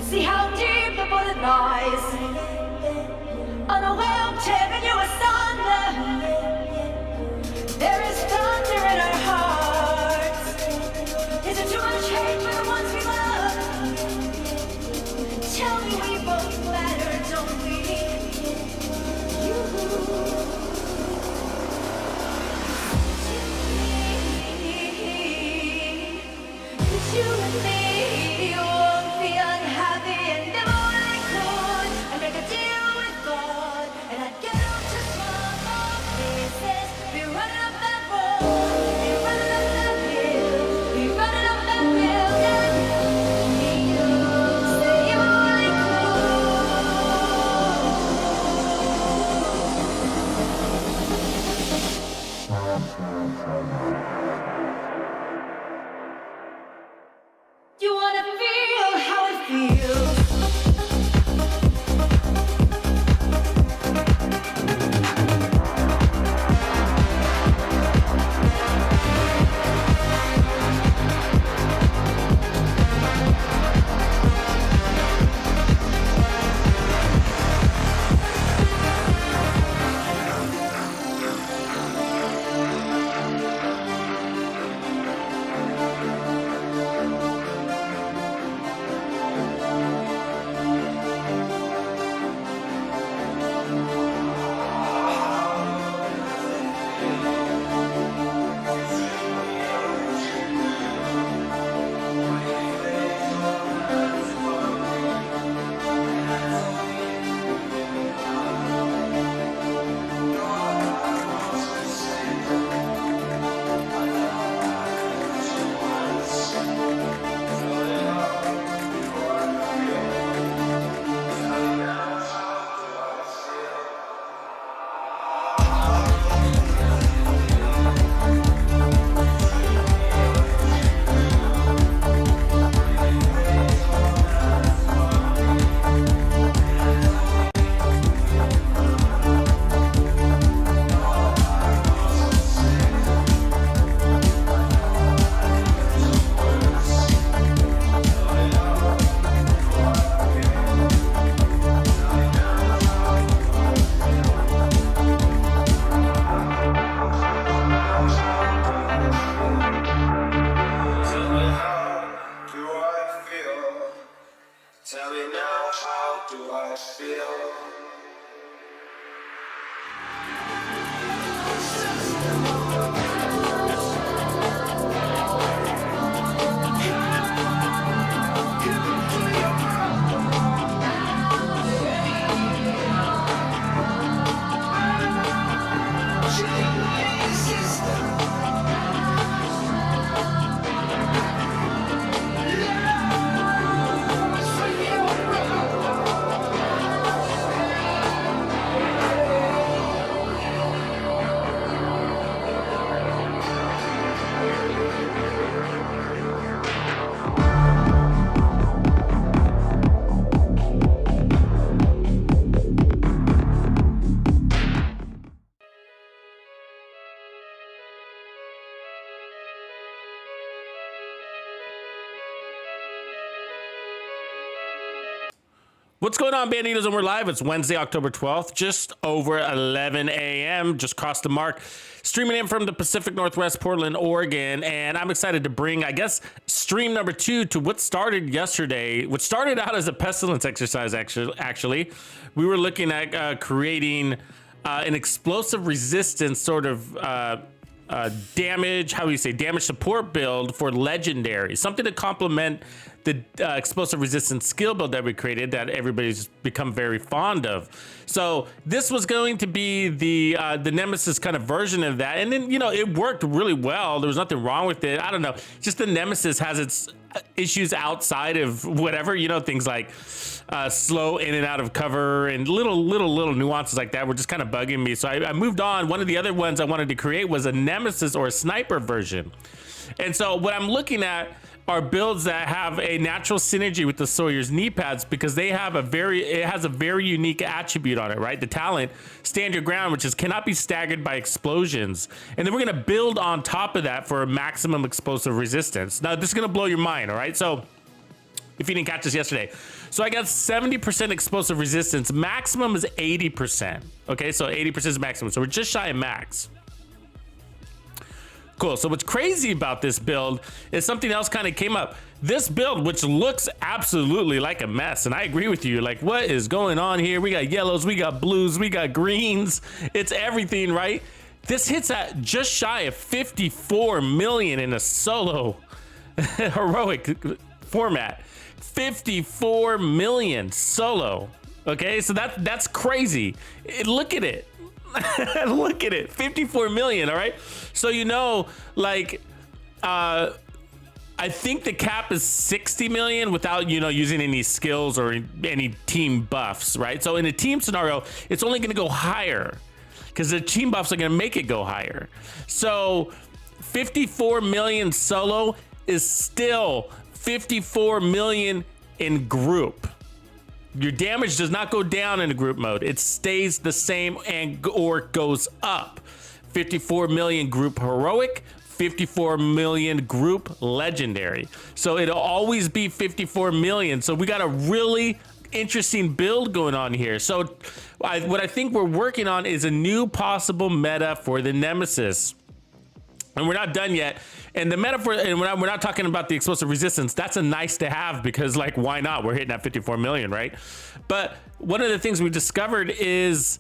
See how deep the bullet lies. Unaware I'm tearing you asunder. There is thunder in our hearts. Is it too much hate for the ones we love? Tell me we both matter, don't we? You. It's you and me. You won't be unhappy and never what I could. I make a deal with God and I'd get up to small places. Be running up that road, be running up that hill, be running up that building. You say you only You wanna feel how it feels. Tell me now, how do I feel? What's going on, Bandidos? And we're live. It's Wednesday, October 12th, just over 11 a.m. Just crossed the mark. Streaming in from the Pacific Northwest, Portland, Oregon. And I'm excited to bring, I guess, stream number 2 to what started yesterday, which started out as a pestilence exercise, actually. We were looking at creating an explosive resistance sort of damage, how do you say, damage support build for legendary. Something to complement the explosive resistance skill build that we created that everybody's become very fond of. So this was going to be the Nemesis kind of version of that. And then, you know, it worked really well. There was nothing wrong with it. I don't know. Just the Nemesis has its issues outside of whatever, you know, things like slow in and out of cover and little nuances like that were just kind of bugging me. So I moved on. One of the other ones I wanted to create was a Nemesis or a sniper version. And so what I'm looking at are builds that have a natural synergy with the Sawyer's knee pads because they have it has a very unique attribute on it, right? The talent, stand your ground, which is cannot be staggered by explosions. And then we're gonna build on top of that for a maximum explosive resistance. Now this is gonna blow your mind, all right? So if you didn't catch this yesterday. So I got 70% explosive resistance. Maximum is 80%. Okay, so 80% is maximum. So we're just shy of max. Cool. So what's crazy about this build is something else kind of came up. This build, which looks absolutely like a mess, and I agree with you. Like, what is going on here? We got yellows, we got blues, we got greens. It's everything, right? This hits at just shy of 54 million in a solo heroic format. 54 million solo. Okay, so that's crazy. Look at it. Look at it. 54 million. All right. So, you know, like, I think the cap is 60 million without, you know, using any skills or any team buffs, right? So in a team scenario, it's only going to go higher because the team buffs are going to make it go higher. So 54 million solo is still 54 million in group. Your damage does not go down in a group mode. It stays the same or goes up. 54 million group heroic, 54 million group legendary. So it'll always be 54 million. So we got a really interesting build going on here. So what I think we're working on is a new possible meta for the Nemesis. And we're not done yet. And the metaphor, and we're not talking about the explosive resistance. That's a nice to have because, like, why not? We're hitting at 54 million, right? But one of the things we discovered is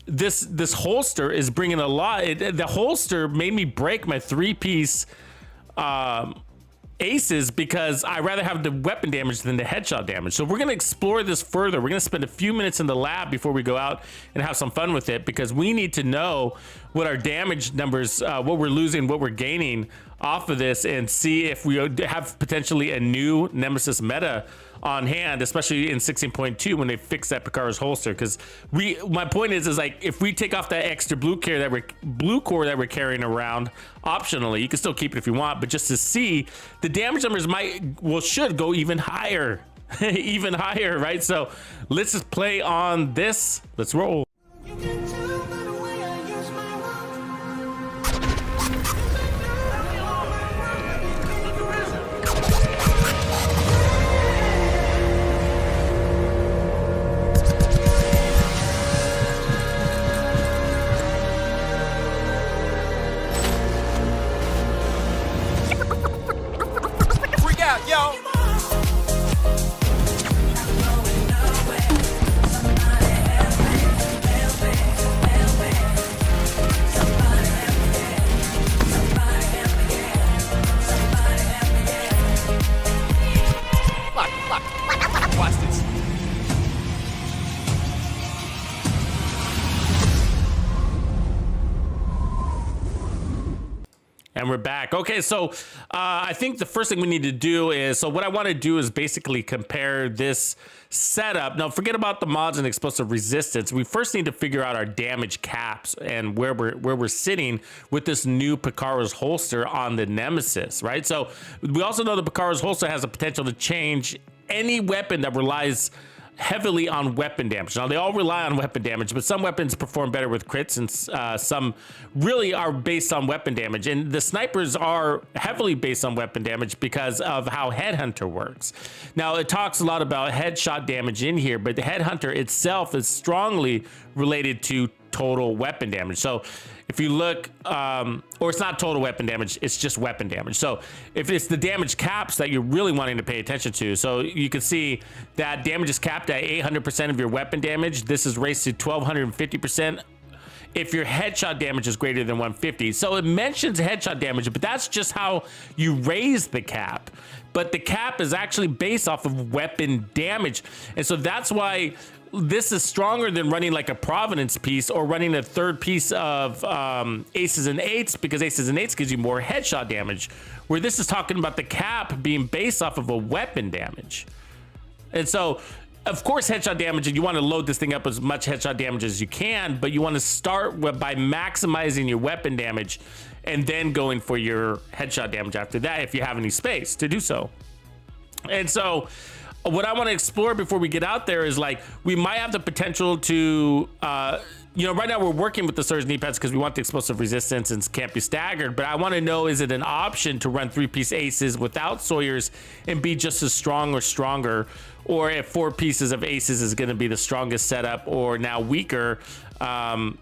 this holster is bringing a lot. The holster made me break my 3-piece aces because I rather have the weapon damage than the headshot damage. So we're going to explore this further. We're going to spend a few minutes in the lab before we go out and have some fun with it because we need to know what our damage numbers, what we're losing, what we're gaining off of this, and see if we have potentially a new Nemesis meta on hand, especially in 16.2 when they fix that PICARO'S holster. Because my point is like, if we take off that extra blue core that we're carrying around optionally, you can still keep it if you want, but just to see the damage numbers should go even higher. Even higher, right? So let's just play on this. Let's roll. You can tell by the way I use my Freak out, yo! Watch this. And we're back. Okay, so I think the first thing we need to do is, so what I want to do is basically compare this setup. Now, forget about the mods and explosive resistance. We first need to figure out our damage caps and where we're sitting with this new PICARO'S holster on the Nemesis, right? So we also know the PICARO'S holster has the potential to change any weapon that relies heavily on weapon damage. Now, they all rely on weapon damage, but some weapons perform better with crits and some really are based on weapon damage. And the snipers are heavily based on weapon damage because of how Headhunter works. Now, it talks a lot about headshot damage in here, but the Headhunter itself is strongly related to total weapon damage. So if you look, or it's not total weapon damage, it's just weapon damage. So if it's the damage caps that you're really wanting to pay attention to, so you can see that damage is capped at 800% of your weapon damage. This is raised to 1250% if your headshot damage is greater than 150. So it mentions headshot damage, but that's just how you raise the cap. But the cap is actually based off of weapon damage. And so that's why this is stronger than running like a Providence piece or running a third piece of aces and eights, because aces and eights gives you more headshot damage, where this is talking about the cap being based off of a weapon damage. And so, of course, headshot damage, and you want to load this thing up as much headshot damage as you can, but you want to start by maximizing your weapon damage and then going for your headshot damage after that if you have any space to do so. And so what I want to explore before we get out there is, like, we might have the potential to you know, right now we're working with the Surge knee pads because we want the explosive resistance and can't be staggered. But I want to know, is it an option to run 3-piece aces without Sawyers and be just as strong or stronger? Or if 4 pieces of aces is going to be the strongest setup, or now weaker, et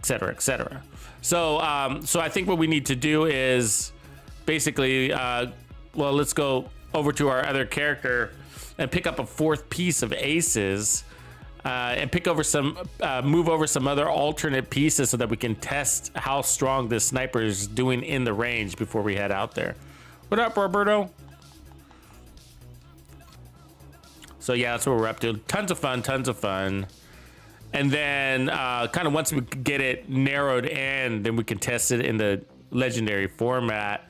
cetera, et cetera. So I think what we need to do is basically, well, let's go over to our other character and pick up a 4th piece of aces, and pick over some, move over some other alternate pieces so that we can test how strong this sniper is doing in the range before we head out there. What up, Roberto? So yeah, that's what we're up to. Tons of fun, tons of fun. And then kind of once we get it narrowed in, then we can test it in the legendary format.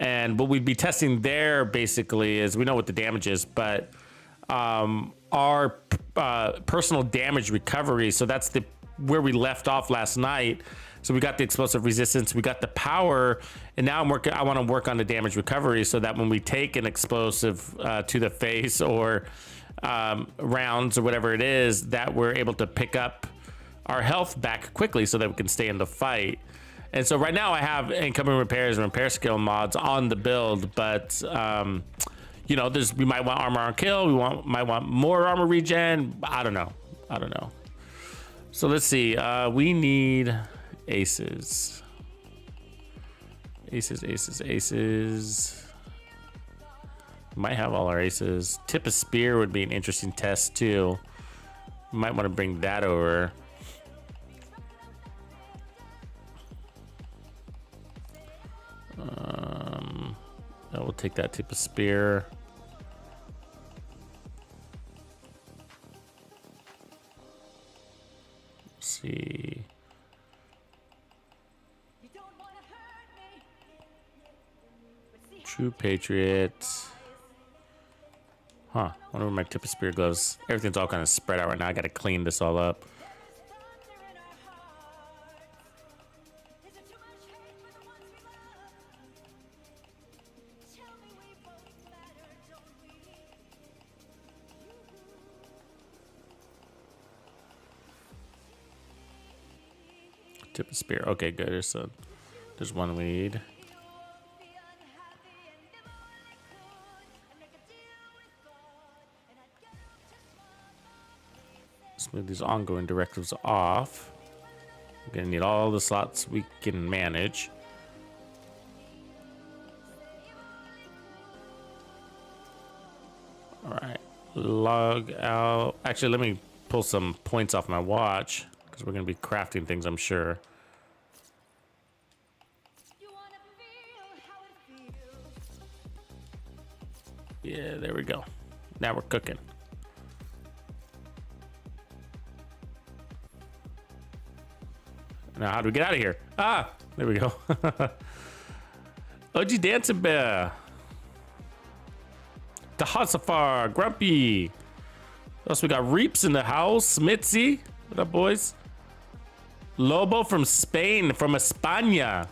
And what we'd be testing there basically is, we know what the damage is, but our personal damage recovery. So that's where we left off last night. So we got the explosive resistance, we got the power, and now I want to work on the damage recovery so that when we take an explosive to the face, or rounds or whatever it is, that we're able to pick up our health back quickly so that we can stay in the fight. And so right now I have incoming repairs and repair skill mods on the build, but you know, we might want armor on kill, might want more armor regen. I don't know. So let's see. We need aces. Aces. Might have all our aces. Tip of spear would be an interesting test too. Might want to bring that over. I will take that tip of spear. Let's see. True Patriot. Huh, wonder where my tip of spear gloves. Everything's all kind of spread out right now. I gotta clean this all up. Tip of spear. Okay, good. There's one we need. Let's move these ongoing directives off. We're gonna need all the slots we can manage. All right, log out. Actually, let me pull some points off my watch because we're gonna be crafting things, I'm sure. Yeah, there we go. Now we're cooking. Now, how do we get out of here? Ah, there we go. OG Dancing Bear. The Safar, Grumpy. Also, we got Reaps in the house. Mitzi. What up, boys? Lobo from Spain, from España.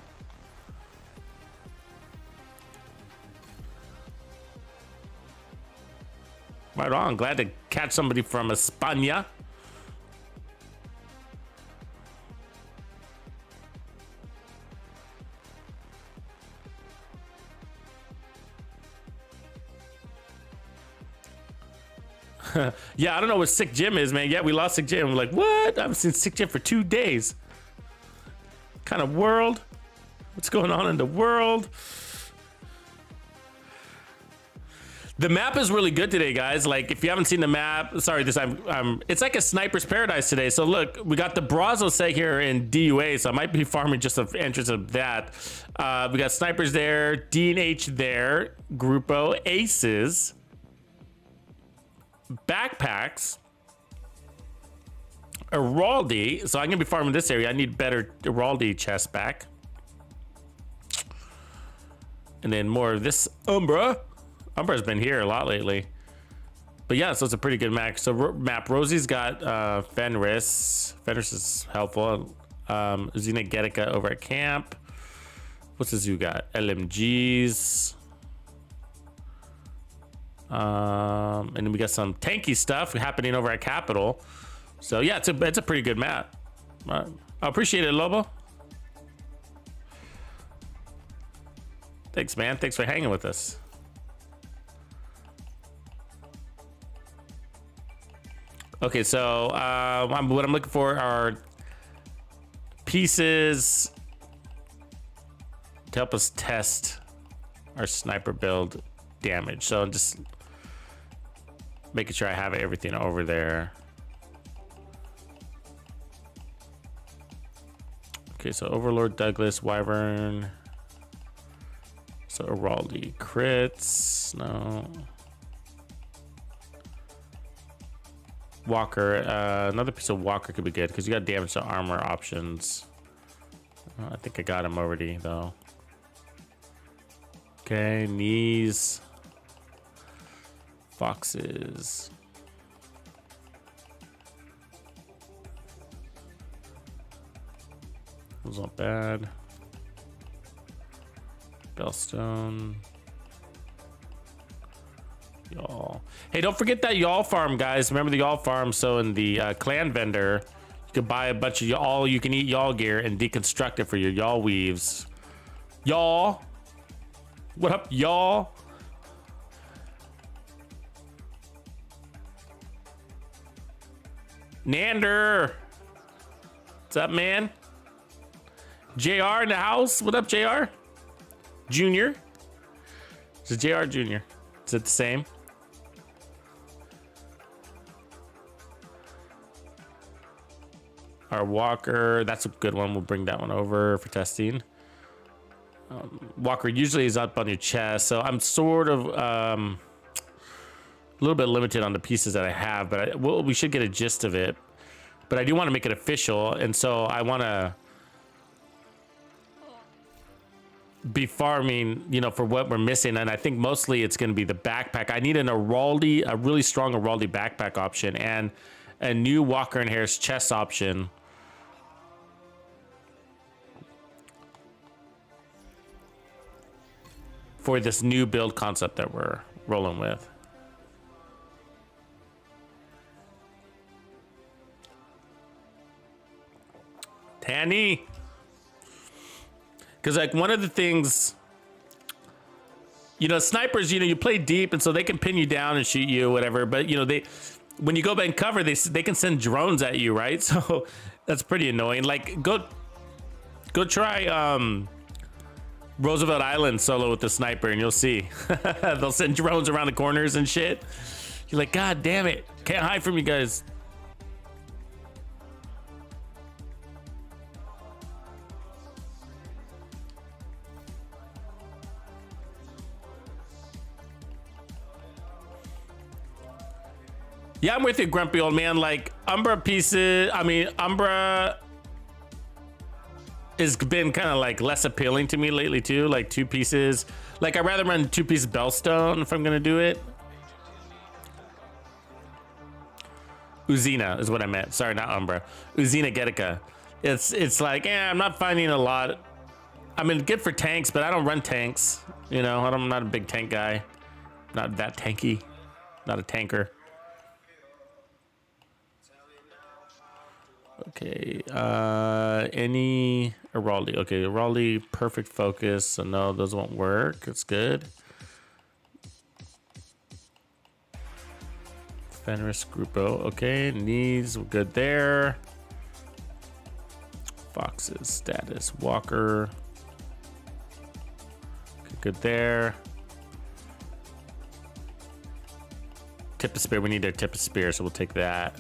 Right on. Glad to catch somebody from España. Yeah, I don't know what Sick Jim is, man. Yeah, we lost Sick Jim. We're like, what? I haven't seen Sick Jim for 2 days. Kind of world? What's going on in the world? The map is really good today, guys. Like, if you haven't seen the map, sorry, it's like a sniper's paradise today. So look, we got the Brazos set here in DUA, so I might be farming just the entrance of that. We got snipers there, D&H there, Grupo, aces, backpacks, Araldi. So I'm gonna be farming this area. I need better Araldi chest back. And then more of this Umbra. Umbra's been here a lot lately. But yeah, so it's a pretty good map. So Rosie's got Fenris. Fenris is helpful. Xena Getica over at camp. What's the zoo got? LMGs. And then we got some tanky stuff happening over at Capital. So yeah, it's a pretty good map. I appreciate it, Lobo. Thanks, man. Thanks for hanging with us. Okay, so what I'm looking for are pieces to help us test our sniper build damage. So I'm just making sure I have everything over there. Okay, so Overlord, Douglas, Wyvern. So Araldi crits, no. Walker, another piece of Walker could be good because you got damage to armor options. I think I got him already though. Okay, knees, foxes. Was not bad. Bellstone. Y'all. Hey, don't forget that y'all farm, guys. Remember the y'all farm. So in the clan vendor, you can buy a bunch of all you can eat y'all gear and deconstruct it for your y'all weaves. Y'all. What up, y'all? Nander. What's up, man? JR in the house. What up, JR? Junior? Is it JR Junior? Is it the same? Our Walker, that's a good one. We'll bring that one over for testing. Walker usually is up on your chest, so I'm sort of a little bit limited on the pieces that I have, but we should get a gist of it. But I do want to make it official, and so I want to be farming, you know, for what we're missing, and I think mostly it's going to be the backpack. I need a really strong Araldi backpack option, and a new Walker and Harris chest option. For this new build concept that we're rolling with. Tanny. Because like one of the things, you know, snipers, you know, you play deep and so they can pin you down and shoot you or whatever. But, you know, when you go back and cover, they can send drones at you, right? So that's pretty annoying. Like go try Roosevelt Island solo with the sniper and you'll see. They'll send drones around the corners and shit. You're like, God damn it. Can't hide from you guys. Yeah, I'm with you, grumpy old man. Like, Umbra pieces, Umbra has been kind of like less appealing to me lately too. Like 2 pieces. Like, I'd rather run 2-piece Bellstone if I'm gonna do it. Uzina is what I meant. Sorry, not Umbra. Uzina Getica. It's like, I'm not finding a lot. I mean, good for tanks, but I don't run tanks. You know, I'm not a big tank guy. Not that tanky. Not a tanker. Okay, any Araldi? Okay, Araldi, perfect focus. So no, those won't work. It's good. Fenris Grupo. Okay, knees, we're good there. Foxes, status, Walker. Okay, good there. Tip of spear. We need a tip of spear, so we'll take that.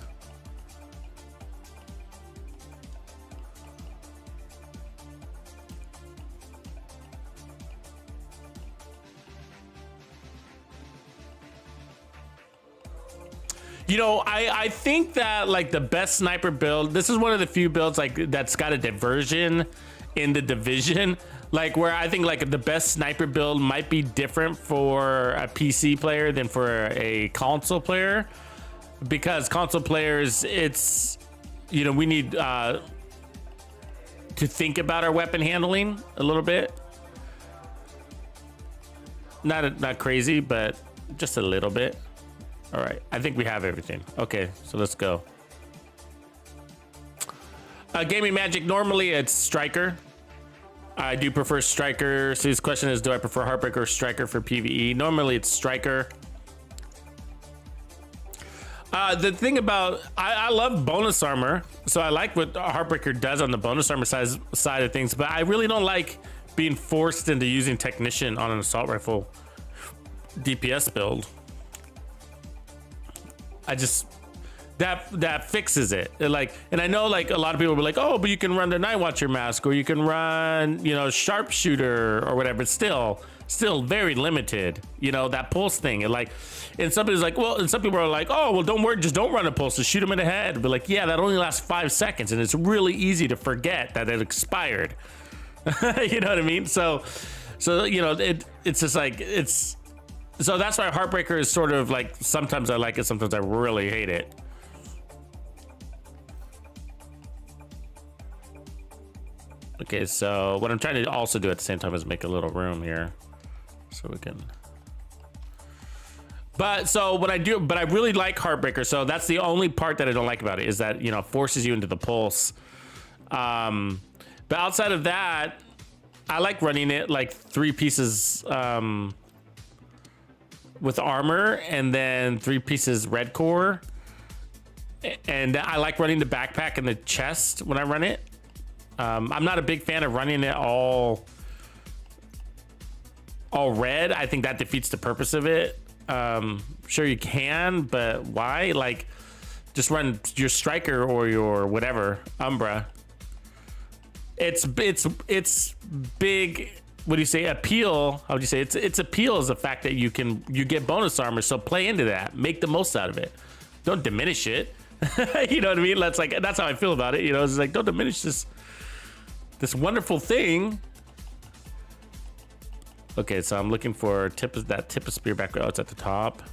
You know, I think that like the best sniper build, this is one of the few builds like that's got a diversion in the division, like where I think like the best sniper build might be different for a PC player than for a console player, because console players, it's, you know, we need to think about our weapon handling a little bit. Not crazy, but just a little bit. All right, I think we have everything. Okay, so let's go. Gaming Magic, normally it's Striker. I do prefer Striker. So his question is, do I prefer Heartbreaker or Striker for PvE? Normally it's Striker. The thing about, I love bonus armor. So I like what Heartbreaker does on the bonus armor side of things, but I really don't like being forced into using Technician on an assault rifle DPS build. I just, that fixes it. Like, and I know like a lot of people will be like, oh, but you can run the Night Watcher mask, or you can run, you know, Sharpshooter or whatever. It's still very limited, you know, that pulse thing. And like, and somebody's like, well, and some people are like, oh, well, don't worry, just don't run a pulse, just shoot them in the head. But like, yeah, that only lasts 5 seconds, and it's really easy to forget that it expired. You know what I mean? So you know, it's just like, so that's why Heartbreaker is sort of like, sometimes I like it, sometimes I really hate it. Okay, so what I'm trying to also do at the same time is make a little room here so we can. But I really like Heartbreaker. So that's the only part that I don't like about it, is that, you know, forces you into the pulse. But outside of that, I like running it like 3 pieces with armor and then 3 pieces red core. And I like running the backpack and the chest when I run it. I'm not a big fan of running it all red. I think that defeats the purpose of it. Sure you can, but why? Like, just run your Striker or your whatever, Umbra. It's big. What do you say? Appeal. How would you say? Its appeal is the fact that you get bonus armor. So play into that. Make the most out of it. Don't diminish it. You know what I mean? That's how I feel about it. You know, it's like, don't diminish this wonderful thing. Okay, so I'm looking for tip of spear back. Oh, it's at the top.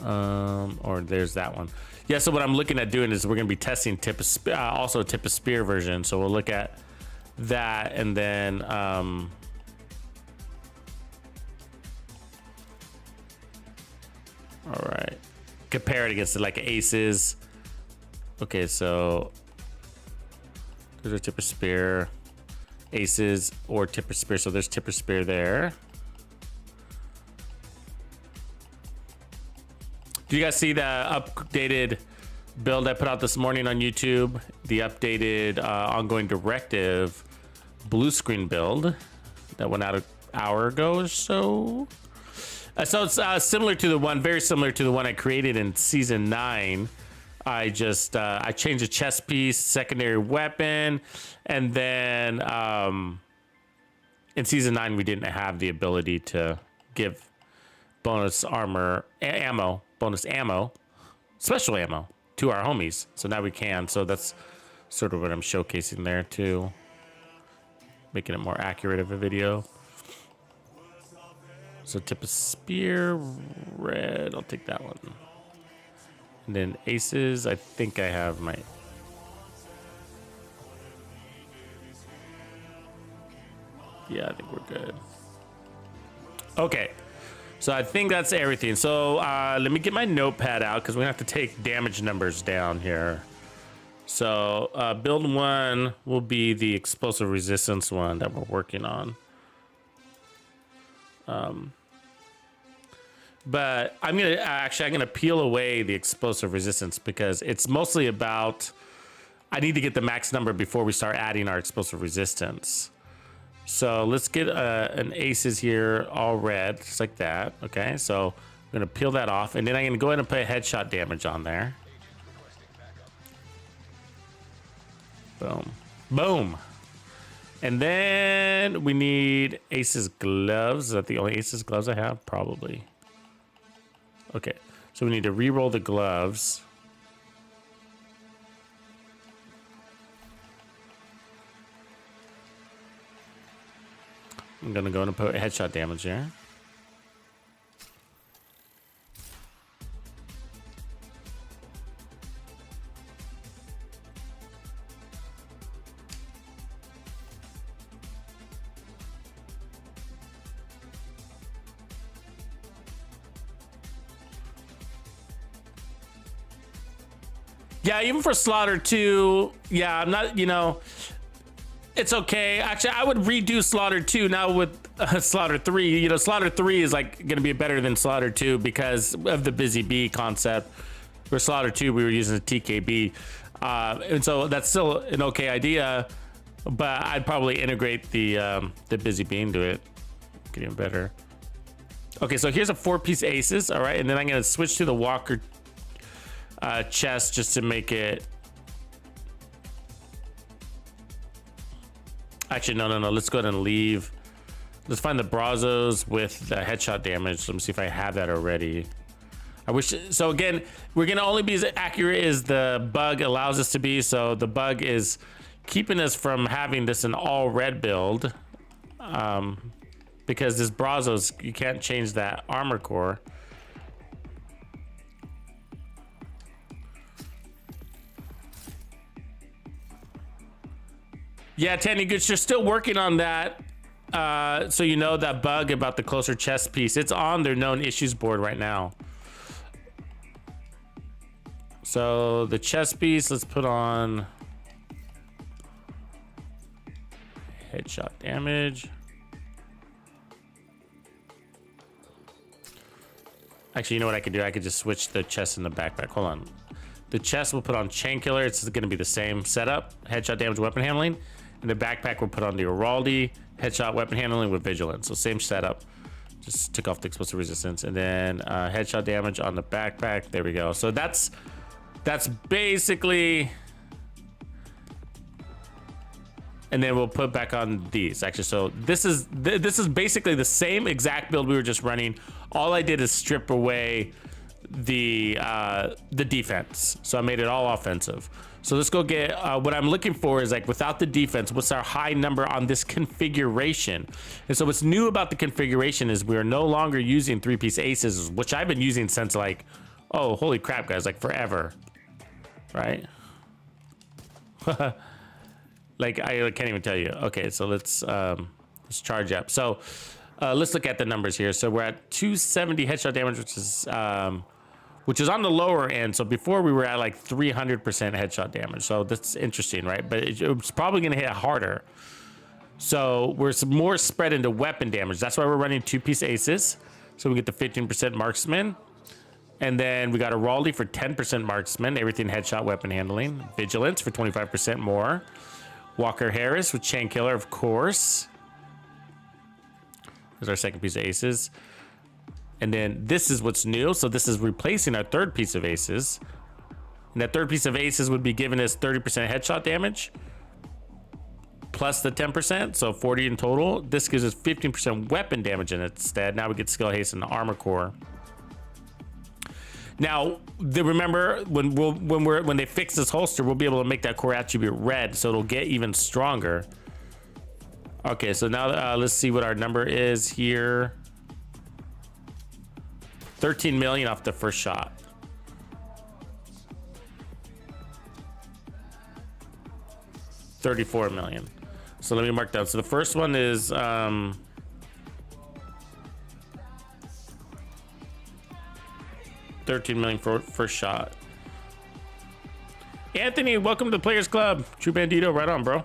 Or there's that one. Yeah, so what I'm looking at doing is we're gonna be testing also a tip of spear version. So we'll look at that, and then all right, compare it against like aces. Okay, so there's a tip of spear, aces, or tip of spear. So there's tip of spear there. Do you guys see the updated build I put out this morning on YouTube? The updated ongoing directive blue screen build that went out an hour ago or so. So it's similar to the one, very similar to the one I created in season 9. I just I changed a chest piece, secondary weapon, and then in season 9 we didn't have the ability to give bonus armor ammo, bonus ammo, special ammo to our homies. So now we can. So that's sort of what I'm showcasing there too, making it more accurate of a video. So tip of spear, red. I'll take that one. And then aces, I think I have my... Yeah, I think we're good. Okay. So I think that's everything. So let me get my notepad out because we have to take damage numbers down here. So build 1 will be the explosive resistance one that we're working on. But I'm gonna peel away the explosive resistance because it's mostly about, I need to get the max number before we start adding our explosive resistance. So let's get an aces here, all red, just like that. Okay, so I'm gonna peel that off, and then I'm gonna go ahead and put headshot damage on there. Boom, boom. And then we need aces gloves. Is that the only aces gloves I have? Probably. Okay, so we need to re-roll the gloves. I'm gonna go and put headshot damage here. Yeah, even for Slaughter 2, yeah, I'm not, you know, it's okay. Actually, I would redo Slaughter 2 now with Slaughter 3. You know, Slaughter 3 is like going to be better than Slaughter 2 because of the Busy Bee concept. For Slaughter 2, we were using a TKB. And so that's still an okay idea, but I'd probably integrate the Busy Bee into it. Get even better. Okay, so here's a 4-piece aces, all right? And then I'm going to switch to the Walker chest just to make it. Actually, no. Let's go ahead and leave. Let's find the Brazos with the headshot damage. Let me see if I have that already. I wish. So again, we're gonna only be as accurate as the bug allows us to be. So the bug is keeping us from having this an all red build, because this Brazos, you can't change that armor core. Yeah, Tanny Gooch, you're still working on that. So you know that bug about the closer chest piece. It's on their known issues board right now. So the chest piece, let's put on headshot damage. Actually, you know what I could do? I could just switch the chest and the backpack. Hold on. The chest will put on Chain Killer. It's going to be the same setup. Headshot damage, weapon handling. And the backpack will put on the Araldi. Headshot, weapon handling with vigilance. So same setup. Just took off the explosive resistance. And then headshot damage on the backpack. There we go. So that's basically. And then we'll put back on these. Actually, so this is basically the same exact build we were just running. All I did is strip away the defense, so I made it all offensive. So let's go get what I'm looking for is like without the defense, what's our high number on this configuration? And so what's new about the configuration is we're no longer using 3-piece aces, which I've been using since like, oh holy crap guys, like forever, right? Like I can't even tell you. Okay, so let's charge up. So let's look at the numbers here. So we're at 270 headshot damage, which is on the lower end. So before we were at like 300% headshot damage. So that's interesting, right? But it's probably going to hit harder. So we're more spread into weapon damage. That's why we're running 2-piece aces. So we get the 15% marksman. And then we got a Raldi for 10% marksman, everything headshot, weapon handling. Vigilance for 25% more. Walker Harris with Chain Killer, of course. There's our second piece of aces. And then this is what's new. So this is replacing our third piece of aces. And that third piece of aces would be giving us 30% headshot damage plus the 10%, so 40 in total. This gives us 15% weapon damage in it instead. Now we get skill haste and the armor core. Now, remember when they fix this holster, we'll be able to make that core attribute red, so it'll get even stronger. Okay, so now let's see what our number is here. 13 million off the first shot. $34 million. So let me mark down. So the first one is 13 million for first shot. Anthony, welcome to the Players Club. True Bandido, right on, bro.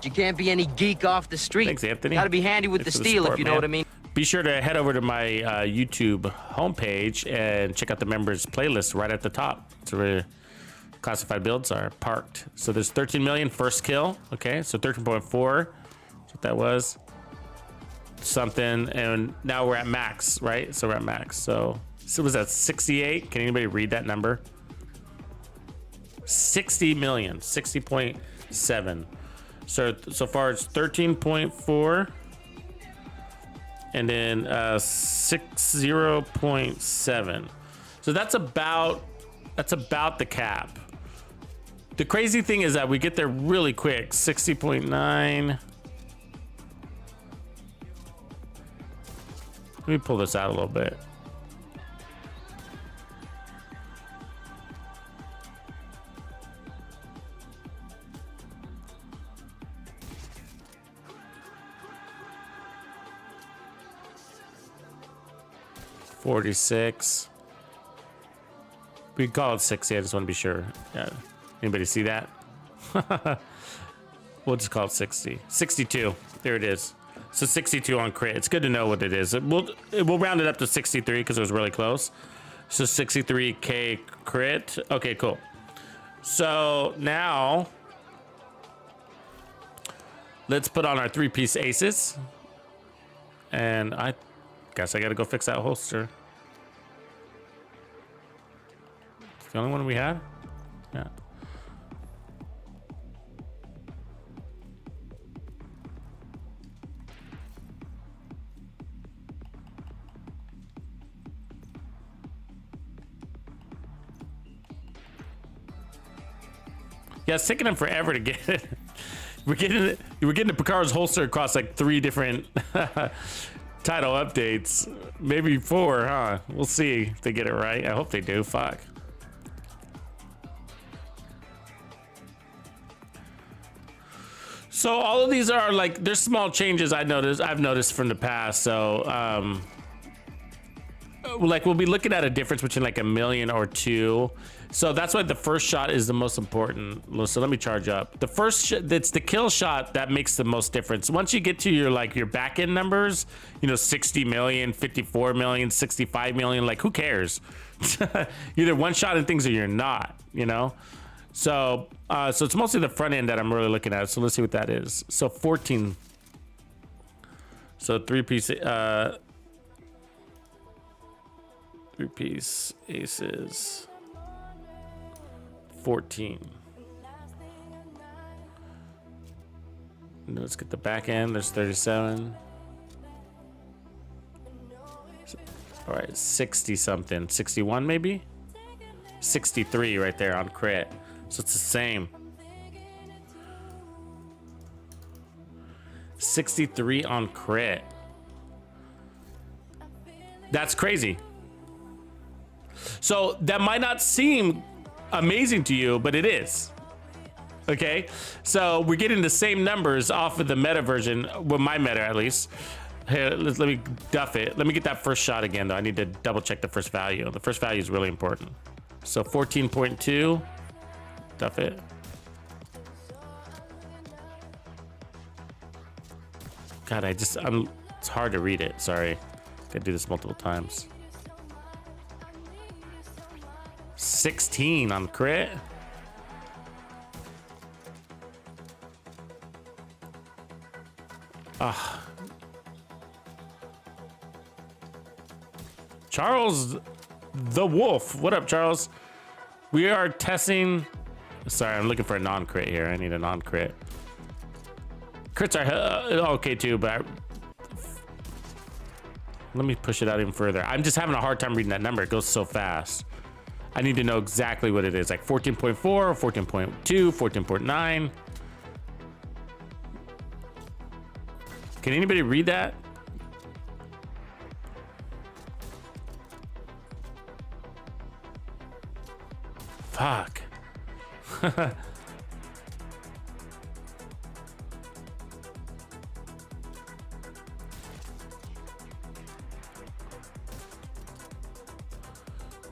You can't be any geek off the street. Thanks, Anthony. Gotta be handy with the steel, if you know what I mean. Be sure to head over to my YouTube homepage and check out the members playlist right at the top. It's where classified builds are parked. So there's 13 million first kill. Okay, so 13.4. That's what that was. Something, and now we're at max, right? So we're at max. So was that 68? Can anybody read that number? 60 million, 60.7. So far it's 13.4 and then 60.7. So that's about the cap. The crazy thing is that we get there really quick. 60.9. Let me pull this out a little bit. $46. We call it 60. I just want to be sure. Yeah. Anybody see that? We'll just call it 60. 62. There it is. So 62 on crit. It's good to know what it is. We'll round it up to 63 because it was really close. So 63k crit. Okay, cool. So now let's put on our 3-piece aces. And I guess I gotta go fix that holster. It's the only one we had? Yeah. Yeah, it's taking them forever to get it. We're getting the PICARO'S holster across like 3 different title updates. Maybe 4, huh? We'll see if they get it right. I hope they do. Fuck. So all of these are like, there's small changes I've noticed from the past. So like we'll be looking at a difference between like 1 million or 2. So that's why the first shot is the most important. So let me charge up. The first it's the kill shot that makes the most difference. Once you get to your like your back end numbers, you know, 60 million, 54 million, 65 million, like who cares? Either one shot in things or you're not, you know? So so it's mostly the front end that I'm really looking at. So let's see what that is. So 14. So 3-piece 3-piece aces. 14. Let's get the back end. There's 37. All right, 60 something. 61 maybe? 63 right there on crit. So it's the same. 63 on crit. That's crazy. So that might not seem amazing to you, but it is. Okay, so we're getting the same numbers off of the meta version, well, my meta at least. Here, let me duff it. Let me get that first shot again, though. I need to double check the first value. The first value is really important. So 14.2, duff it. God, it's hard to read it. Sorry, gotta do this multiple times. 16 on crit. Charles the Wolf. What up, Charles? We are testing. Sorry, I'm looking for a non-crit here. I need a non-crit. Crits are okay too, but let me push it out even further. I'm just having a hard time reading that number. It goes so fast. I need to know exactly what it is, like 14.4, 14.2, 14.9. Can anybody read that? Fuck.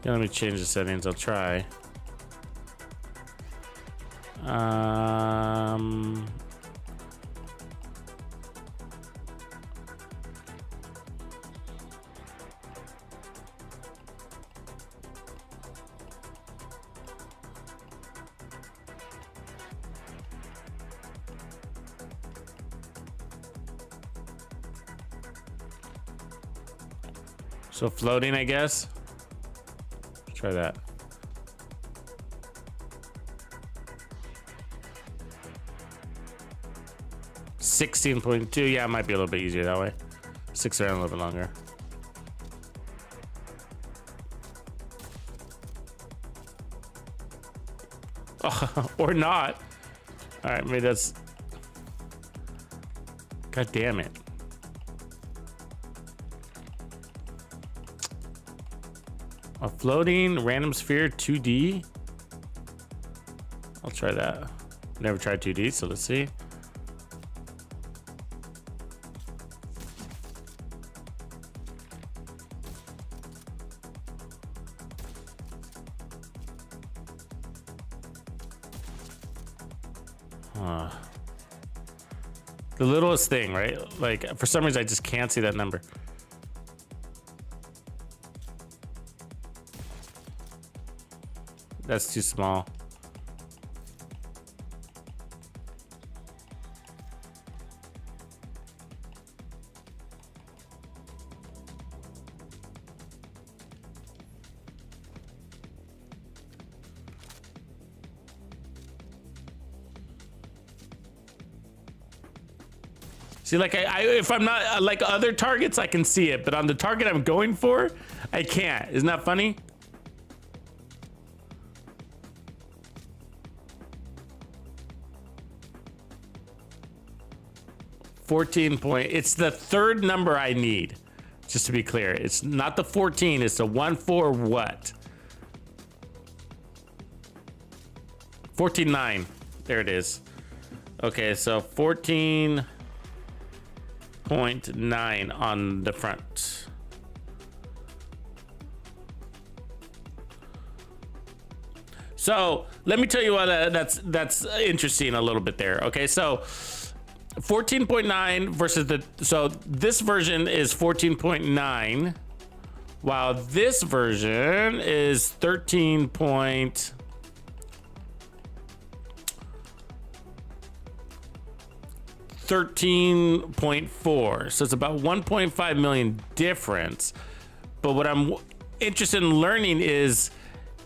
Yeah, let me change the settings. I'll try. So floating, I guess. Try that. $16.2. Yeah, it might be a little bit easier that way. 6 around a little bit longer. Oh, or not. All right, maybe that's. God damn it. A floating random sphere 2D. I'll try that. Never tried 2D, so let's see. The littlest thing, right? Like, for some reason, I just can't see that number. That's too small. See, like, if I'm not like other targets, I can see it, but on the target I'm going for, I can't. Isn't that funny? It's the third number I need, just to be clear. It's not the 14, it's the 1 4 what? 14.9. There it is. Okay, so 14.9 on the front. So let me tell you what that's interesting a little bit there. Okay, so 14.9 versus so this version is 14.9, while this version is 13.4. So it's about 1.5 million difference. But what I'm interested in learning is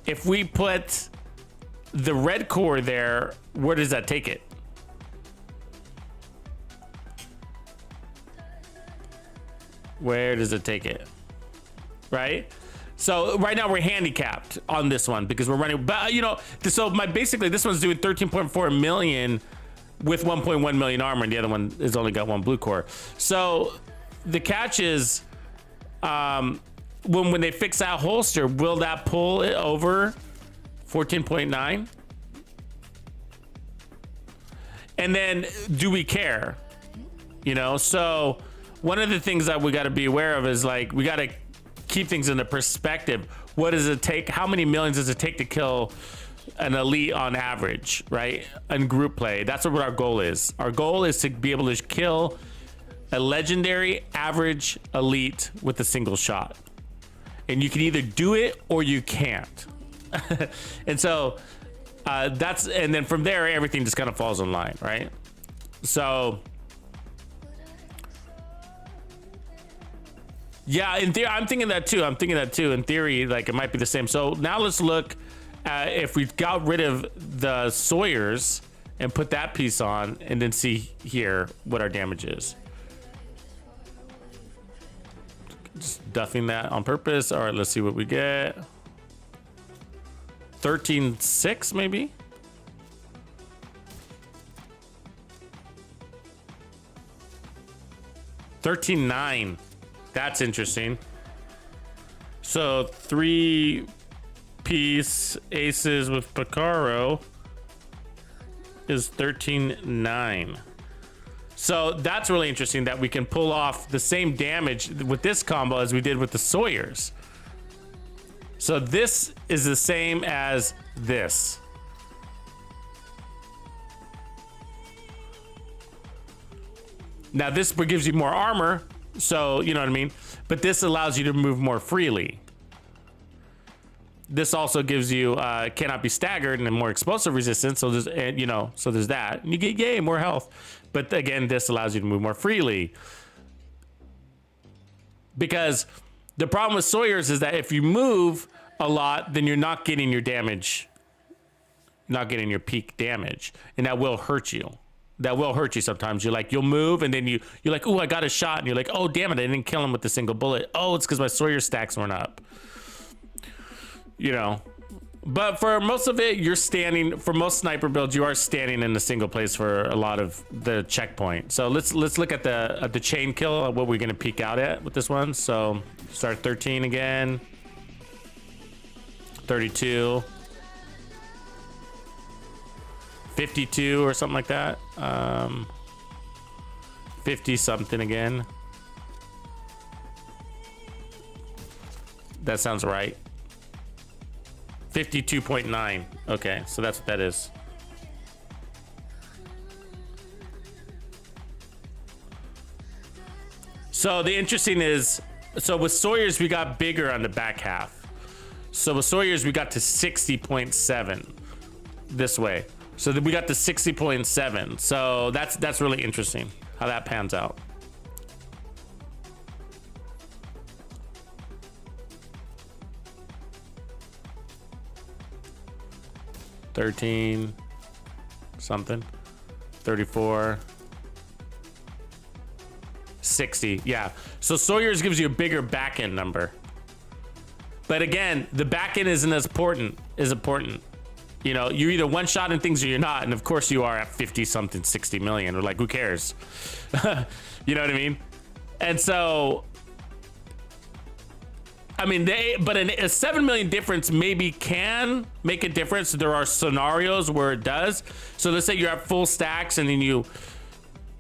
if we put the red core there, where does that take it? Where does it take it? Right? So right now we're handicapped on this one because we're running, but you know, so basically this one's doing 13.4 million with 1.1 million armor, and the other one has only got one blue core. So the catch is, when they fix that holster, will that pull it over 14.9? And then do we care? You know, so one of the things that we got to be aware of is, like, we got to keep things into perspective. What does it take? How many millions does it take to kill an elite on average, right? In group play, that's what our goal is. Our goal is to be able to kill a legendary average elite with a single shot. And you can either do it or you can't. And so and then from there, everything just kind of falls in line, right? So yeah, in theory, I'm thinking that too. In theory, like, it might be the same. So now let's look at if we've got rid of the Sawyers and put that piece on, and then see here what our damage is. Just duffing that on purpose. All right, let's see what we get. 13.6 maybe. 13.9. That's interesting. So 3-piece aces with PICARO is 13.9. So that's really interesting that we can pull off the same damage with this combo as we did with the Sawyers. So this is the same as this. Now this gives you more armor, so you know what I mean? But this allows you to move more freely. This also gives you cannot be staggered and more explosive resistance, so there's, you know, so there's that. And you get, yay, more health. But again, this allows you to move more freely. Because the problem with Sawyers is that if you move a lot, then you're not getting your damage, not getting your peak damage, and that will hurt you. That will hurt you sometimes. You'll move, and then you're like, oh, I got a shot, and you're like, oh, damn it, I didn't kill him with a single bullet. Oh, it's because my Sawyer stacks weren't up. You know, but for most of it, you're standing. For most sniper builds, you are standing in a single place for a lot of the checkpoint. So let's look at the chain kill. What we're gonna peek out at with this one. So start 13 again. 32. 52 or something like that. 50 something again. That sounds right. 52.9. Okay, so that's what that is. So the interesting is, so with Sawyer's, we got bigger on the back half. So with Sawyer's, we got to 60.7 this way. So we got to 60.7. So that's really interesting how that pans out. $13 something, 34, 60. Yeah. So Sawyer's gives you a bigger back end number. But again, the back end isn't as important. You know, you're either one shot in things or you're not. And of course you are at 50 something, 60 million. Or like, who cares? You know what I mean? And so, I mean, a 7 million difference maybe can make a difference. There are scenarios where it does. So let's say you're at full stacks and then you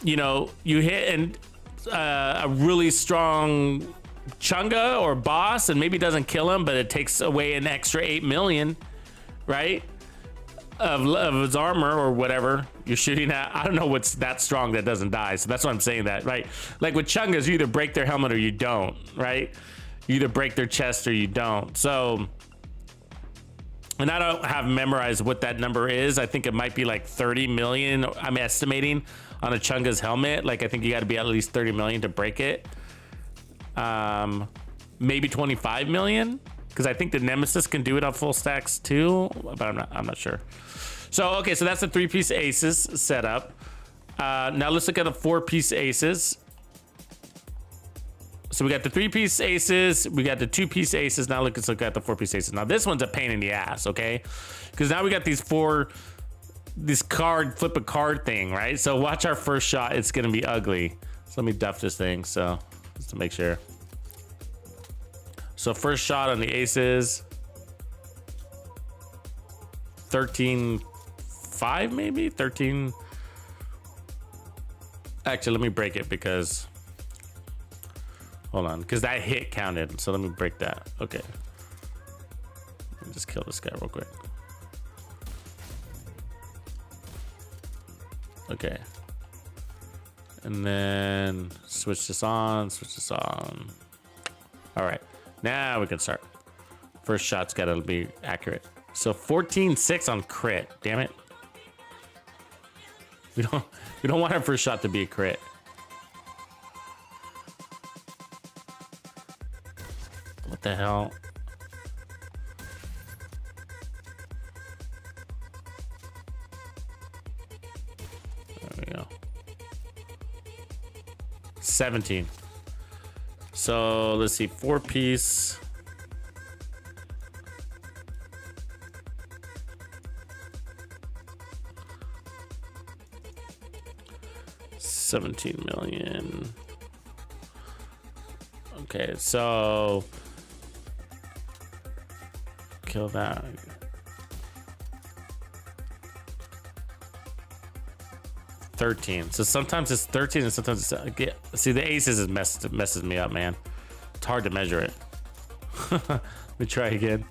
hit and a really strong Chunga or boss, and maybe doesn't kill him, but it takes away an extra 8 million, right? Of his armor or whatever you're shooting at. I don't know what's that strong that doesn't die. So that's why I'm saying that, right? Like with Chungas, you either break their helmet or you don't, right? You either break their chest or you don't. So, and I don't have memorized what that number is. I think it might be like 30 million. I'm estimating on a Chunga's helmet. Like I think you got to be at least 30 million to break it. Maybe 25 million, because I think the Nemesis can do it on full stacks too, but I'm not sure. So okay, so that's the 3-piece aces setup. Now let's look at the 4-piece aces. So we got the 3-piece aces, we got the 2-piece aces. Now let's look at the 4-piece aces. Now this one's a pain in the ass, okay? Because now we got this flip a card thing, right? So watch our first shot. It's gonna be ugly. So let me duff this thing, so just to make sure. So first shot on the aces, 13.5 maybe 13. Actually, let me break it because, hold on, because that hit counted. So let me break that. Okay, let me just kill this guy real quick. Okay, and then switch this on. All right, now we can start. First shot's gotta be accurate. So 14.6 on crit. Damn it. We don't want our first shot to be a crit. What the hell? There we go. 17. So let's see, 4-piece. $17 million. Okay, so kill that. $13. So sometimes it's 13 and sometimes it's, see, the aces messes me up, man. It's hard to measure it. Let me try again.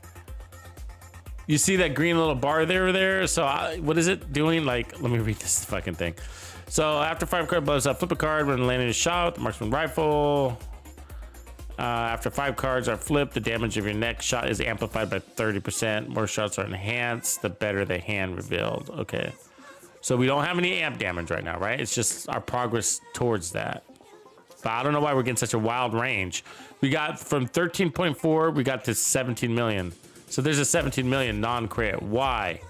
You see that green little bar there? So what is it doing? Like, let me read this fucking thing. So after 5 card blows up, flip a card when landing a shot with the marksman rifle. After 5 cards are flipped, the damage of your next shot is amplified by 30%. More shots are enhanced, the better the hand revealed. Okay. So we don't have any amp damage right now, right? It's just our progress towards that. But I don't know why we're getting such a wild range. We got from 13.4, we got to 17 million. So there's a 17 million non-crit. Why?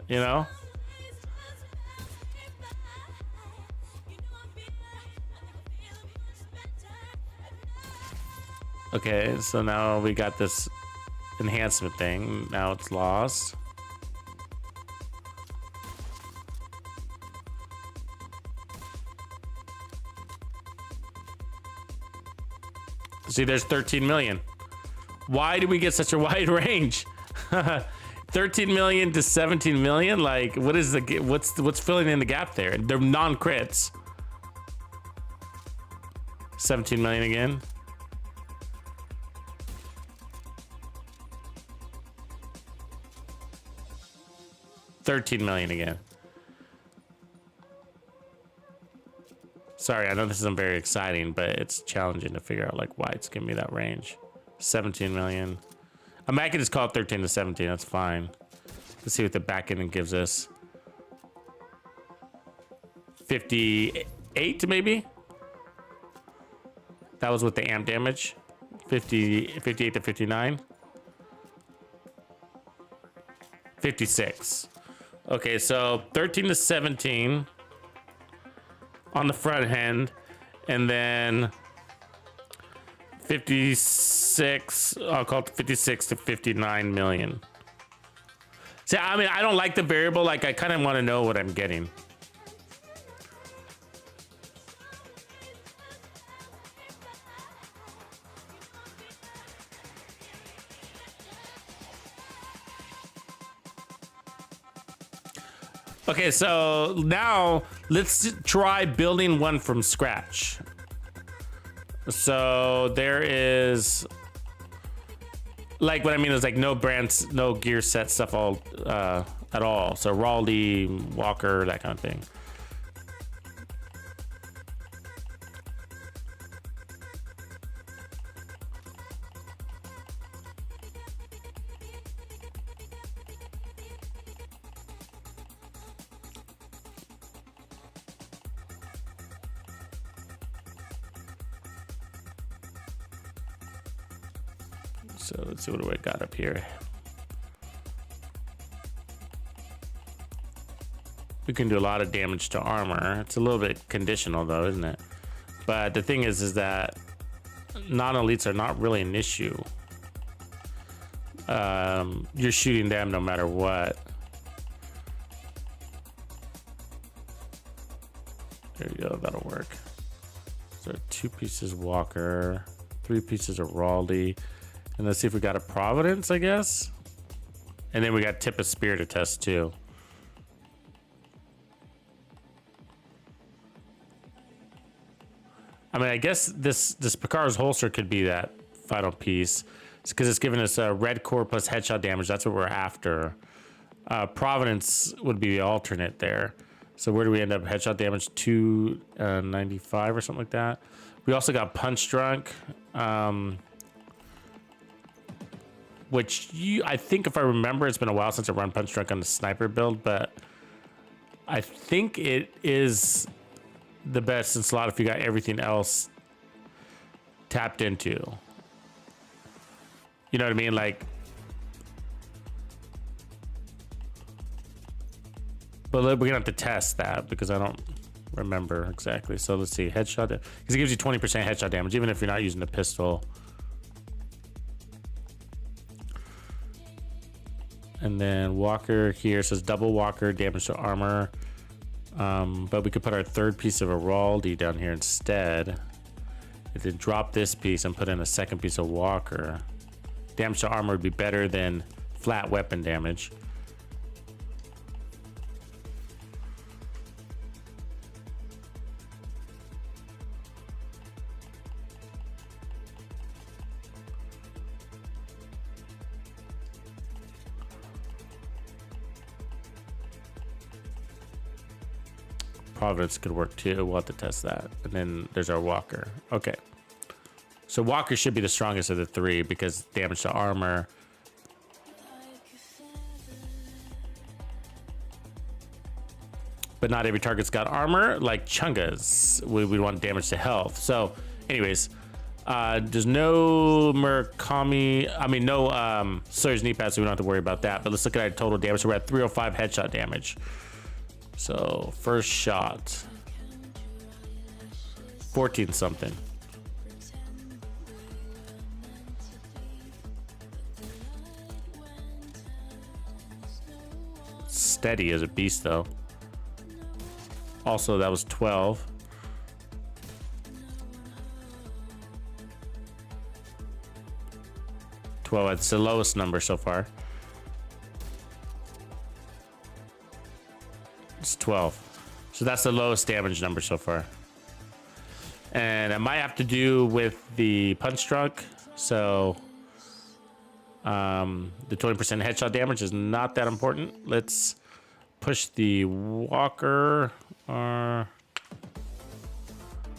You know? Okay, so now we got this enhancement thing. Now it's lost. See, there's 13 million. Why did we get such a wide range? 13 million to 17 million? Like, what is what's filling in the gap there? They're non-crits. 17 million again. $13 million again. Sorry, I know this isn't very exciting, but it's challenging to figure out like why it's giving me that range. 17 million. I mean, I could just call it 13 to 17. That's fine. Let's see what the back end gives us. 58 maybe? That was with the amp damage. 58 to 59. 56. Okay, so 13 to 17 on the front end, and then 56, I'll call it 56 to 59 million. See, I mean, I don't like the variable. Like, I kind of want to know what I'm getting. Okay, so now let's try building one from scratch. So there is, like, what I mean is like no brands, no gear set stuff all at all. So Raldi, Walker, that kind of thing. So let's see what do I got up here. We can do a lot of damage to armor. It's a little bit conditional though, isn't it? But the thing is that non-elites are not really an issue. You're shooting them no matter what. There you go, that'll work. So 2 pieces Walker, 3 pieces of Raldi. And let's see if we got a Providence, I guess. And then we got Tip of Spear to test too. I mean, I guess this PICARO'S holster could be that final piece. It's because it's giving us a red core plus headshot damage. That's what we're after. Providence would be the alternate there. So where do we end up? Headshot damage 295 or something like that. We also got Punch Drunk. Which I think, if I remember, it's been a while since I run Punch Drunk on the sniper build, but I think it is the best in slot if you got everything else tapped into. You know what I mean? Like, but we're gonna have to test that because I don't remember exactly. So let's see, headshot, because it gives you 20% headshot damage even if you're not using the pistol. And then Walker here says double Walker damage to armor. But we could put our 3rd piece of a Raldi down here instead. And then drop this piece and put in a 2nd piece of Walker. Damage to armor would be better than flat weapon damage. Providence could work too. We'll have to test that. And then there's our Walker. Okay. So Walker should be the strongest of the 3 because damage to armor. But not every target's got armor, like Chunga's. We want damage to health. So anyways, there's no Murakami, no Sawyer's knee pad, so we don't have to worry about that. But let's look at our total damage. So we're at 305 headshot damage. So first shot, 14 something. Steady as a beast though. Also, that was 12. It's the lowest number so far. It's 12. So that's the lowest damage number so far. And it might have to do with the Punch Drunk. So the 20% headshot damage is not that important. Let's push the Walker.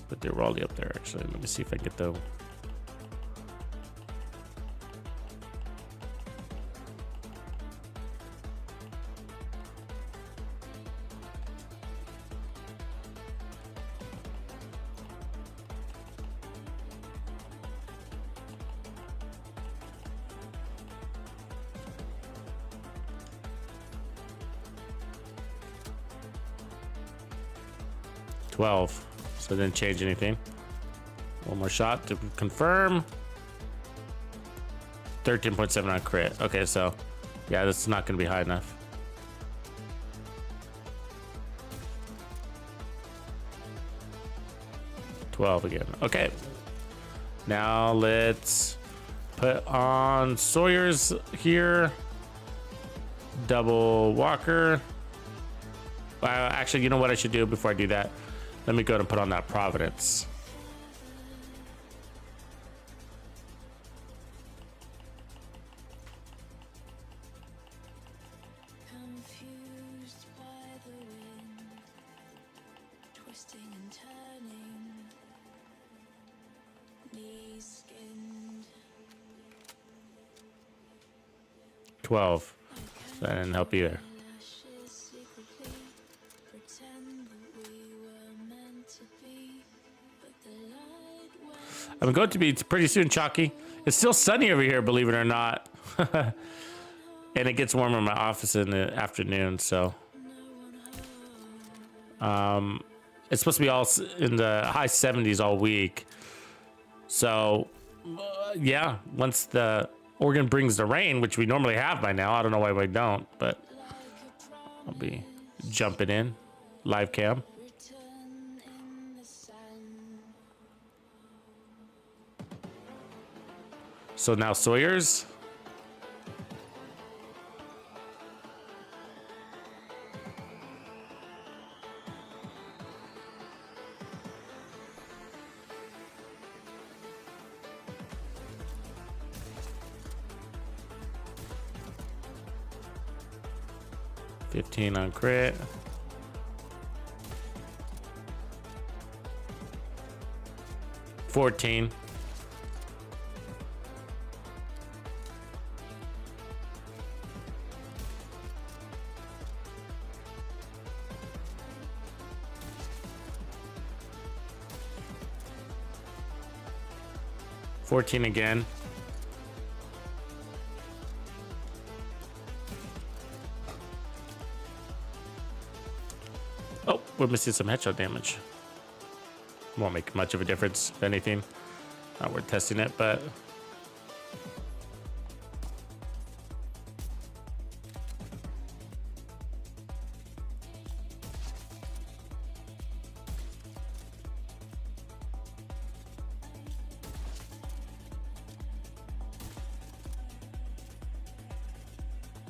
But they were already up there, actually. Let me see if I get the... $12. So it didn't change anything. One more shot to confirm. 13.7 on crit. Okay, so yeah, that's not going to be high enough. $12 again. Okay. Now let's put on Sawyer's here. Double Walker. Actually, you know what I should do before I do that? Let me go ahead and put on that Providence. Confused by the wind, twisting and turning, knees skinned. 12. So that didn't help either. Lashes secretly pretend that we were meant to be, but the light went. I'm going to be pretty soon, Chalky. It's still sunny over here, believe it or not. And it gets warmer in my office in the afternoon, so. It's supposed to be all in the high 70s all week. So, yeah, once the Oregon brings the rain, which we normally have by now. I don't know why we don't, but I'll be jumping in. Live cam. Written in the sand. So now Sawyer's. $15 on crit. $14. $14 again. Oh, we're missing some headshot damage. Won't make much of a difference, if anything. Not worth testing it, but...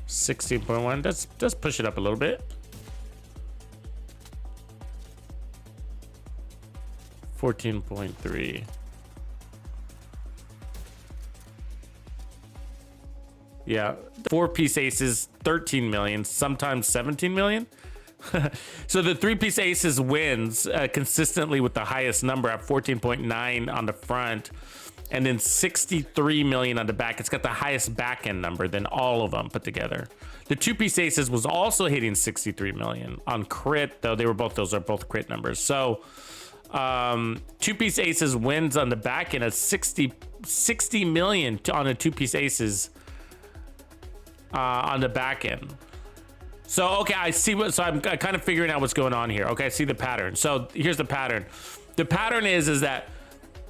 $16.1. Let's push it up a little bit. 14.3. Yeah, 4-piece aces, 13 million, sometimes 17 million. So the 3-piece aces wins consistently with the highest number at 14.9 on the front, and then 63 million on the back. It's got the highest back end number than all of them put together. The 2-piece aces was also hitting 63 million on crit, though. Those are both crit numbers. So 2-piece aces wins on the back end at 60 million on a 2-piece aces on the back end. So okay, I see what. So I'm kind of figuring out what's going on here. Okay, I see the pattern. So here's the pattern. The pattern is that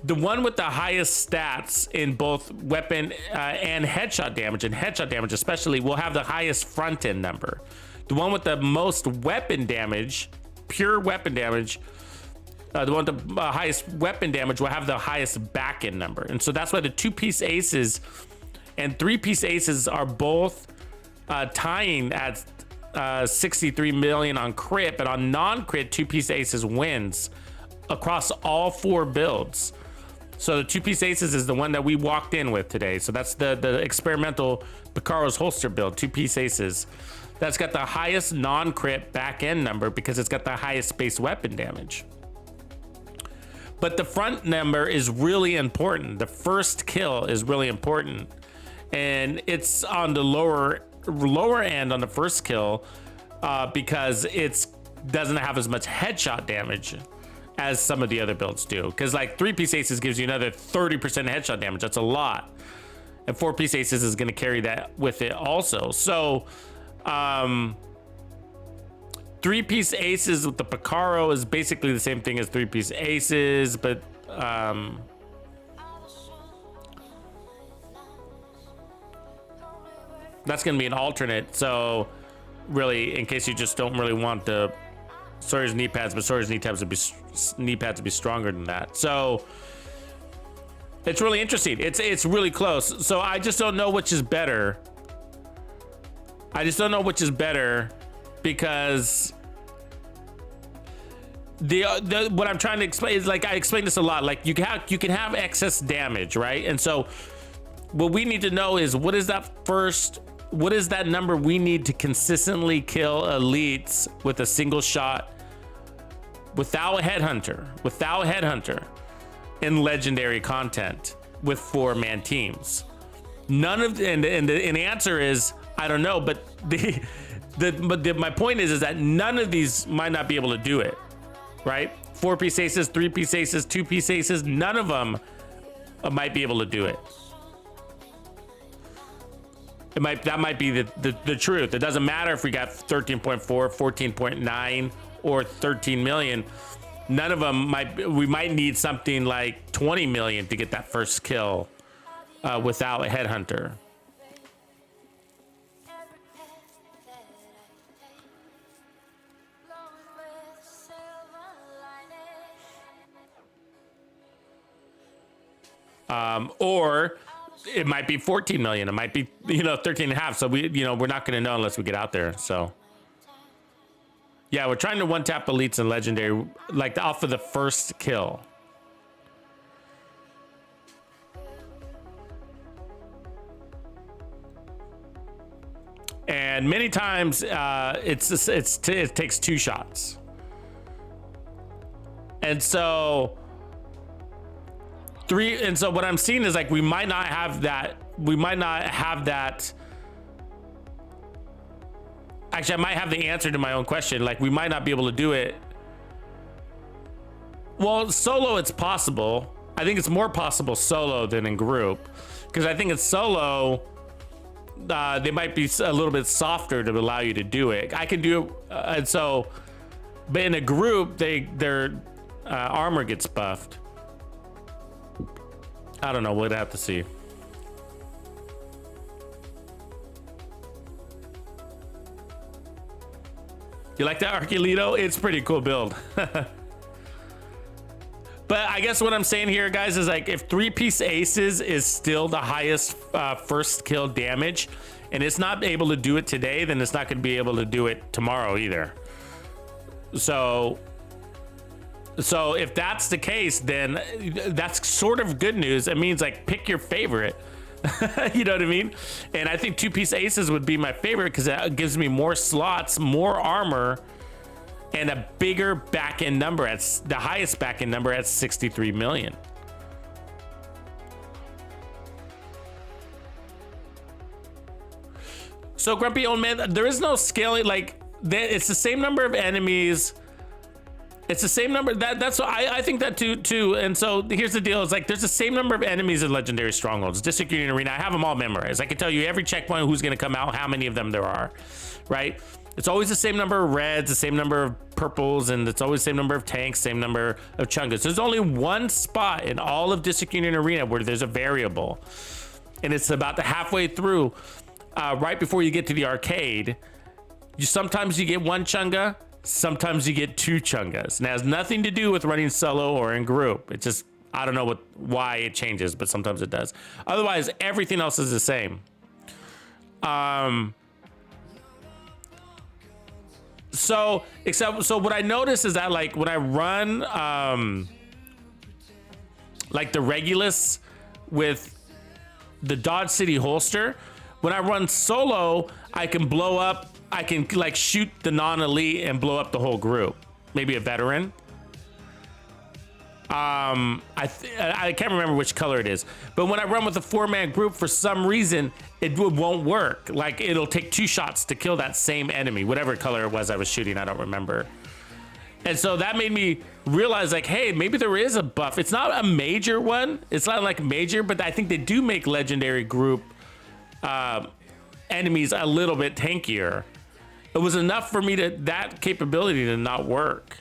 the one with the highest stats in both weapon and headshot damage especially, will have the highest front end number. The one with the most weapon damage, pure weapon damage, the one with the highest weapon damage will have the highest back end number. And so that's why the 2-piece aces and 3-piece aces are both tying at 63 million on crit, but on non-crit, 2-piece aces wins across all 4 builds. So the 2-piece aces is the one that we walked in with today. So that's the experimental PICARO'S holster build, 2-piece aces. That's got the highest non-crit back end number because it's got the highest base weapon damage. But the front number is really important. The first kill is really important, and it's on the lower end on the first kill because it's doesn't have as much headshot damage as some of the other builds do. Because like 3-piece aces gives you another 30% headshot damage. That's a lot, and 4-piece aces is going to carry that with it also. So 3-piece aces with the Picaro is basically the same thing as 3-piece aces, but that's going to be an alternate. So really, in case you just don't really want the Sawyer's knee pads, but Sawyer's knee pads would be stronger than that. So it's really interesting. It's really close. So I just don't know which is better. Because the what I'm trying to explain is, like, I explain this a lot. Like, you can have excess damage, right? And so what we need to know is what is that number we need to consistently kill elites with a single shot without headhunter in legendary content with 4-man teams. None of and the answer is I don't know, but my point is that none of these might not be able to do it, right? 4-piece aces, 3-piece aces, 2-piece aces, none of them might be able to do it. That might be the truth. It doesn't matter if we got 13.4, 14.9, or 13 million. None of them we might need something like 20 million to get that first kill without a headhunter. Or it might be 14 million. It might be, 13 and a half. So we're not going to know unless we get out there. So yeah, we're trying to one-tap elites and legendary, like off of the first kill. And many times it takes 2 shots. And so what I'm seeing is, like, we might not have that. Actually, I might have the answer to my own question. Like, we might not be able to do it. Well, solo, it's possible. I think it's more possible solo than in group, because I think in solo, they might be a little bit softer to allow you to do it. I can do it, but in a group, their armor gets buffed. I don't know. We'd have to see. You like that Archulito? It's pretty cool build. But I guess what I'm saying here, guys, is like, if 3-piece aces is still the highest first kill damage, and it's not able to do it today, then it's not going to be able to do it tomorrow either. So if that's the case, then that's sort of good news. It means, like, pick your favorite. You know what I mean? And I think 2-piece aces would be my favorite because it gives me more slots, more armor, and a bigger back-end number. At the highest back-end number at 63 million. So, Grumpy Old Man, there is no scaling. Like, it's the same number of enemies. It's the same number. That's what I think that too. And so here's the deal: it's like there's the same number of enemies in Legendary Strongholds, District Union Arena. I have them all memorized. I can tell you every checkpoint, who's going to come out, how many of them there are, right? It's always the same number of reds, the same number of purples, and it's always the same number of tanks, same number of chungas. There's only one spot in all of District Union Arena where there's a variable, and it's about the halfway through, right before you get to the arcade. Sometimes you get 1 chunga. Sometimes you get 2 chungas, and it has nothing to do with running solo or in group. It just, I don't know why it changes, but sometimes it does. Otherwise, everything else is the same. So what I notice is that, like, when I run like the Regulus with the Dodge City holster, when I run solo, I can blow up. I can, like, shoot the non-elite and blow up the whole group. Maybe a veteran. I can't remember which color it is, but when I run with a 4-man group, for some reason, it won't work. Like, it'll take 2 shots to kill that same enemy, whatever color it was I was shooting, I don't remember. And so that made me realize, like, hey, maybe there is a buff. It's not a major one. It's not like major, but I think they do make legendary group enemies a little bit tankier. It was enough for me to, that capability to not work.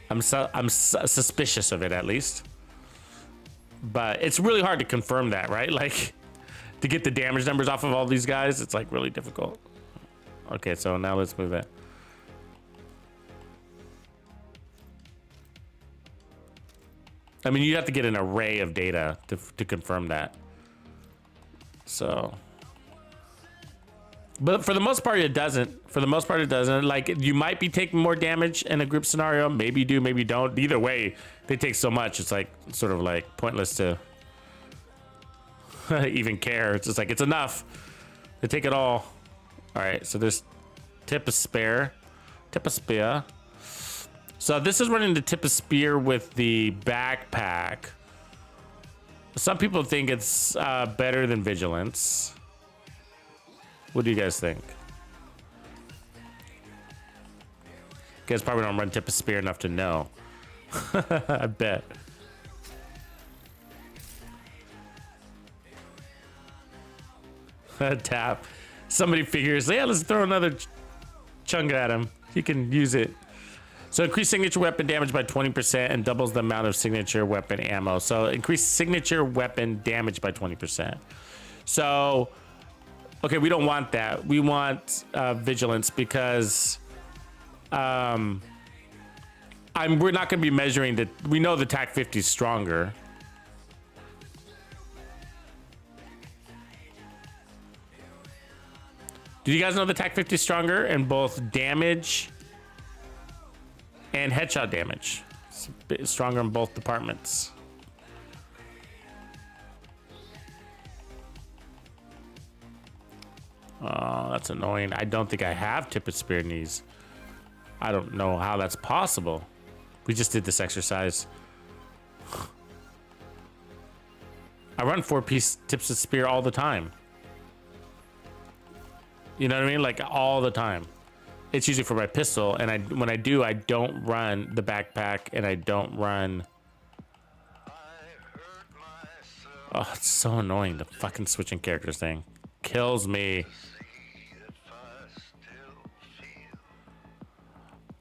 I'm suspicious of it, at least. But it's really hard to confirm that, right? Like, to get the damage numbers off of all these guys, it's like really difficult. Okay, so now let's move it. I mean, you have to get an array of data to confirm that. So, but for the most part, it doesn't. For the most part, it doesn't. Like, you might be taking more damage in a group scenario. Maybe you do, maybe you don't. Either way, they take so much. It's like sort of like pointless to even care. It's just like, it's enough. They take it all. All right, so there's tip of spear. So this is running the tip of spear with the backpack. Some people think it's better than vigilance. What do you guys think? You guys probably don't run tip of spear enough to know. I bet. Tap. Somebody figures, yeah, let's throw another chunk at him. He can use it. So increase signature weapon damage by 20% and doubles the amount of signature weapon ammo. So increase signature weapon damage by 20%. So, okay, we don't want that. We want vigilance because we're not going to be measuring the. We know the TAC 50 is stronger. Do you guys know the TAC 50 is stronger in both damage and headshot damage? It's a bit stronger in both departments. Oh, that's annoying. I don't think I have tip of spear knees. I don't know how that's possible. We just did this exercise. I run 4-piece tips of spear all the time. You know what I mean? Like all the time. It's usually for my pistol, and when I do, I don't run the backpack, and I don't run. Oh, it's so annoying. The fucking switching characters thing kills me.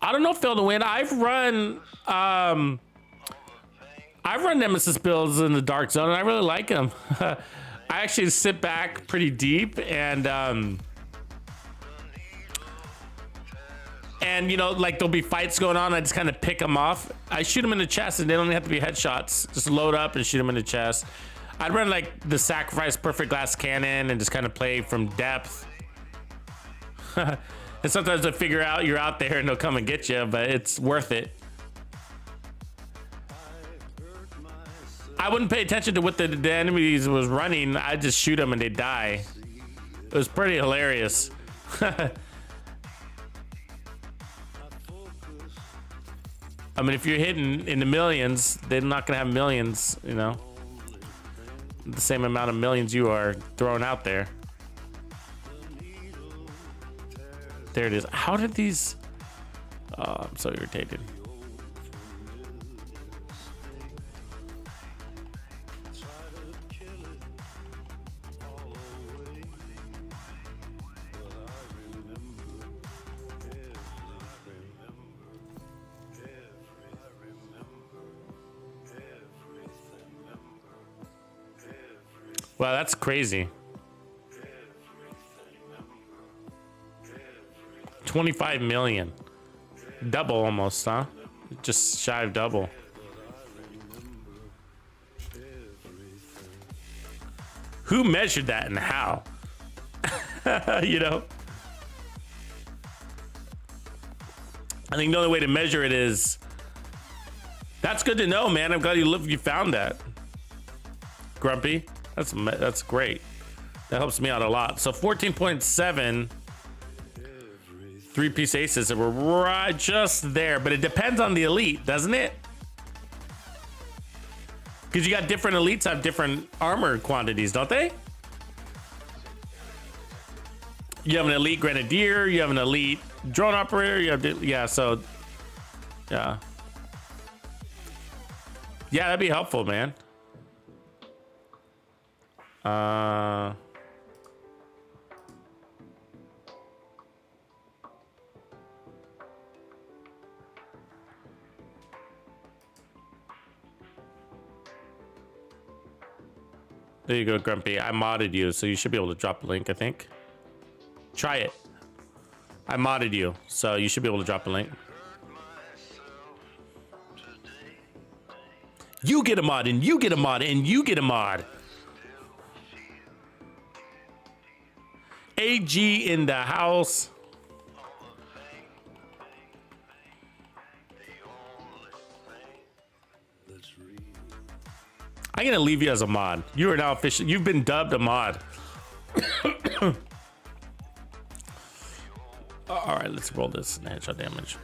I don't know if they'll win. I've run Nemesis builds in the Dark Zone, and I really like them. I actually sit back pretty deep and you know, like there'll be fights going on. I just kind of pick them off. I shoot them in the chest, and they don't have to be headshots. Just load up and shoot them in the chest. I'd run like the Sacrifice Perfect Glass Cannon and just kind of play from depth. And sometimes I figure out you're out there and they'll come and get you, but it's worth it. I wouldn't pay attention to what the enemies was running. I'd just shoot them and they'd die. It was pretty hilarious. I mean, if you're hitting in the millions, they're not gonna have millions, you know, the same amount of millions you are throwing out there. There it is. How did these? Oh, I'm so irritated. Wow, that's crazy. 25 million. Double almost, huh? Just shy of double. Who measured that and how? You know? I think the only way to measure it is... That's good to know, man. I'm glad you found that. Grumpy. That's great. That helps me out a lot. So 14.7... 3-piece aces that were right just there, but it depends on the elite, doesn't it? Because you got different elites have different armor quantities, don't they? You have an elite grenadier, you have an elite drone operator, you have, yeah, so, yeah. Yeah, that'd be helpful, man. There you go, Grumpy. I modded you, so you should be able to drop a link, I think. Try it. I modded you, so you should be able to drop a link. You get a mod, and you get a mod, and you get a mod. AG in the house. I'm gonna leave you as a mod. You are now official. You've been dubbed a mod. All right, let's roll this headshot damage.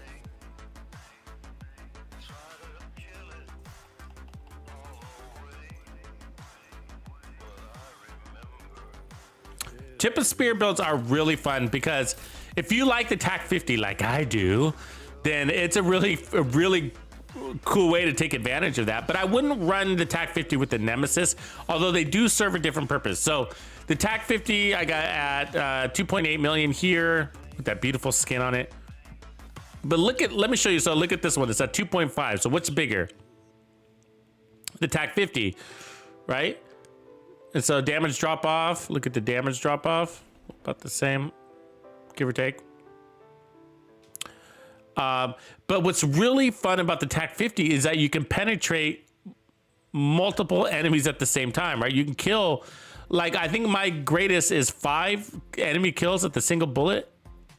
Tip and spear builds are really fun because if you like the TAC 50 like I do, then it's a really cool way to take advantage of that. But I wouldn't run the TAC 50 with the Nemesis, although they do serve a different purpose. So the TAC 50 I got at 2.8 million here with that beautiful skin on it. But let me show you. So look at this one. It's at 2.5. So what's bigger? The TAC 50, right? And so damage drop off. Look at the damage drop off. About the same, give or take. But what's really fun about the TAC 50 is that you can penetrate multiple enemies at the same time, right? You can kill, like, I think my greatest is 5 enemy kills at the single bullet.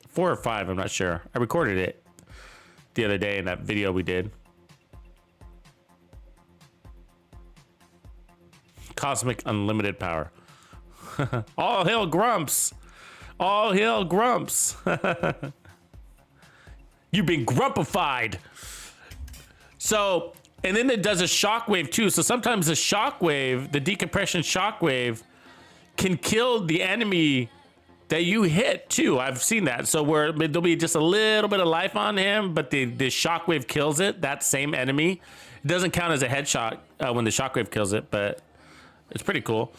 4 or 5, I'm not sure. I recorded it the other day in that video we did. Cosmic unlimited power. All hail Grumps. All hail Grumps. You've been grumpified. So, and then it does a shockwave too. So sometimes the shockwave, the decompression shockwave, can kill the enemy that you hit too. I've seen that. So where there'll be just a little bit of life on him, but the shockwave kills it, that same enemy. It doesn't count as a headshot when the shockwave kills it, but it's pretty cool.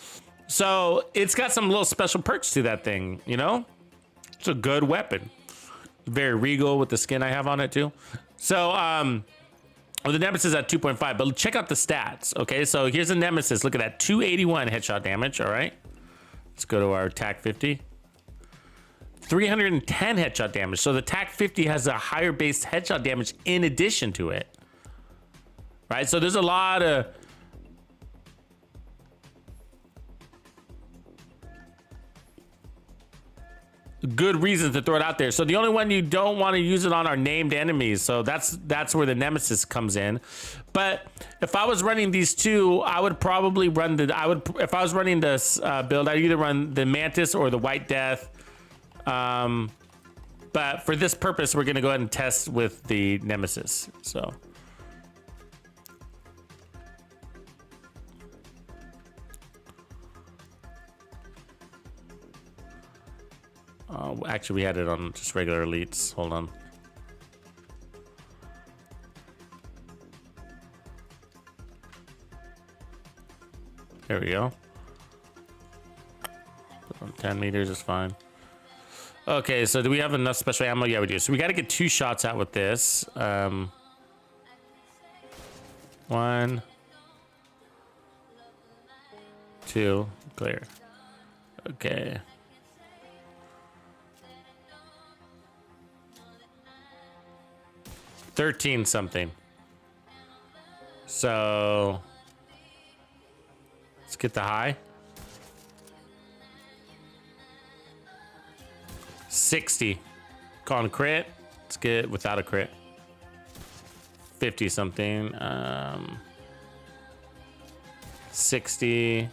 So it's got some little special perks to that thing, you know? It's a good weapon. Very regal with the skin I have on it too. So well, the Nemesis is at 2.5, but check out the stats. Okay, so here's the Nemesis. Look at that, 281 headshot damage. All right, let's go to our TAC 50. 310 headshot damage. So the TAC 50 has a higher base headshot damage in addition to it. Right, so there's a lot of good reasons to throw it out there. So the only one you don't want to use it on are named enemies. So that's where the Nemesis comes in. But if I was running these two, I would probably run if I was running this build, I'd either run the Mantis or the White Death. But for this purpose, we're gonna go ahead and test with the Nemesis. So. Actually, we had it on just regular elites. Hold on. There we go. Put on 10 meters is fine. Okay, so do we have enough special ammo? Yeah, we do. So we got to get 2 shots out with this. 1, 2, clear. Okay. 13 something. So let's get the high. 60 on crit. Let's get it without a crit. 50 something. 60.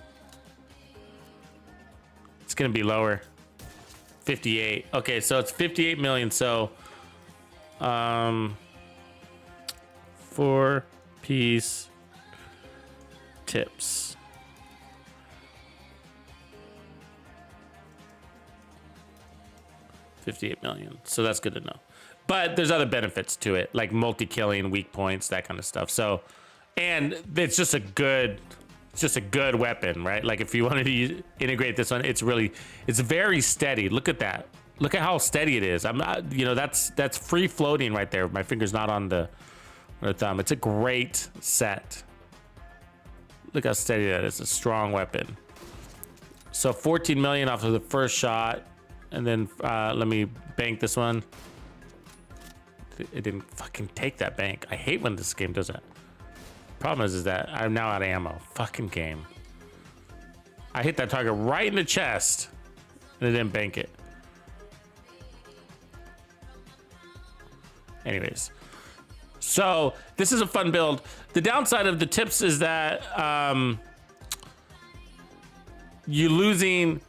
It's gonna be lower. 58. Okay, so it's 58 million. So, 4-piece tips. $58 million. So that's good to know. But there's other benefits to it, like multi-killing, weak points, that kind of stuff. So, and it's just a good weapon, right? Like if you wanted to integrate this one, it's very steady. Look at that. Look at how steady it is. You know, that's free floating right there. My finger's not on the thumb. It's a great set. Look how steady that is. A strong weapon. So 14 million off of the first shot. And then let me bank this one. It didn't fucking take that bank. I hate when this game does that. Problem is that I'm now out of ammo. Fucking game. I hit that target right in the chest. And it didn't bank it. Anyways. So this is a fun build. The downside of the tips is that you're losing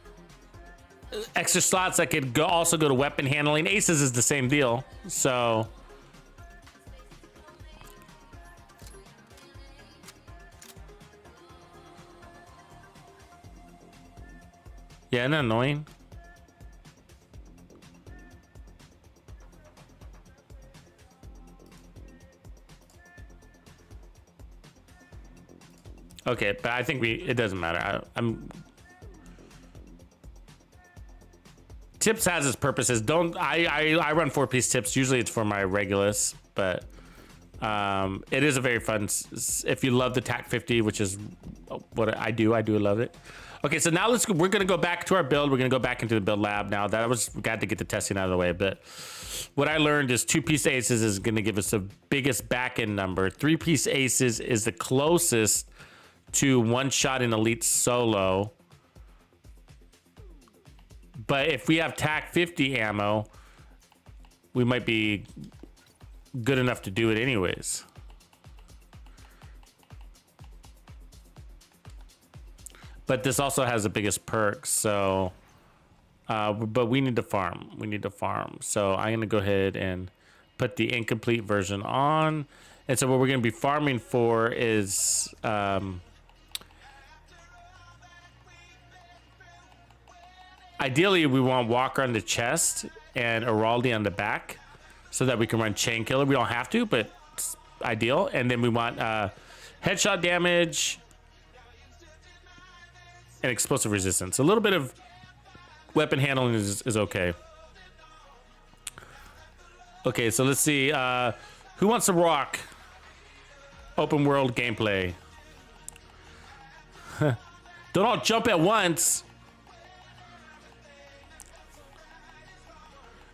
extra slots that could also go to weapon handling. Aces is the same deal. So yeah, isn't that annoying? Okay, but I think it doesn't matter. Tips has its purposes. I run 4-piece tips. Usually it's for my Regulus, but it is a very fun. If you love the TAC 50, which is what I do love it. Okay, so now we're gonna go back to our build. We're gonna go back into the build lab now. We got to get the testing out of the way, but what I learned is 2-piece aces is gonna give us the biggest back end number. 3-piece aces is the closest to one-shot in elite solo. But if we have TAC 50 ammo, we might be good enough to do it anyways. But this also has the biggest perks, so but we need to farm. So I'm gonna go ahead and put the incomplete version on. And so what we're gonna be farming for is ideally, we want Walker on the chest and Araldi on the back so that we can run Chain Killer. We don't have to, but it's ideal. And then we want headshot damage and explosive resistance. A little bit of weapon handling is okay. Okay, so let's see. Who wants to rock open world gameplay? Don't all jump at once.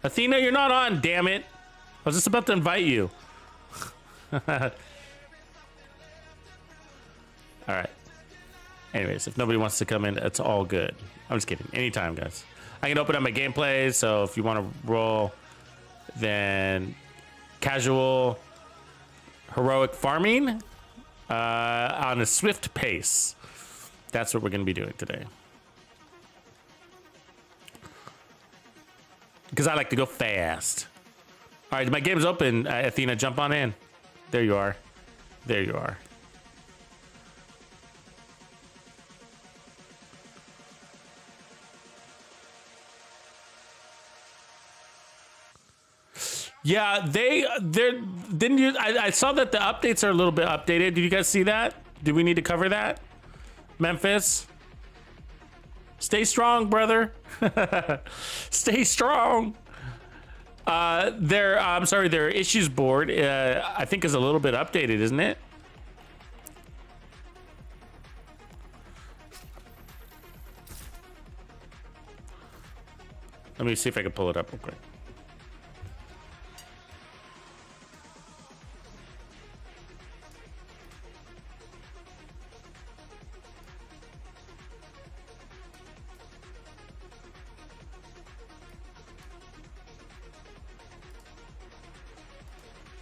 Athena, you're not on, damn it. I was just about to invite you. All right. Anyways, if nobody wants to come in, it's all good. I'm just kidding. Anytime, guys. I can open up my gameplay, so if you want to roll, then casual, heroic farming on a swift pace. That's what we're going to be doing today. Because I like to go fast. All right, my game's open. Athena, jump on in. There you are. There you are. Yeah, didn't you? I saw that the updates are a little bit updated. Did you guys see that? Do we need to cover that? Memphis? Stay strong, brother. Stay strong. Their issues board, I think is a little bit updated, isn't it? Let me see if I can pull it up real quick.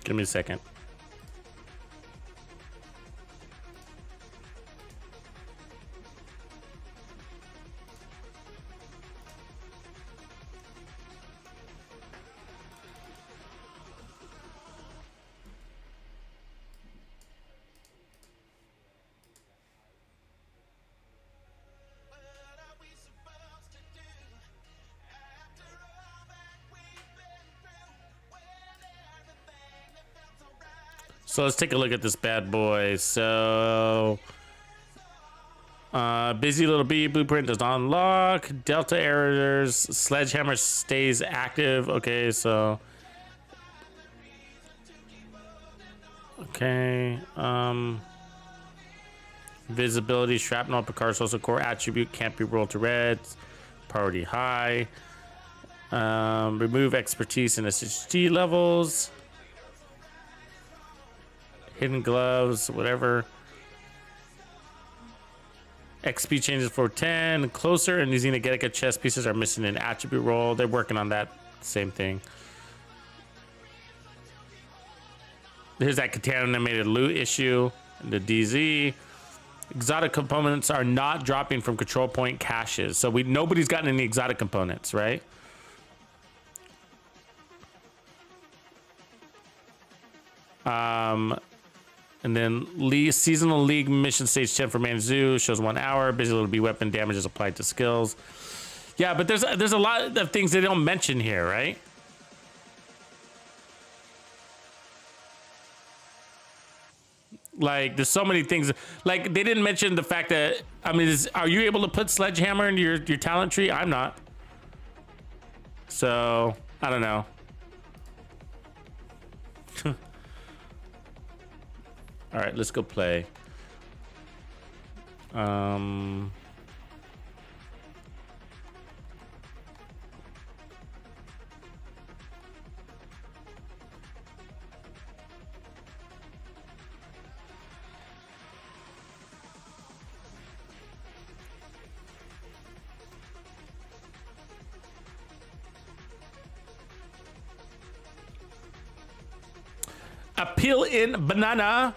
Give me a second. So let's take a look at this bad boy. So, busy little bee blueprint does not unlock. Delta errors. Sledgehammer stays active. Okay, so. Okay. Visibility, shrapnel, PICARO'S also core attribute can't be rolled to red. Priority high. Remove expertise and SHG levels. Hidden gloves, whatever. XP changes for 10. Closer and using Xenogetica chest pieces are missing an attribute roll. They're working on that same thing. There's that contaminated loot issue. The DZ. Exotic components are not dropping from control point caches. So nobody's gotten any exotic components, right? And then seasonal league mission stage 10 for Manzu shows 1 hour. Busy little bee weapon damage is applied to skills. Yeah, but there's a lot of things they don't mention here, right? Like, there's so many things. Like, they didn't mention the fact that, I mean, are you able to put Sledgehammer into your talent tree? I'm not. So, I don't know. All right, let's go play. A peel in banana.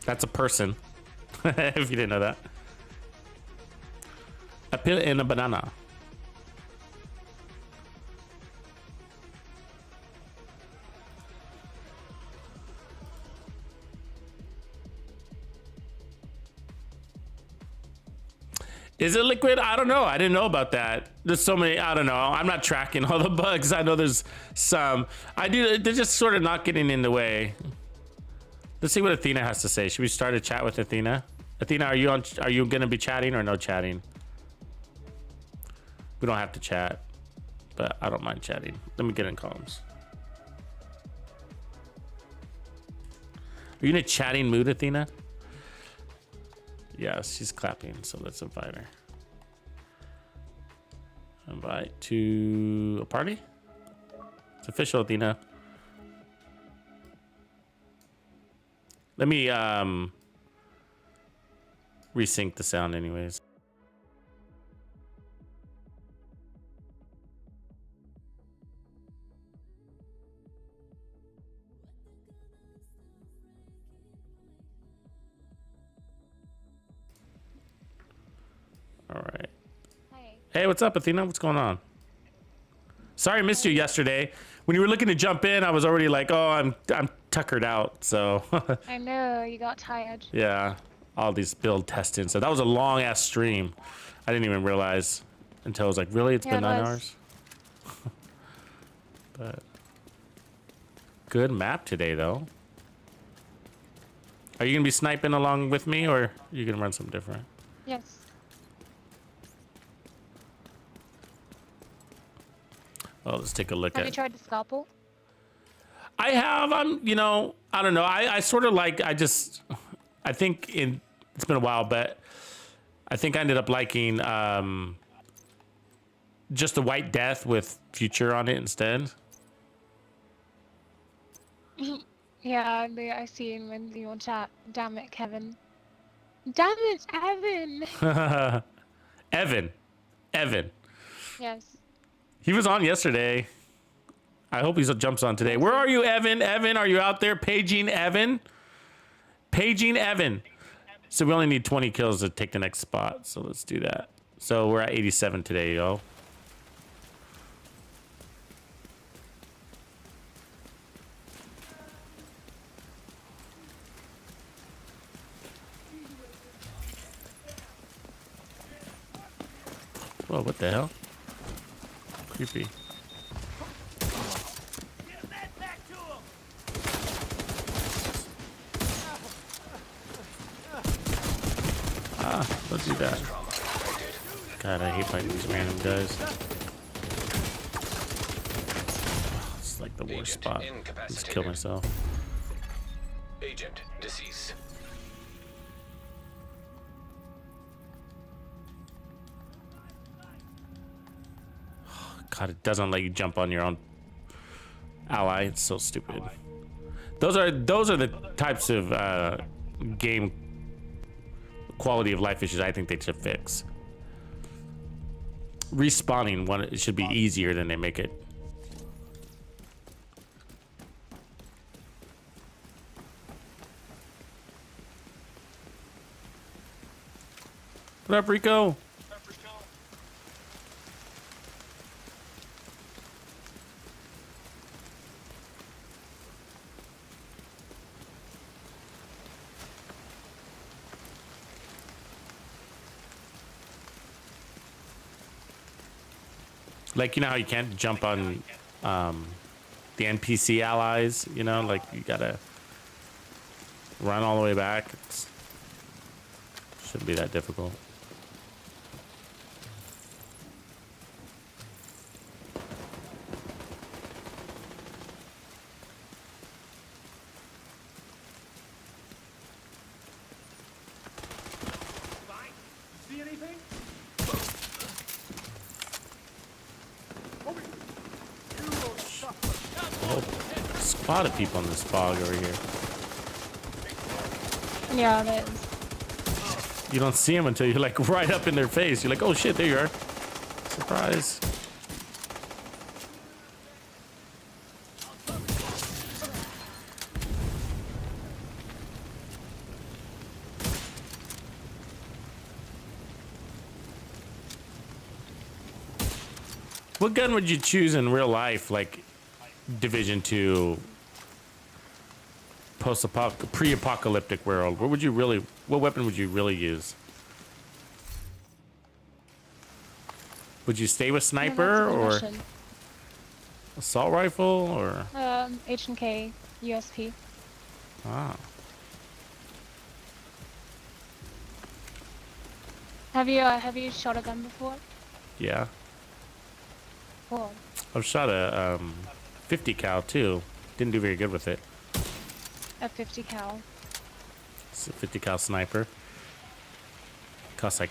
That's a person. If you didn't know that. A peel in a banana. Is it liquid? I don't know. I didn't know about that. There's so many. I don't know. I'm not tracking all the bugs. I know there's some. I do. They're just sort of not getting in the way. Let's see what Athena has to say. Should we start a chat with Athena? Athena, are you going to be chatting or no chatting? We don't have to chat, but I don't mind chatting. Let me get in columns. Are you in a chatting mood, Athena? Yes, she's clapping, so let's invite her. Invite to a party? It's official, Athena. Let me resync the sound anyways. All right. Hi. Hey, what's up, Athena? What's going on? Sorry I missed you yesterday. When you were looking to jump in, I was already like, oh, I'm tuckered out, so. I know, you got tired. Yeah, all these build testing. So that was a long ass stream. I didn't even realize until I was like, really? It's been 9 hours? But good map today, though. Are you gonna be sniping along with me, or are you gonna run something different? Yes. Oh, let's take a look Have at. you tried the scalpel? I have. You know, I don't know. I sort of like. I think it's been a while, but I think I ended up liking just the White Death with Future on it instead. Yeah, I see him in your chat. Damn it, Kevin. Damn it, Evan! Evan. Yes. He was on yesterday. I hope he jumps on today. Where are you, Evan? Evan, are you out there? Paging Evan? Paging Evan. So we only need 20 kills to take the next spot. So let's do that. So we're at 87 today, yo. Whoa, what the hell? Creepy. Don't do that. God, I hate fighting these random guys. Oh, it's like the worst spot. Just kill myself. Agent deceased. God, it doesn't let you jump on your own ally. It's so stupid. Those are the types of game quality of life issues I think they should fix. Respawning one, it should be easier than they make it. What up, Rico? Like, you know how you can't jump on the NPC allies, you know, like you gotta run all the way back. Shouldn't be that difficult. See anything? A whole squad of people in this fog over here. Yeah, it is. You don't see them until you're like right up in their face. You're like, oh shit, there you are. Surprise. What gun would you choose in real life, like Division 2, pre-apocalyptic world? What weapon would you really use? Would you stay with sniper or assault rifle or? H&K USP. Ah, Have you shot a gun before? yeah. Cool. I've shot a 50 cal too. Didn't do very good with it. A 50 cal. It's a 50 cal sniper. Cost like,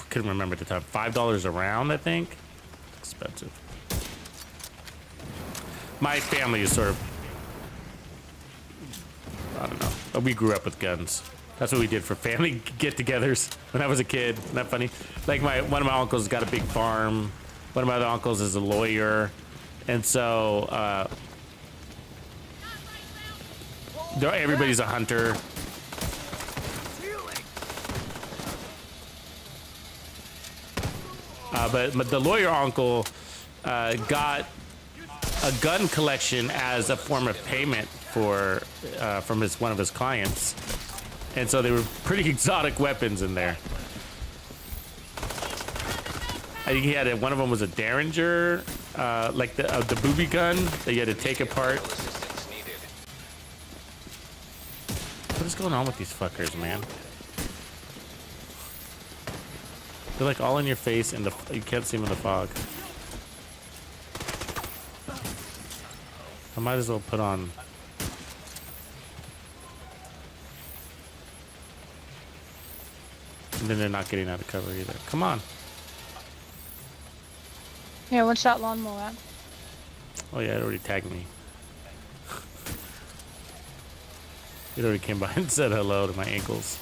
couldn't remember at the time, $5 a round, I think. Expensive. My family is sort of, I don't know. We grew up with guns. That's what we did for family get-togethers when I was a kid. Isn't that funny? Like one of my uncles got a big farm. One of my other uncles is a lawyer, and so everybody's a hunter. But the lawyer uncle got a gun collection as a form of payment for from one of his clients, and so there were pretty exotic weapons in there. I think he had one of them was a Derringer, like the booby gun that you had to take apart. What is going on with these fuckers, man? They're like all in your face, and you can't see them in the fog. I might as well put on. And then they're not getting out of cover either. Come on. Yeah, one shot lawnmower. Oh yeah, it already tagged me. It already came by and said hello to my ankles.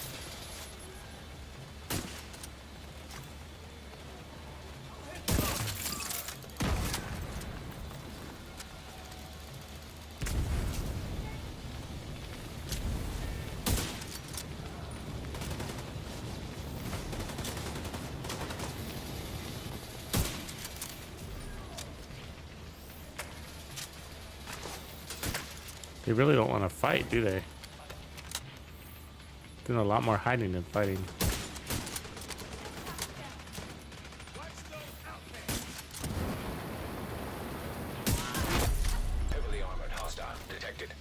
They really don't want to fight, do they? Doing a lot more hiding than fighting. Heavily armored hostile detected.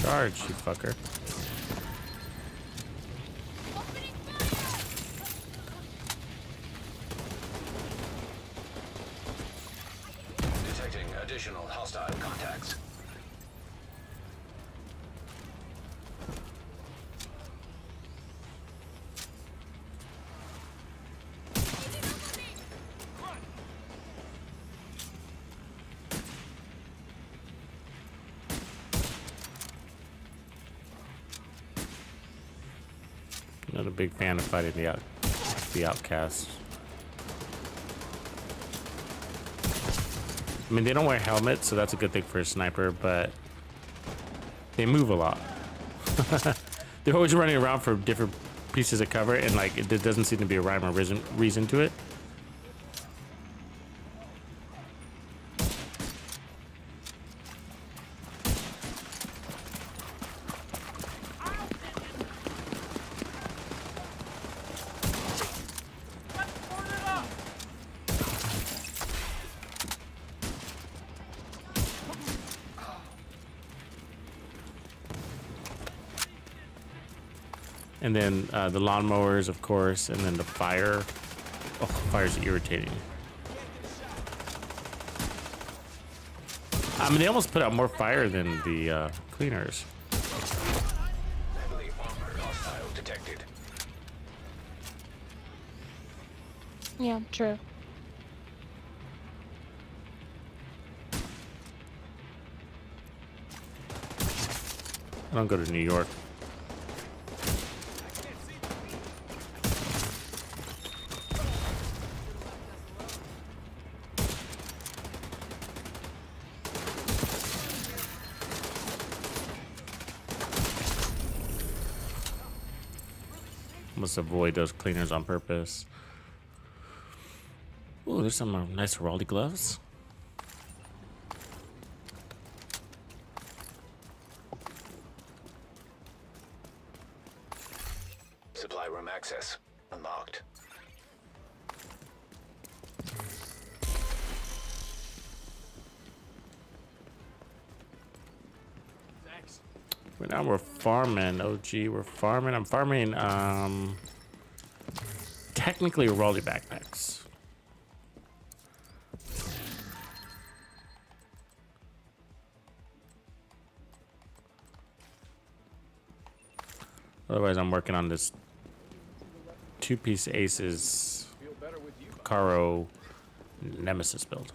Charge, you fucker. Detecting additional hostile contacts. Not a big fan of fighting the outcasts. I mean, they don't wear helmets, so that's a good thing for a sniper, but they move a lot. They're always running around for different pieces of cover, and like there doesn't seem to be a rhyme or reason to it. And then the lawnmowers, of course, and then the fire. Oh, fire's irritating. I mean, they almost put out more fire than the cleaners. Heavily armored hostile detected. Yeah, true. I don't go to New York. Must avoid those cleaners on purpose. Oh, there's some nice Heraldi gloves. Supply room access unlocked. Right now we're farming. Oh, gee, we're farming. I'm farming, technically Heraldi backpacks. Otherwise, I'm working on this two-piece Aces PICARO Nemesis build.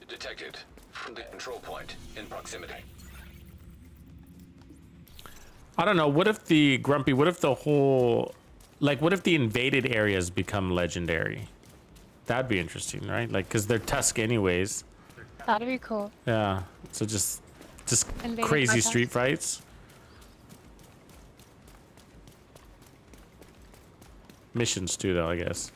Detected from the control point in proximity. I don't know. What if the Grumpy? What if the whole, like, what if the invaded areas become legendary? That'd be interesting, right? Like, cause they're Tusk anyways. That'd be cool. Yeah. So just Invaded crazy by street Tusk. fights. Missions too, though, I guess.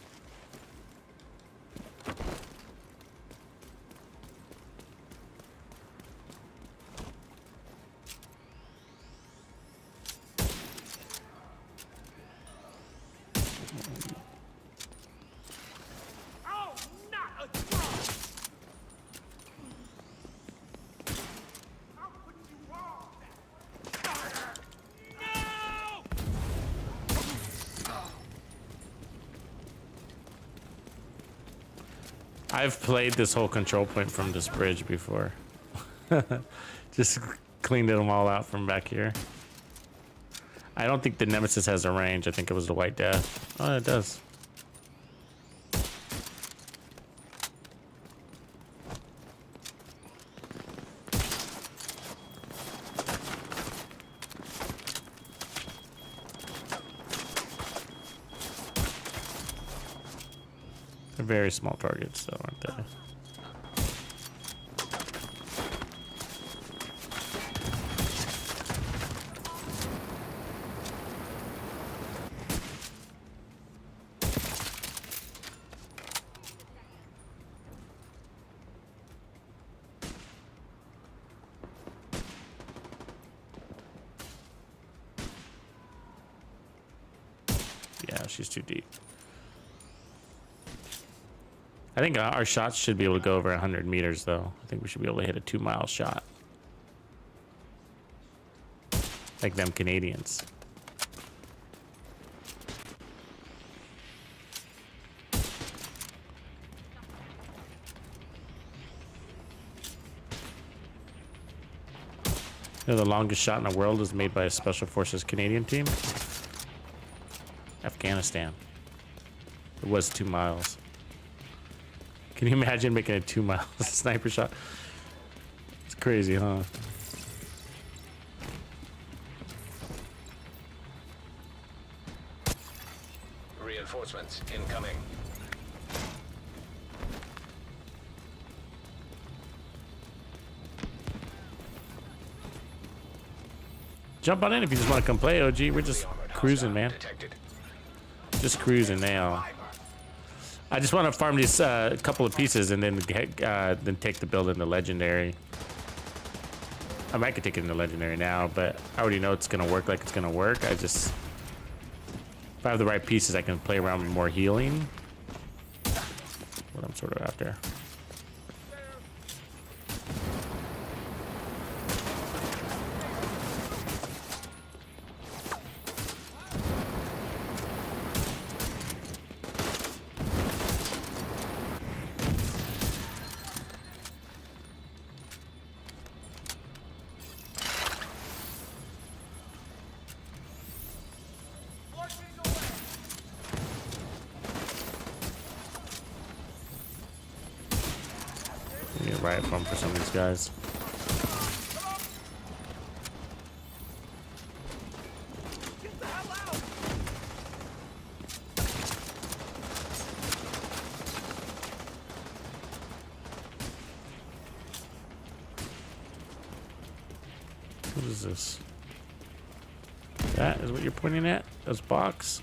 I've played this whole control point from this bridge before. Just cleaned them all out from back here. I don't think the Nemesis has a range. I think it was the White Death. Oh, it does. They're very small targets, though, aren't they? she's too deep. I think our shots should be able to go over 100 meters, though. I think we should be able to hit a 2-mile shot. Like them Canadians. You know, the longest shot in the world is made by a Special Forces Canadian team. Afghanistan. It was 2 miles. Can you imagine making a 2-mile sniper shot? It's crazy, huh? Reinforcements incoming. Jump on in if you just want to come play, OG. We're just cruising, man. Detected. Just cruising now. I just want to farm these couple of pieces and then take the build into legendary. I might could take it into legendary now, but I already know it's gonna work like it's gonna work. If I have the right pieces, I can play around with more healing. What I'm sort of after. Need a riot bomb for some of these guys. What is this? That is what you're pointing at? Those box?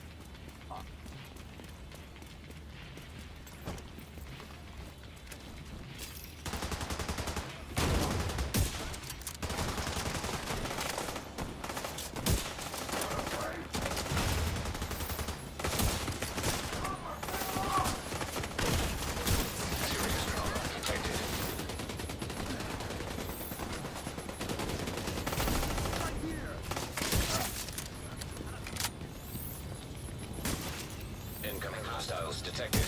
Incoming hostiles detected.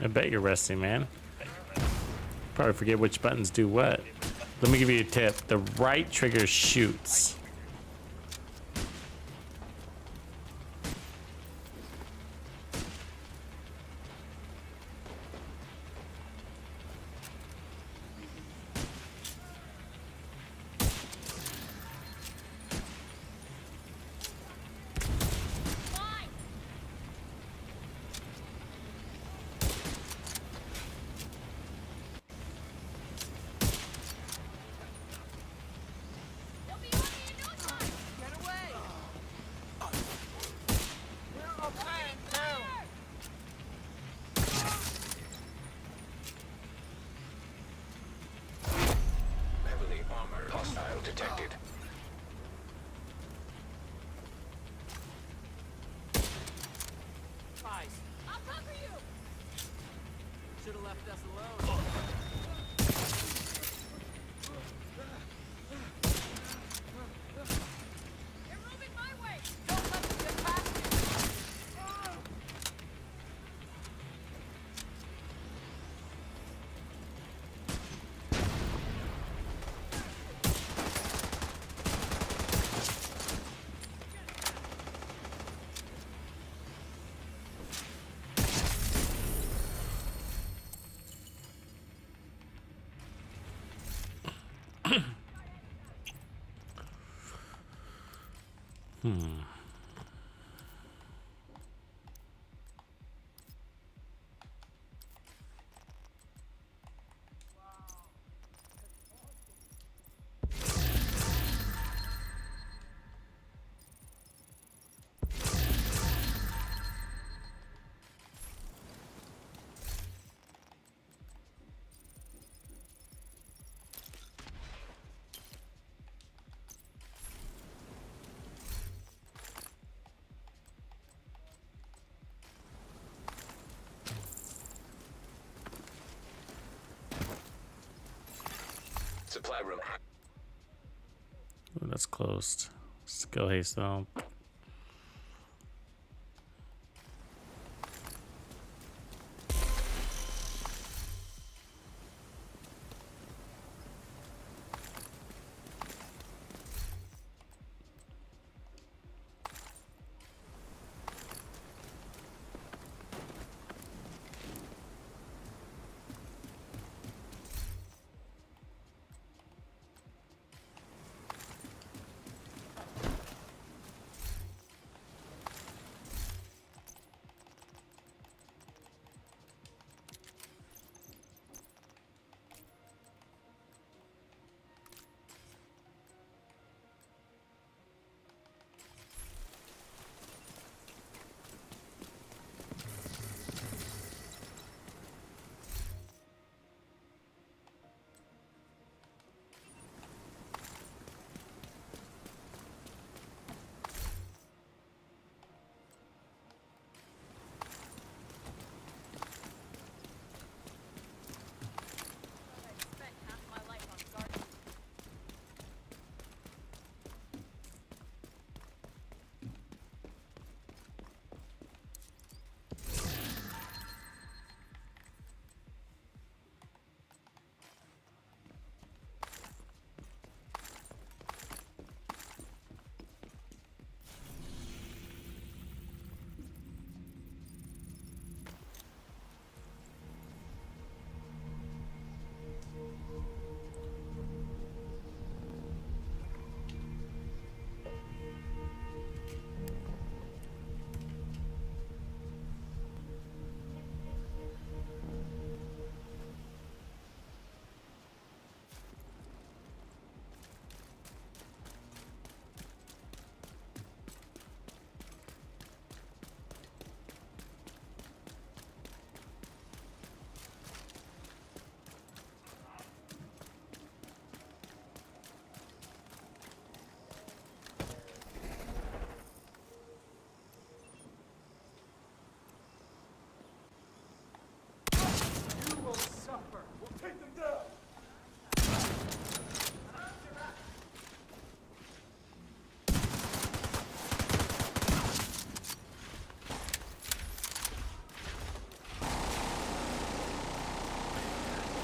I bet you're resting, man. Probably forget which buttons do what. Let me give you a tip. The right trigger shoots. Supply room. Ooh, that's closed. Skill haste though.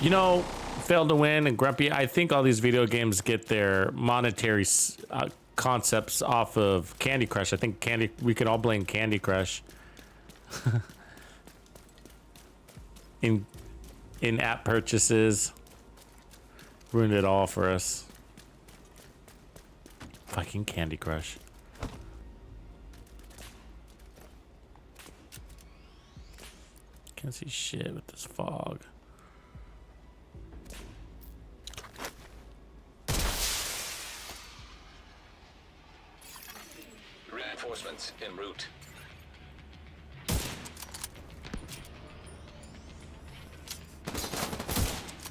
You know, Failed to Win and Grumpy, I think all these video games get their monetary concepts off of Candy Crush. I think we could all blame Candy Crush. In-app purchases ruined it all for us. Fucking Candy Crush. Can't see shit with this fog. Reinforcements en route.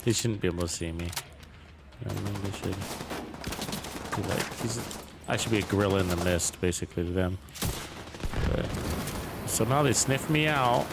He shouldn't be able to see me. You know what I mean? They should be like, I should be a gorilla in the mist, basically, to them. But somehow they sniff me out.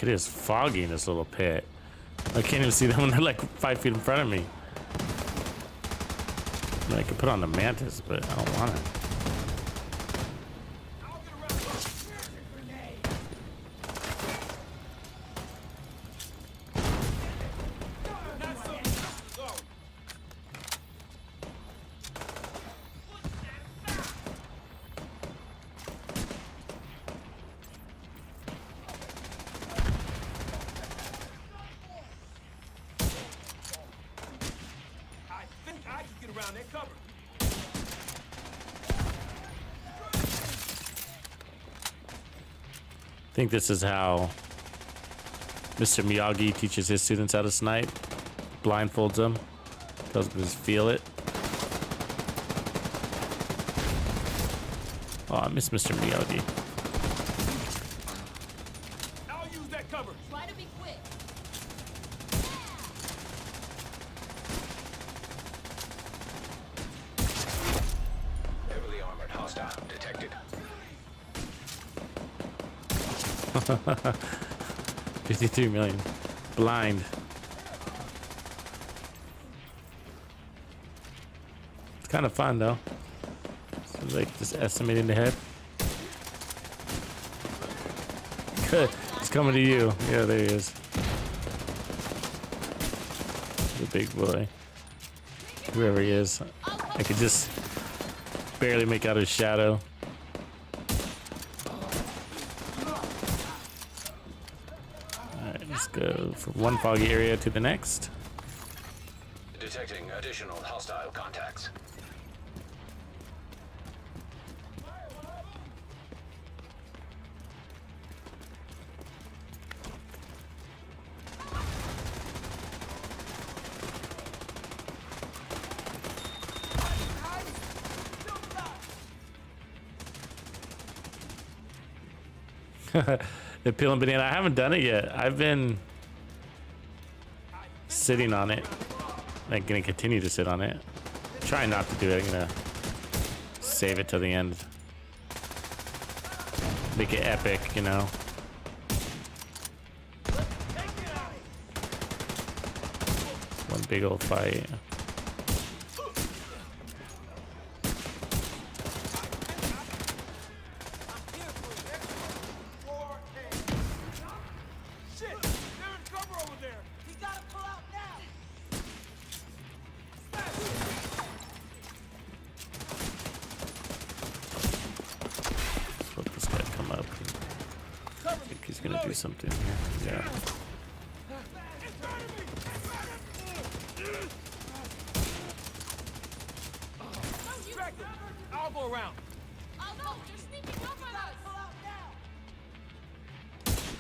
It is foggy in this little pit. I can't even see them when they're like 5 feet in front of me. I mean, I could put on the mantis, but I don't want it. I think this is how Mr. Miyagi teaches his students how to snipe. Blindfolds them, tells them to just feel it. Oh, I miss Mr. Miyagi. I'll use that cover. Try to be quick. Heavily armored hostile detected. 53 million. Blind. It's kind of fun though. It's like just estimating the head. Good. It's coming to you. Yeah, there he is. The big boy. Whoever he is. I could just barely make out his shadow. Let's go from one foggy area to the next. Detecting additional hostile contacts. The peel and banana. I haven't done it yet. I've been sitting on it. I'm gonna continue to sit on it. Try not to do it. I'm gonna save it till the end. Make it epic, you know. One big old fight. Something here. Yeah. I'll go around.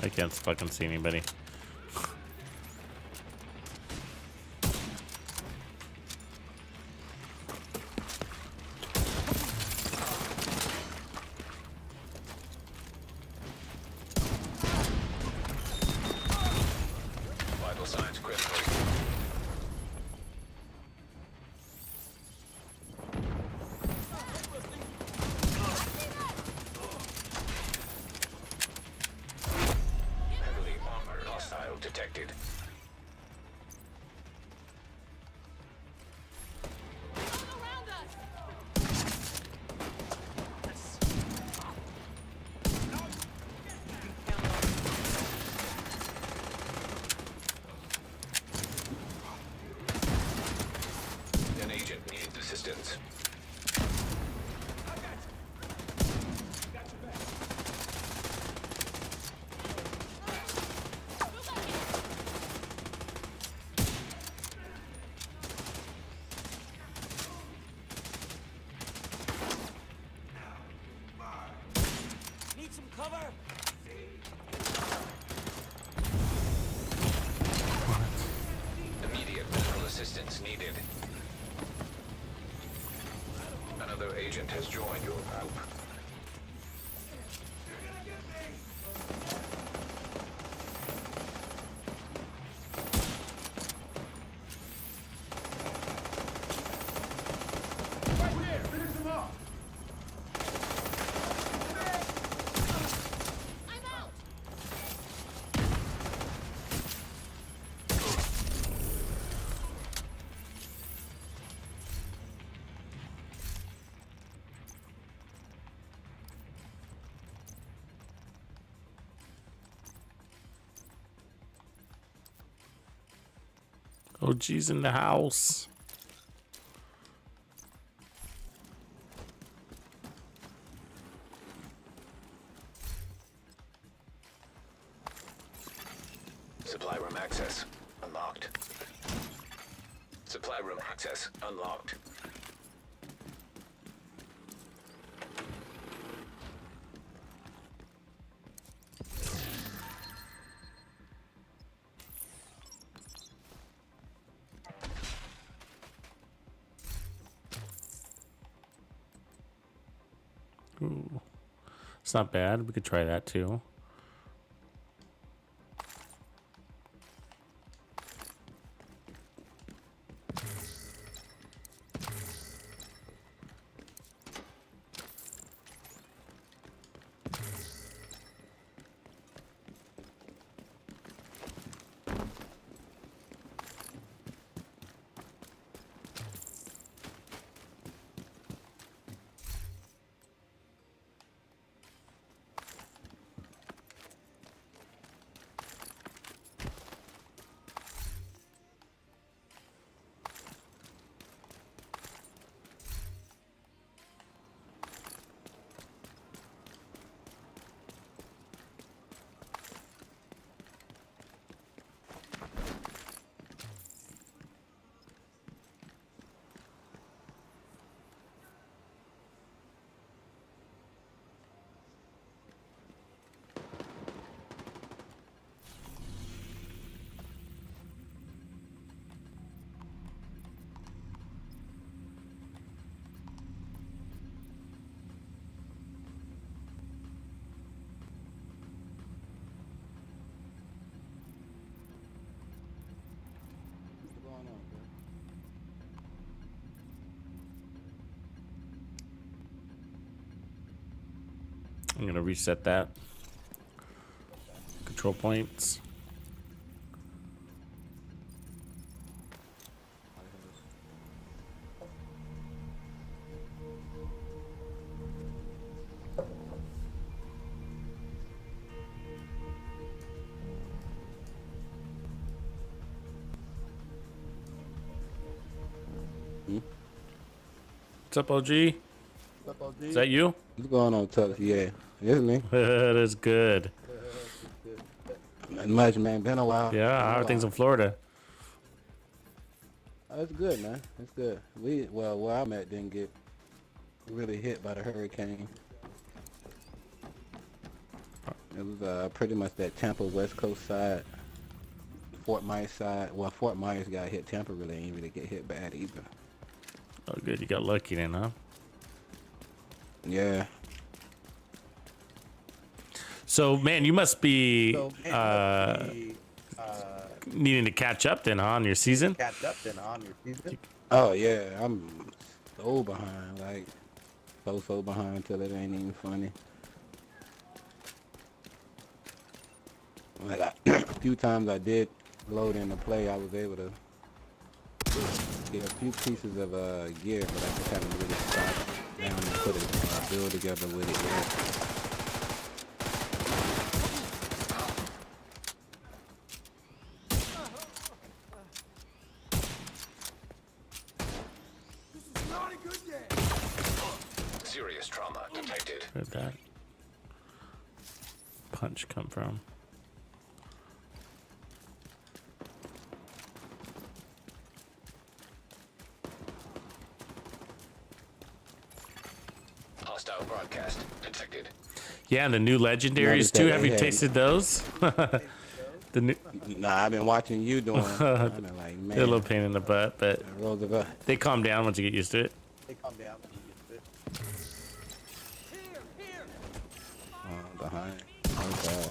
I can't fucking see anybody. Detected. An agent needs assistance. Immediate medical assistance needed. Another agent has joined your group. OG's in the house. Supply room access unlocked. Supply room access unlocked. Ooh. It's not bad. We could try that too. I'm gonna reset that. Control points. What's up, OG? Is that you? What's going on, Tux? Yeah, it's me. That is good. Not much, man. Been a while. Yeah, how are things in Florida? It's good, man. It's good. Well, where I'm at didn't get really hit by the hurricane. It was pretty much that Tampa West Coast side, Fort Myers side. Well, Fort Myers got hit. Tampa really ain't really get hit bad either. Oh, good. You got lucky then, huh? Yeah. So, man, you must be needing to catch up then, huh, on your season? Oh yeah, I'm so behind. Like so behind till it ain't even funny. Like a few times I did load into play, I was able to get a few pieces of gear, but I just haven't really stopped down and put a build together with it yet. Serious trauma detected. Where'd that punch come from? Hostile broadcast detected. Yeah, and the new legendaries Noticed too. that Have they you had- tasted those? The new, Nah, I've been watching you doing it. I've been like, man, they're a little pain in the butt, but Roosevelt. they calm down once you get used to it. Behind. Okay.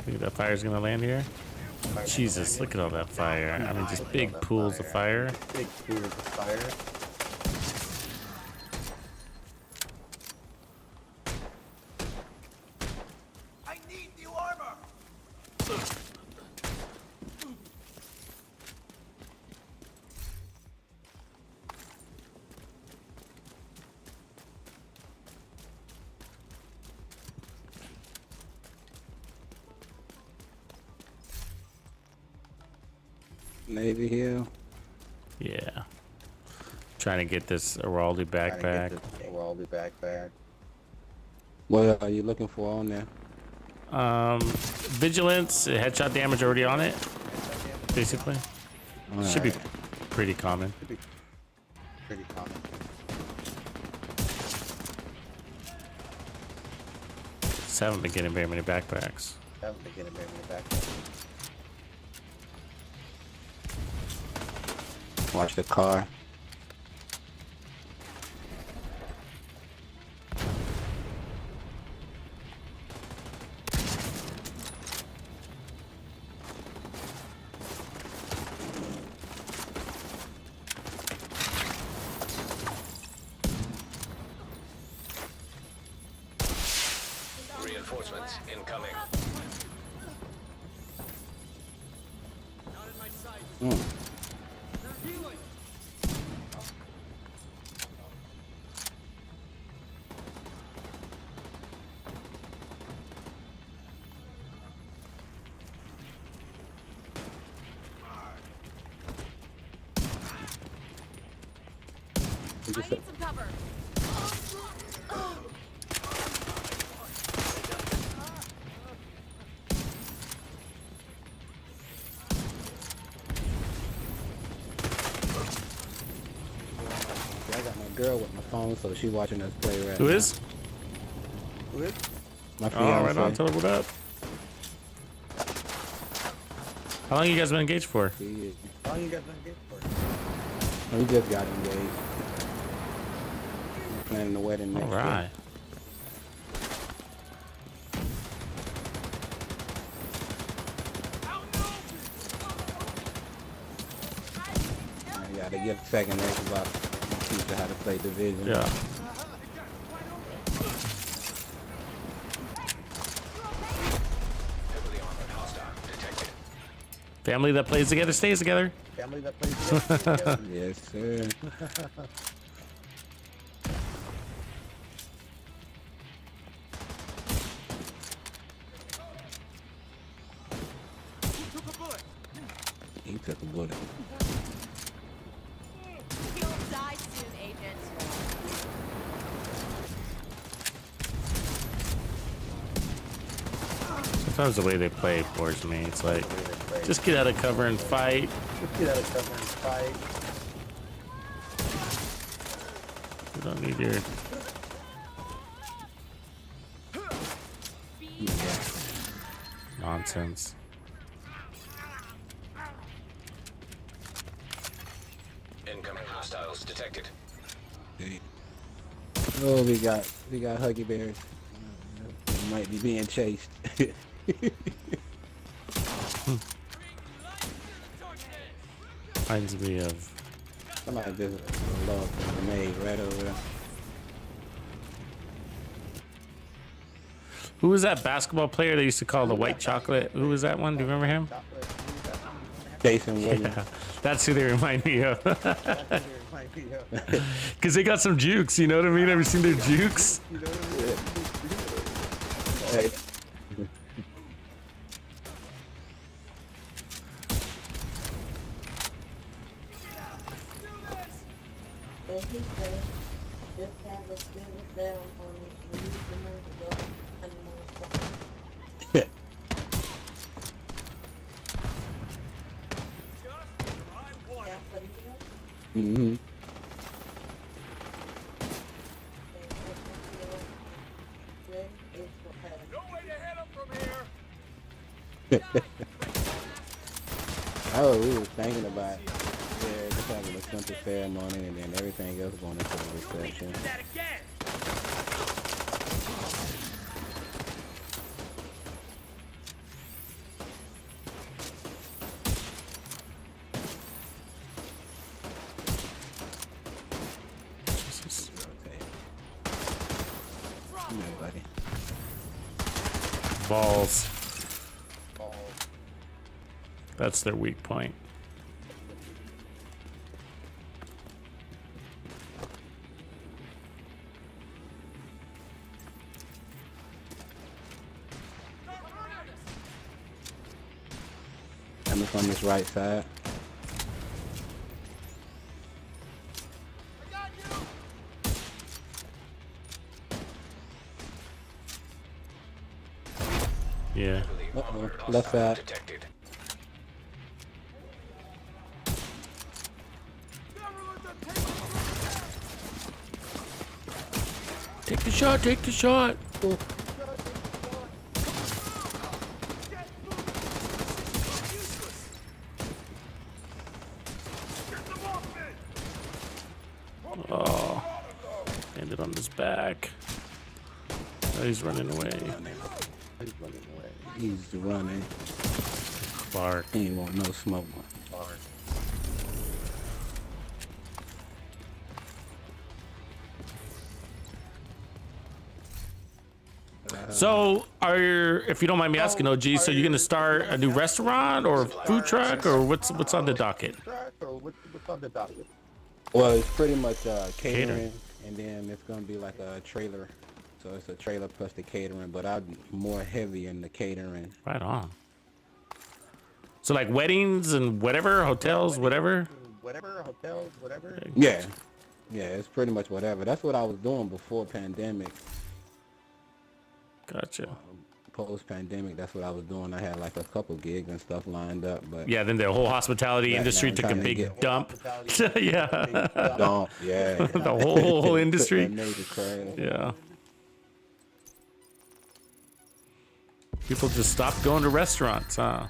Think that fire's gonna land here? Jesus, look at all that fire. I mean, just big pools of fire. I need new armor. Navy Hill. Yeah. Trying to get this Araldi backpack. What are you looking for on there? Vigilance, headshot damage already on it. Basically. Should be Alright. pretty common. Just haven't been getting very many backpacks. Watch the car. Reinforcements incoming. I got my girl with my phone, so she watching us play right Who now. is? My Oh, fiance. right on. Tell her what up. How long you guys been engaged for? We just got engaged. We're planning the wedding next All year. right. I gotta get a second Xbox and teach her how to play Division. Yeah. Heavily armored hostile detected. Family that plays together stays together. Yes, sir. He took a bullet. You'll die soon, Agent. Sometimes the way they play bores me. It's like, just get out of cover and fight. You don't need your... nonsense. Incoming hostiles detected. Oh, we got Huggy Bears. We might be being chased. Reminds me of... Somebody just lost a grenade right over there. Who was that basketball player they used to call the white chocolate? Who was that one? Do you remember him? Jason Williams. Yeah, that's who they remind me of. Because they got some jukes, you know what I mean? Ever seen their jukes? Hey. Mm-hmm. Oh, we were thinking about just having a simple ceremony and then everything else going into the reception. Come here, buddy. Balls. That's their weak point. Coming from this right side. Yeah. Uh-oh. Left side. Detected. Take the shot. Take the shot. Oh, landed on his back. Oh, he's running away. He's running away. He's running. Clark. He ain't want no smoke. Clark. So, if you don't mind me asking, OG, so you're gonna start a new restaurant or food truck, or what's on the docket? What's on the docket? Well, it's pretty much catering, and then it's gonna be like a trailer. So it's a trailer plus the catering, but I'm more heavy in the catering. Right on. So like weddings and whatever, hotels, whatever. Yeah, yeah, it's pretty much whatever. That's what I was doing before pandemic. Gotcha. Post-pandemic, that's what I was doing. I had like a couple gigs and stuff lined up, but Yeah, then the whole hospitality Right industry now, took a trying to big get- dump. Yeah, don't, yeah, the whole industry. That made it crazy. Yeah. People just stopped going to restaurants, huh?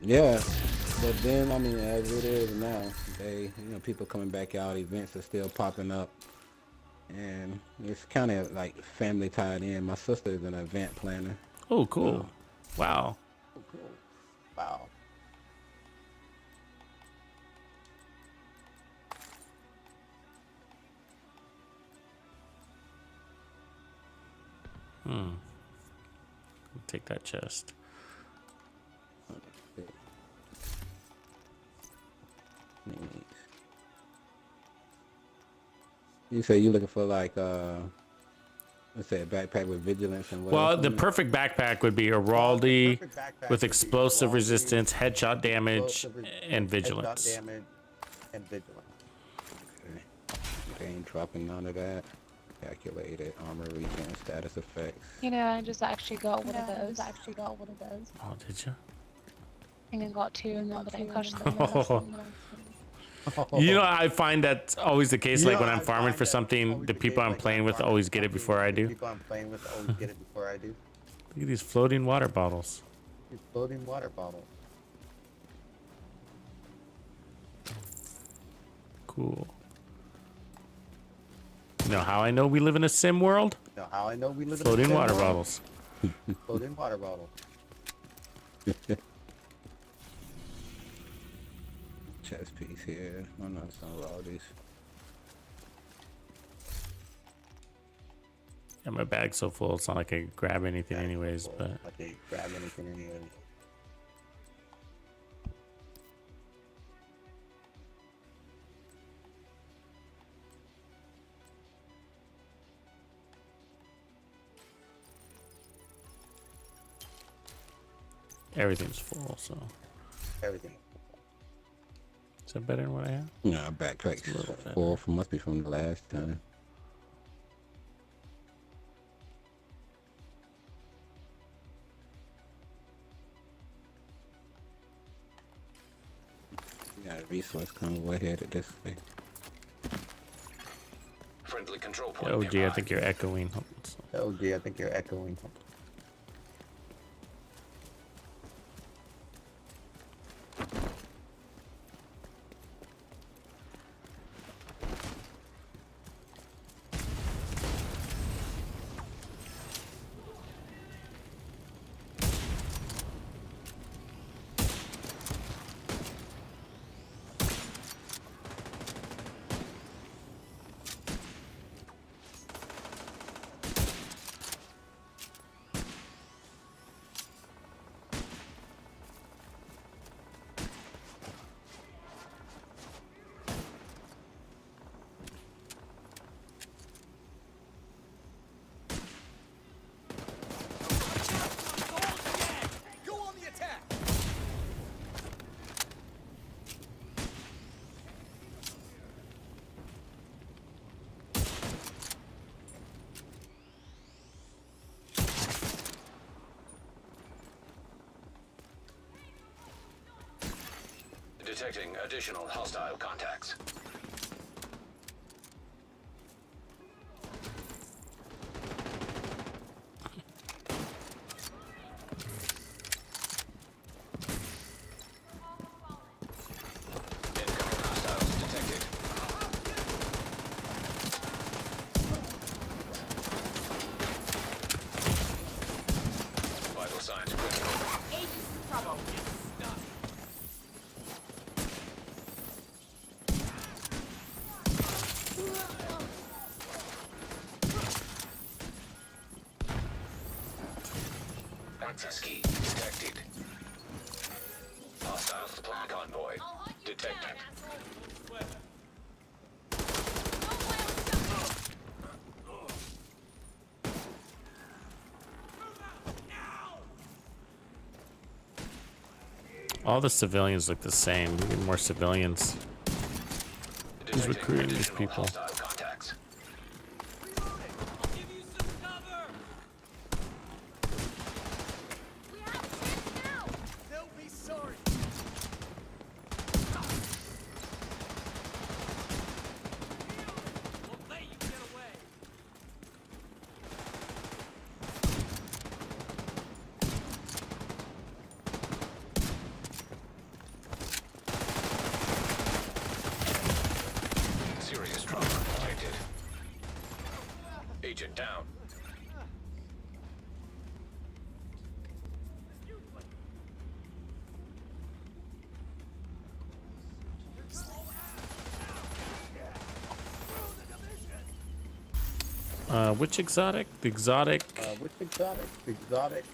Yeah, but then I mean, as it is now, people coming back out, events are still popping up, and it's kind of like family tied in. My sister is an event planner. Oh, cool. Wow. Wow. Take that chest. You say you looking for like let's say a backpack with vigilance and what? Well, else the on it? perfect backpack would be a Raldi with explosive resistance, headshot damage, and vigilance. Okay. They ain't dropping none of that. Calculated armor regen status effects. You know, I just actually got one of those. Oh, did you? I think I got two and then but I crushed them. You know, I find that's always the case. Like when I'm farming for something, the people I'm playing with always get it before I do. Look at these floating water bottles. Cool. You know how I know we live in a sim world? Floating water bottles. Chest piece here. I'm not some of all these. Yeah, my bag's so full, it's not like I can grab anything anyways, but everything's full, so. Is that better than what I have? No, backpack's full. Must be from the last time. Yeah, resource come way ahead of this thing. Friendly control point. Oh, gee, I think you're echoing. Detecting additional hostile contacts. Incoming hostiles detected. Vital signs critical. Access key detected. Hostile supply convoy detected. All the civilians look the same. We need more civilians. Who's Detecting recruiting these additional people? hostile contacts. I'll give you some cover. We have a chance now! They'll be sorry. Won't let you get away. Serious trauma detected. Agent down. Which exotic? The exotic Which exotic? Exotic.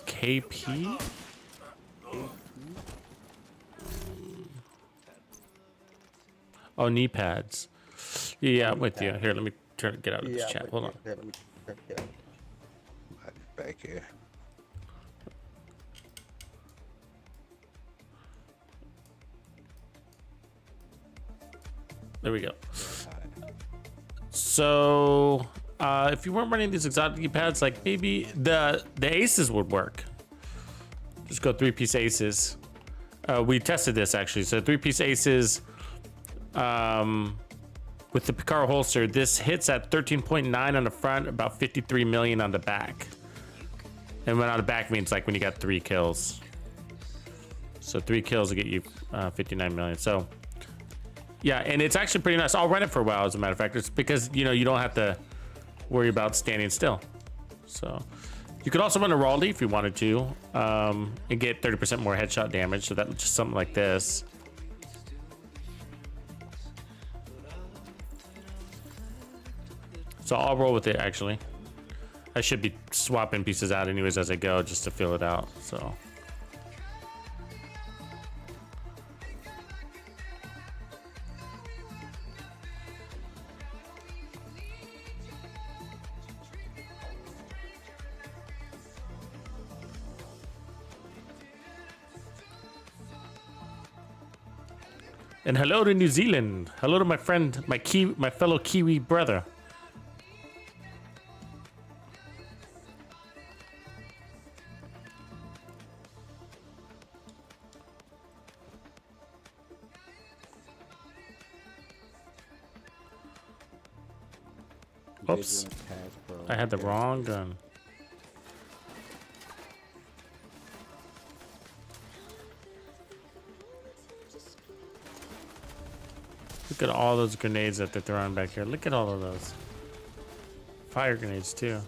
KP? Oh, knee pads. Yeah, I'm with you. Here, let me get out of this chat. Hold on. Let me check it out. Back here. There we go. So, if you weren't running these exotic pads, like maybe the aces would work. Just go 3-piece aces. We tested this actually. So 3-piece aces with the PICARO holster. This hits at 13.9 on the front, about 53 million on the back. And when on the back means like when you got 3 kills. So 3 kills will get you 59 million. So yeah, and it's actually pretty nice. I'll run it for a while, as a matter of fact. It's because, you know, you don't have to worry about standing still. So you could also run a Raldi if you wanted to, and get 30% more headshot damage. So that's just something like this. So I'll roll with it, actually. I should be swapping pieces out anyways as I go, just to fill it out. So and hello to New Zealand. Hello to my friend, my fellow Kiwi brother. Oops, I had the wrong gun. Look at all those grenades that they're throwing back here. Look at all of those. Fire grenades too.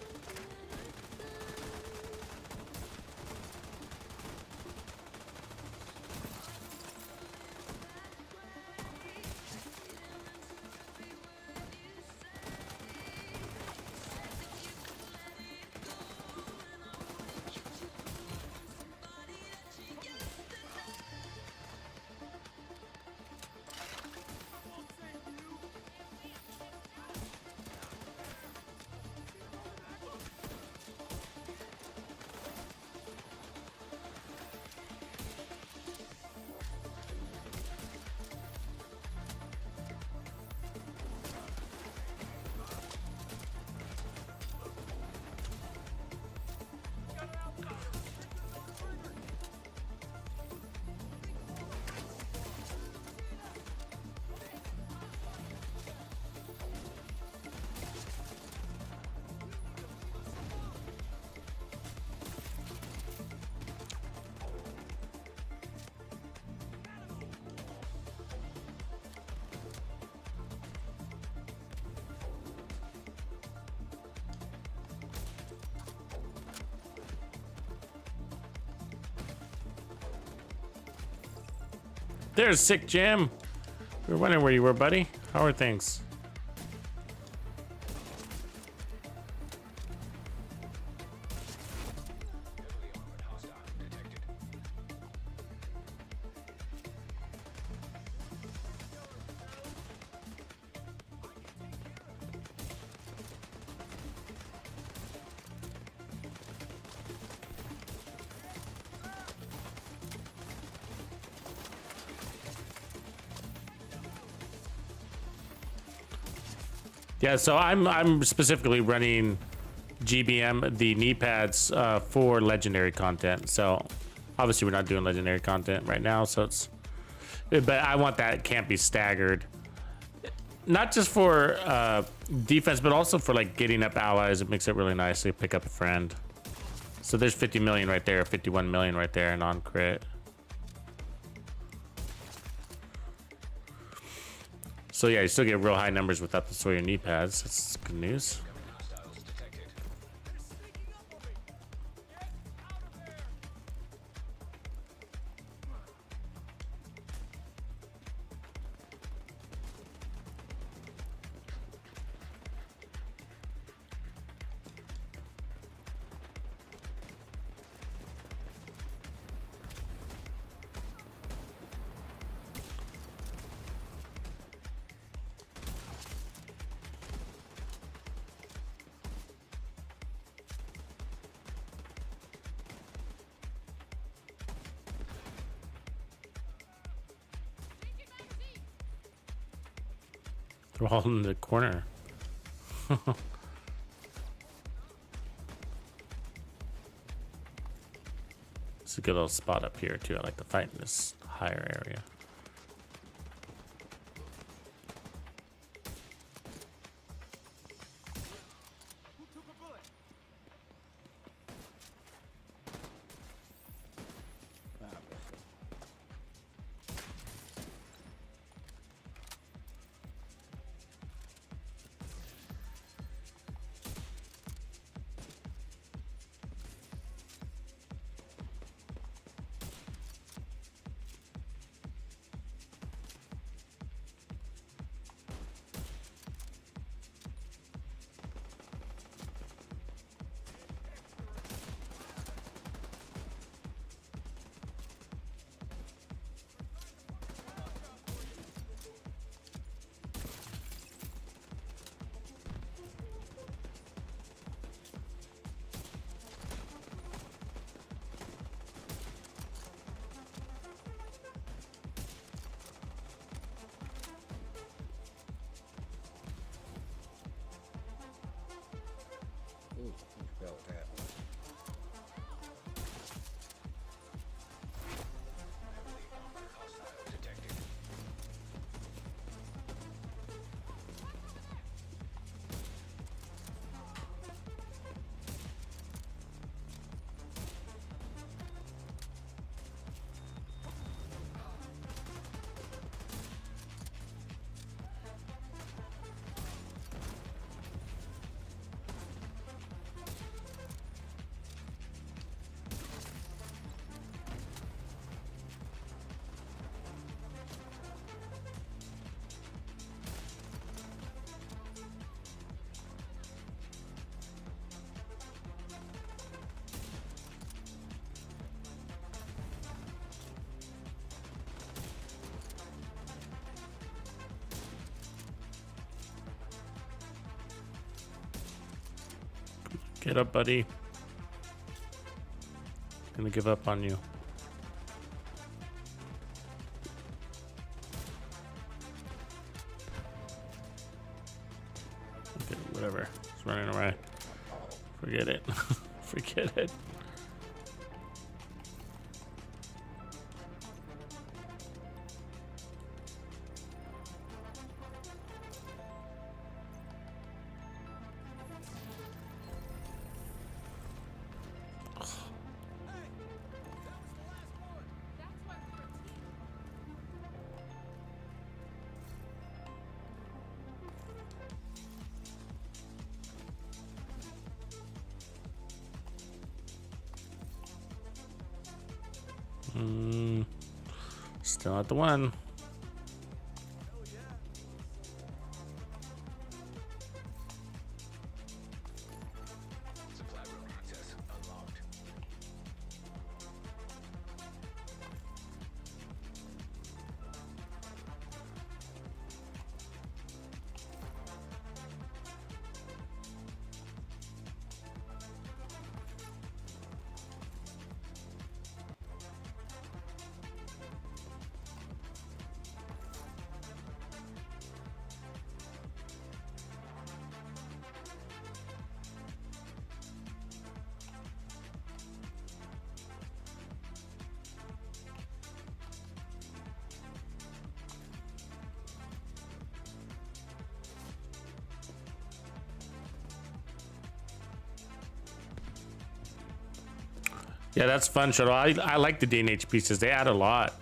there, Sick Jam. We were wondering where you were, buddy. How are things? Yeah, so I'm specifically running GBM, the knee pads, for legendary content. So obviously we're not doing legendary content right now, so it's, but I want that can't be staggered. Not just for defense, but also for like getting up allies. It makes it really nice to pick up a friend. So there's 50 million right there, 51 million right there, non crit. So yeah, you still get real high numbers without the Sawyer knee pads. That's good news. They're all in the corner. It's a good little spot up here too. I like to fight in this higher area. Ooh, you felt that. Get up, buddy. Gonna give up on you. Okay, whatever. It's running away. Forget it. Forget it. Still at the one. Supply room access unlocked. Yeah, that's fun, Shuttle. I like the D&H pieces. They add a lot.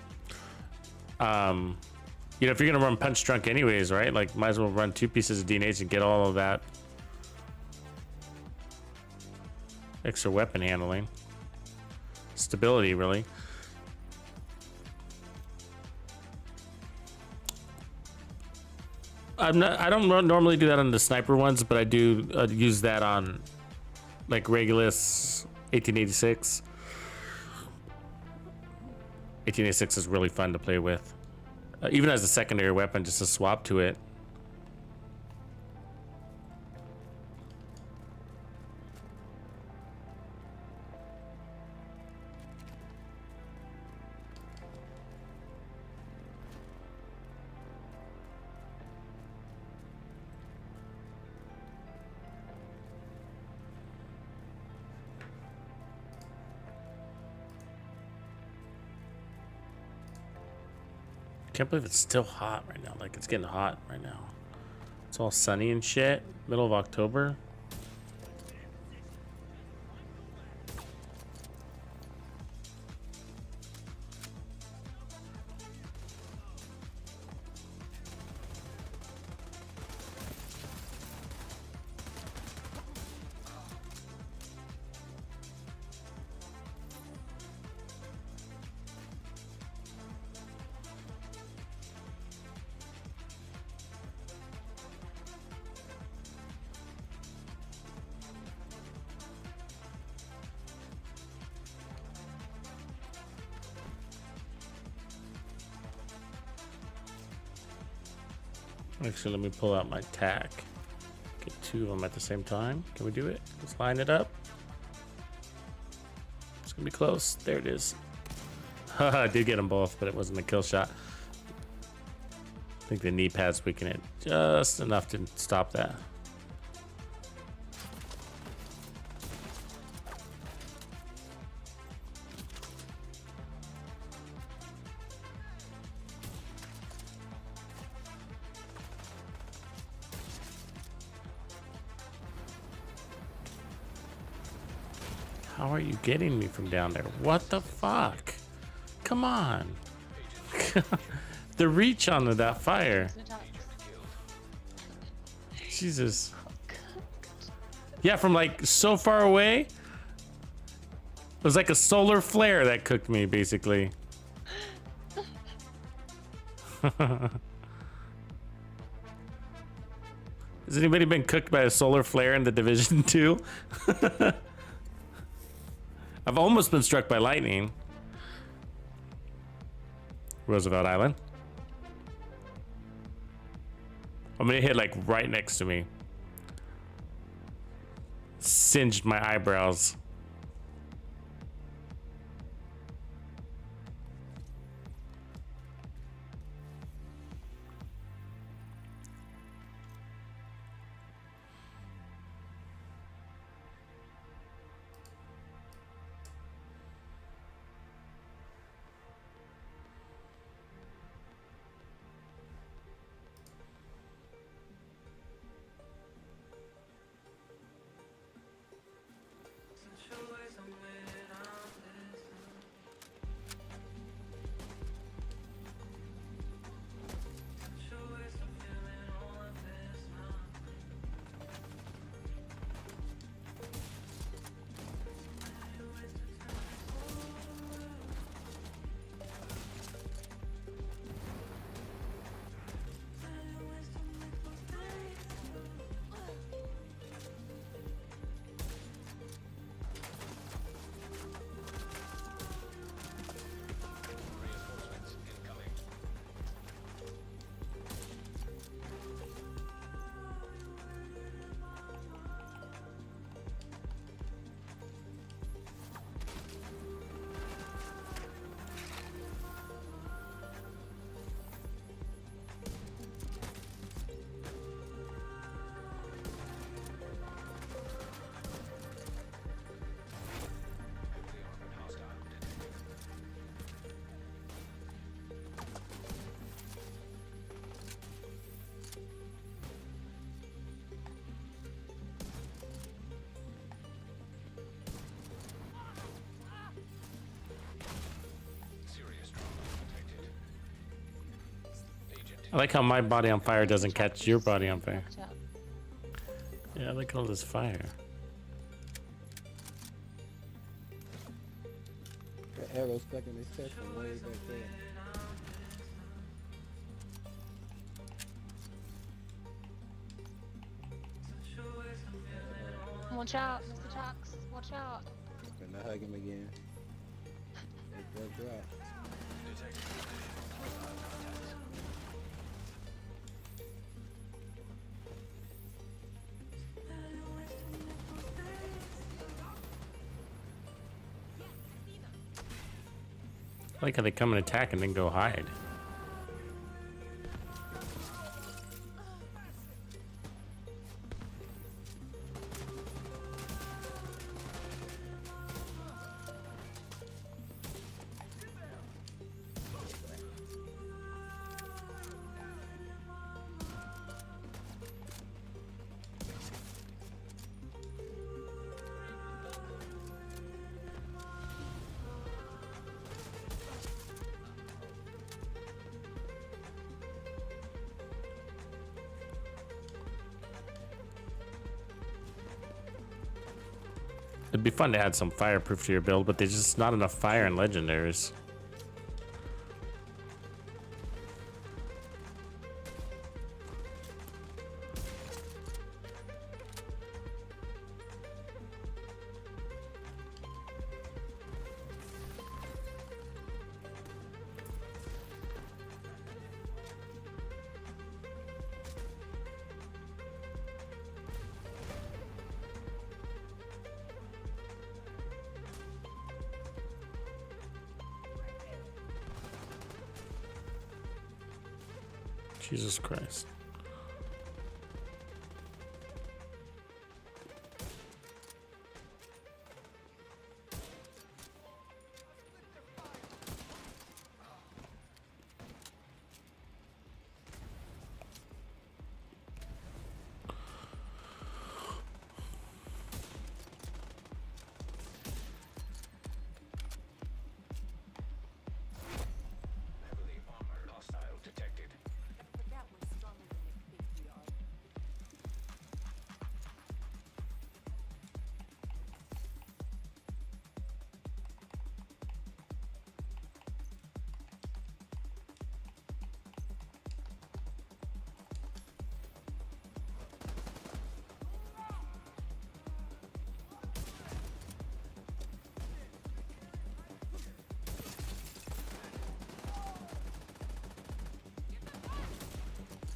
You know, if you're gonna run Punch Drunk anyways, right? Like, might as well run 2 pieces of D&H and get all of that extra weapon handling. Stability, really. I don't normally do that on the sniper ones, but I do use that on like Regulus 1886. 1886 is really fun to play with, even as a secondary weapon, just to swap to it. Can't believe it's still hot right now. Like, it's getting hot right now. It's all sunny and shit. Middle of October. Actually, let me pull out my tack. Get 2 of them at the same time. Can we do it? Let's line it up. It's gonna be close. There it is. Haha, I did get them both, but it wasn't a kill shot. I think the knee pads weaken it just enough to stop that. How are you getting me from down there? What the fuck? Come on. The reach on that fire. Jesus. Yeah, from like so far away. It was like a solar flare that cooked me, basically. Has anybody been cooked by a solar flare in the Division 2? I've almost been struck by lightning. Roosevelt Island. I'm gonna hit like right next to me. Singed my eyebrows. I like how my body on fire doesn't catch your body on fire. Watch out. Yeah, look at all this fire. The arrow stuck in his chest and way back there. Watch out, Mr. Tux. Watch out. Gonna hug him again. It's that drop. I like how they come and attack and then go hide. It'd be fun to add some fireproof to your build, but there's just not enough fire in legendaries. Jesus Christ. Heavily armored. Hostile detected.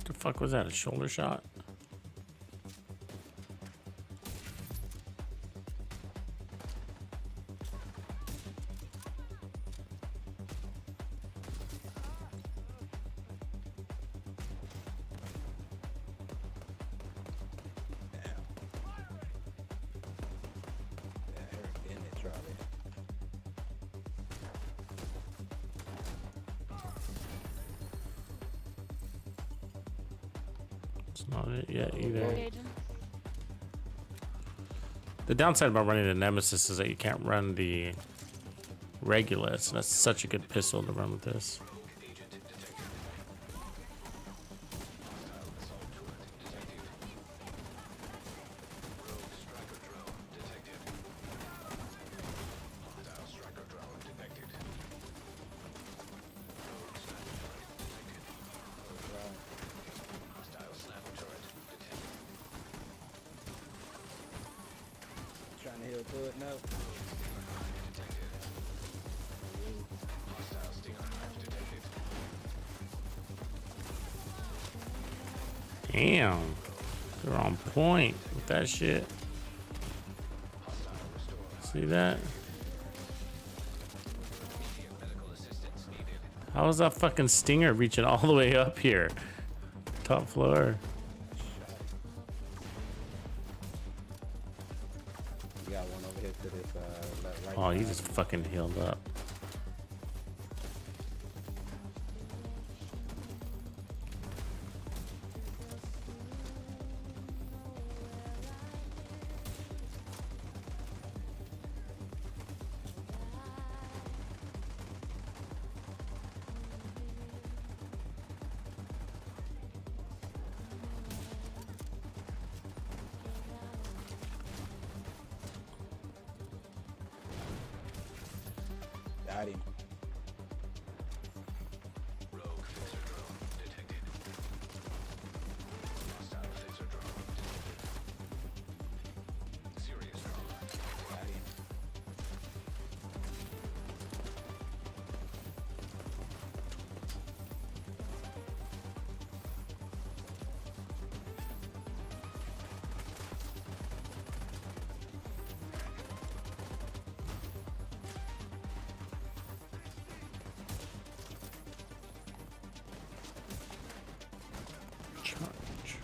The fuck was that? A shoulder shot? In it, Charlie. It's not it yet either. Agent. The downside about running the Nemesis is that you can't run the Regulus, and that's such a good pistol to run with this. Agent detected. Hostile assault turret detected. Rogue striker drone detected. Hostile striker drone detected. Rogue sniper turret detected. Hostile sniper turret detected. Trying to heal through it? No. Detected. Hostile stinger knife detected. Damn. They're on point with that shit. Hostile restored. See that? Immediate medical assistance needed. How is that fucking stinger reaching all the way up here? Top floor. You got one over here to this left, right. Oh, he side. just fucking healed up. Got him. Rogue phaser drone detected. Hostile phaser drone detected. Serious trauma. Got him. Charge.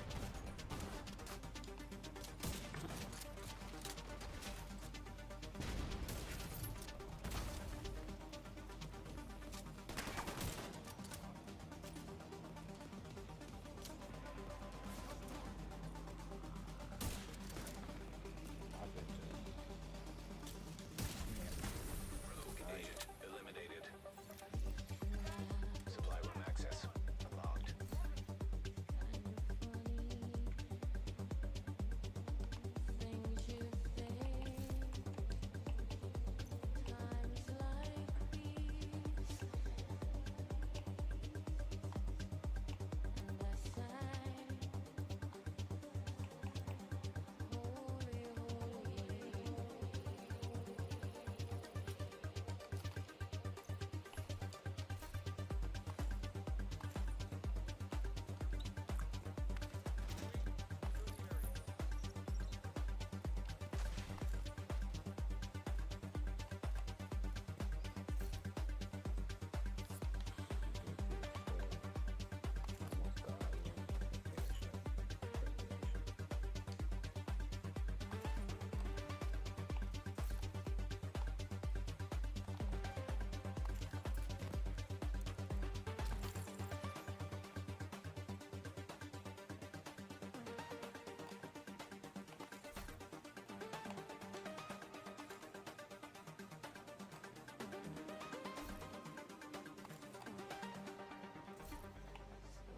Rogue agent eliminated. Supply room access unlocked. Things you think, times like these, and I sang, holy, holy.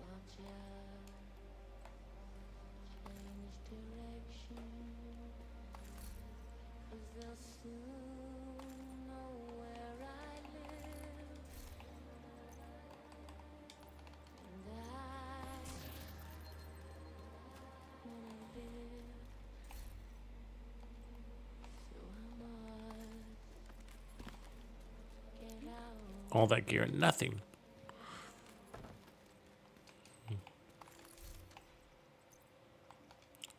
Almost got it. Change direction, 'cause they'll soon know where I live, and I wanna live, so I must get out. All that gear and nothing.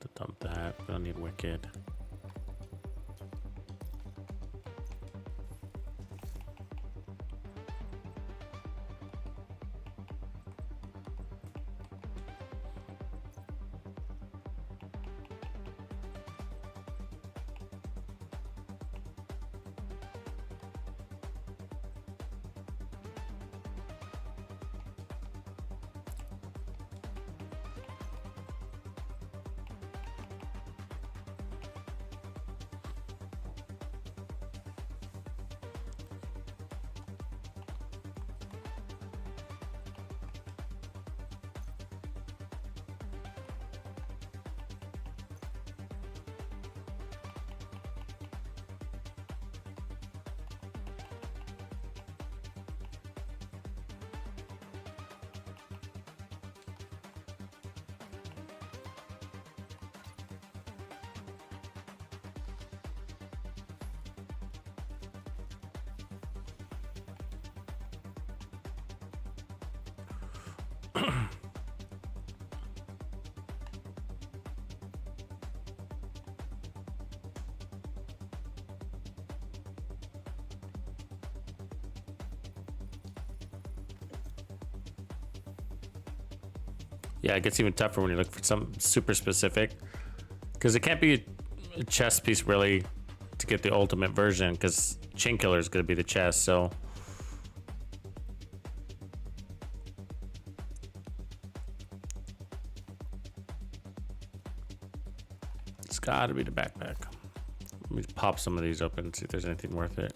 To dump that. We don't need wicked. Yeah, it gets even tougher when you look for something super specific. Because it can't be a chest piece really to get the ultimate version, because Chain Killer is going to be the chest, so. It's got to be the backpack. Let me pop some of these open and see if there's anything worth it.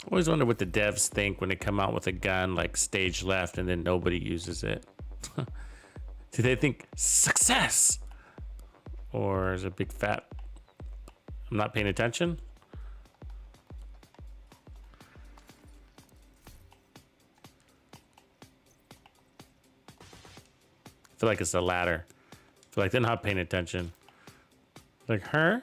Always wonder what the devs think when they come out with a gun like stage left and then nobody uses it. Do they think success? Or is it big fat? I'm not paying attention. I feel like it's the latter. I feel like they're not paying attention. Like her?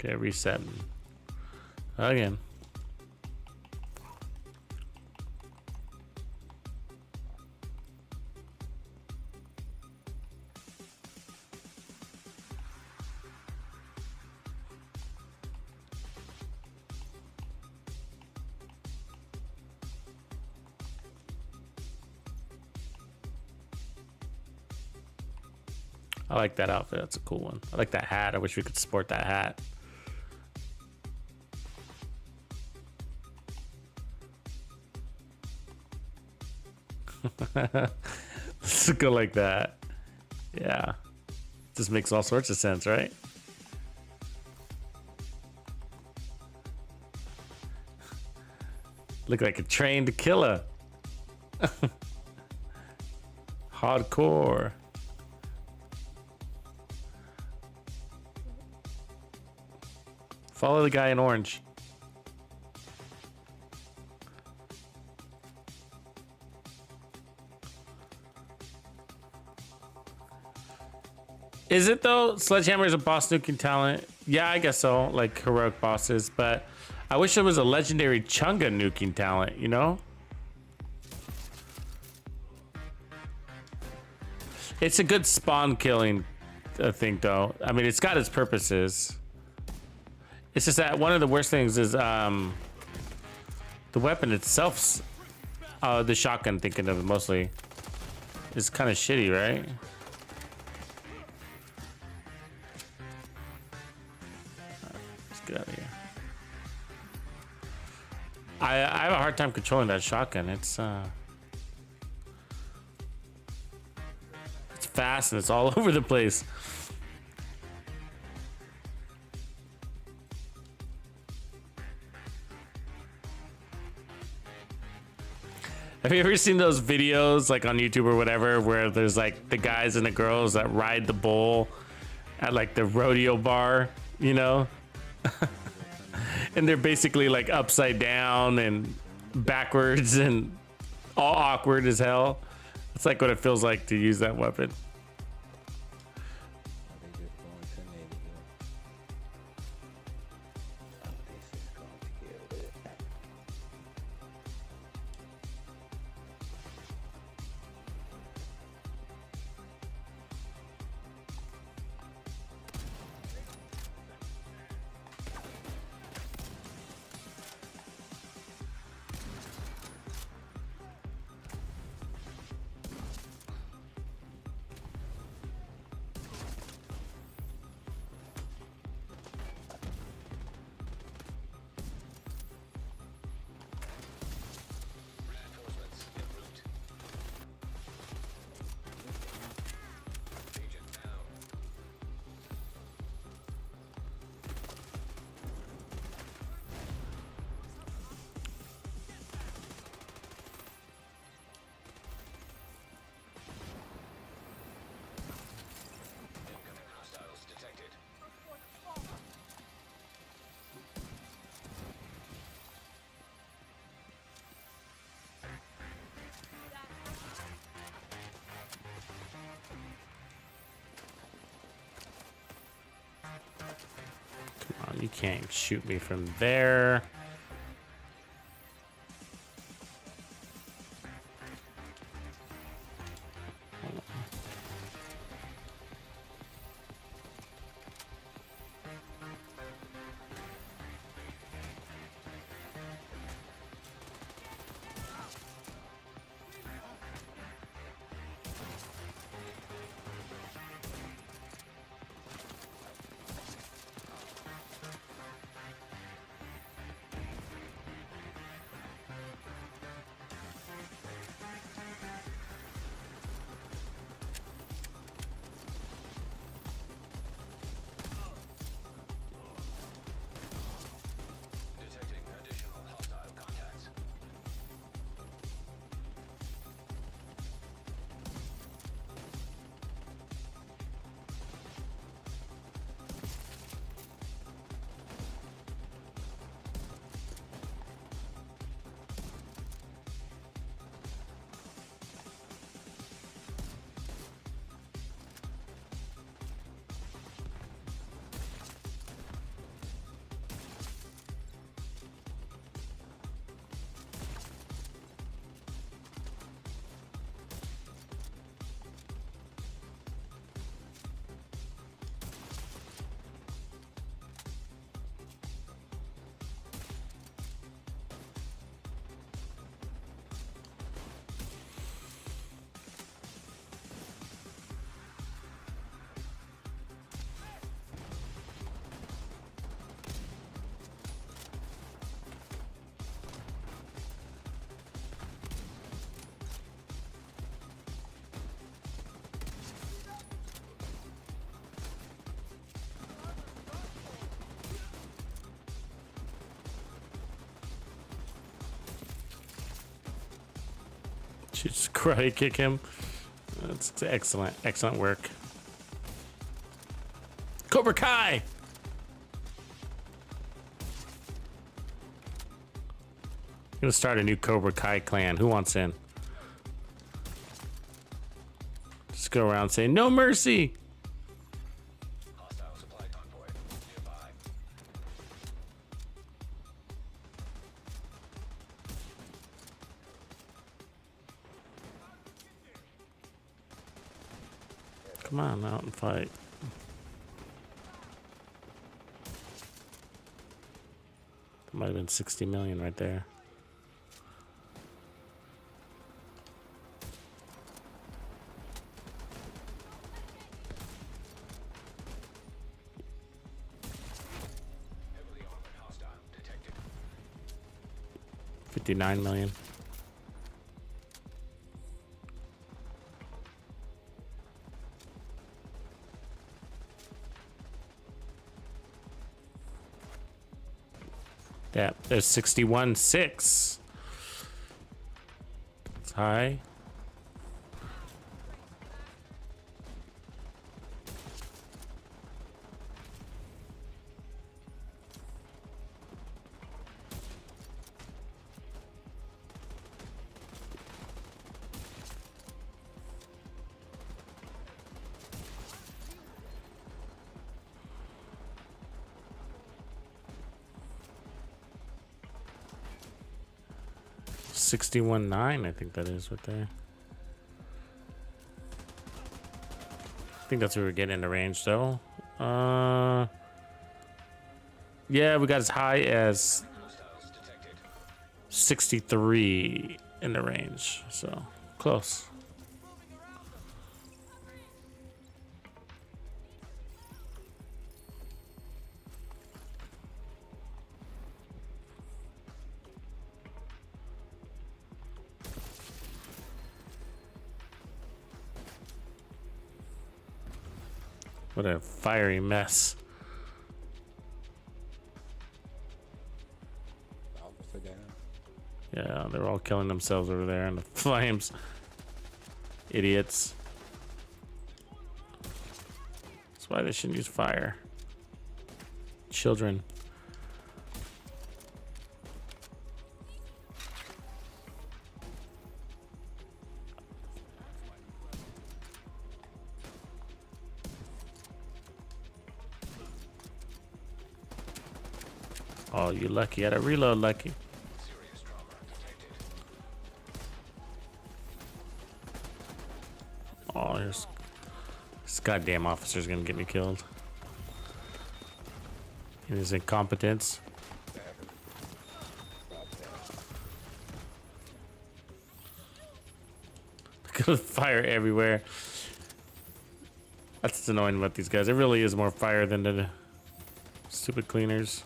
Okay, reset again. I like that outfit. That's a cool one. I like that hat. I wish we could sport that hat. Let's go like that. Yeah. Just makes all sorts of sense, right? Look like a trained killer. Hardcore. Follow the guy in orange. Is it though? Sledgehammer is a boss nuking talent. Yeah, I guess so. Like heroic bosses, but I wish it was a legendary Chunga nuking talent, you know? It's a good spawn killing thing though. I mean, it's got its purposes. It's just that one of the worst things is the weapon itself, the shotgun, thinking of it mostly, is kind of shitty, right? Let's get out of here. I have a hard time controlling that shotgun. It's fast and it's all over the place. Have you ever seen those videos like on YouTube or whatever where there's like the guys and the girls that ride the bull at like the rodeo bar, you know? And they're basically like upside down and backwards and all awkward as hell. It's like what it feels like to use that weapon. Reinforcements en route. Agent down. Incoming hostiles detected. Come on, you can't shoot me from there. should just karate kick him. That's excellent. Excellent work. Cobra Kai! I'm gonna start a new Cobra Kai clan. Who wants in? Just go around saying, no mercy! Hostile supply convoy nearby. Come on, out and fight. That might have been 60 million right there. Heavily armored hostile detected. 59 million. Yeah, there's 61.6. It's high. $61.9, I think that is right there. I think that's where we're getting in the range though. Yeah, we got as high as Hostiles detected. 63 in the range, so close. What a fiery mess. Officer down. Yeah, they're all killing themselves over there in the flames. Idiots. That's why they shouldn't use fire. Children. Oh, you lucky. I had a reload lucky. Serious trauma detected. Oh, this goddamn officer's gonna get me killed. In his incompetence. Look at the fire everywhere. That's what's annoying about these guys. It really is more fire than the stupid cleaners.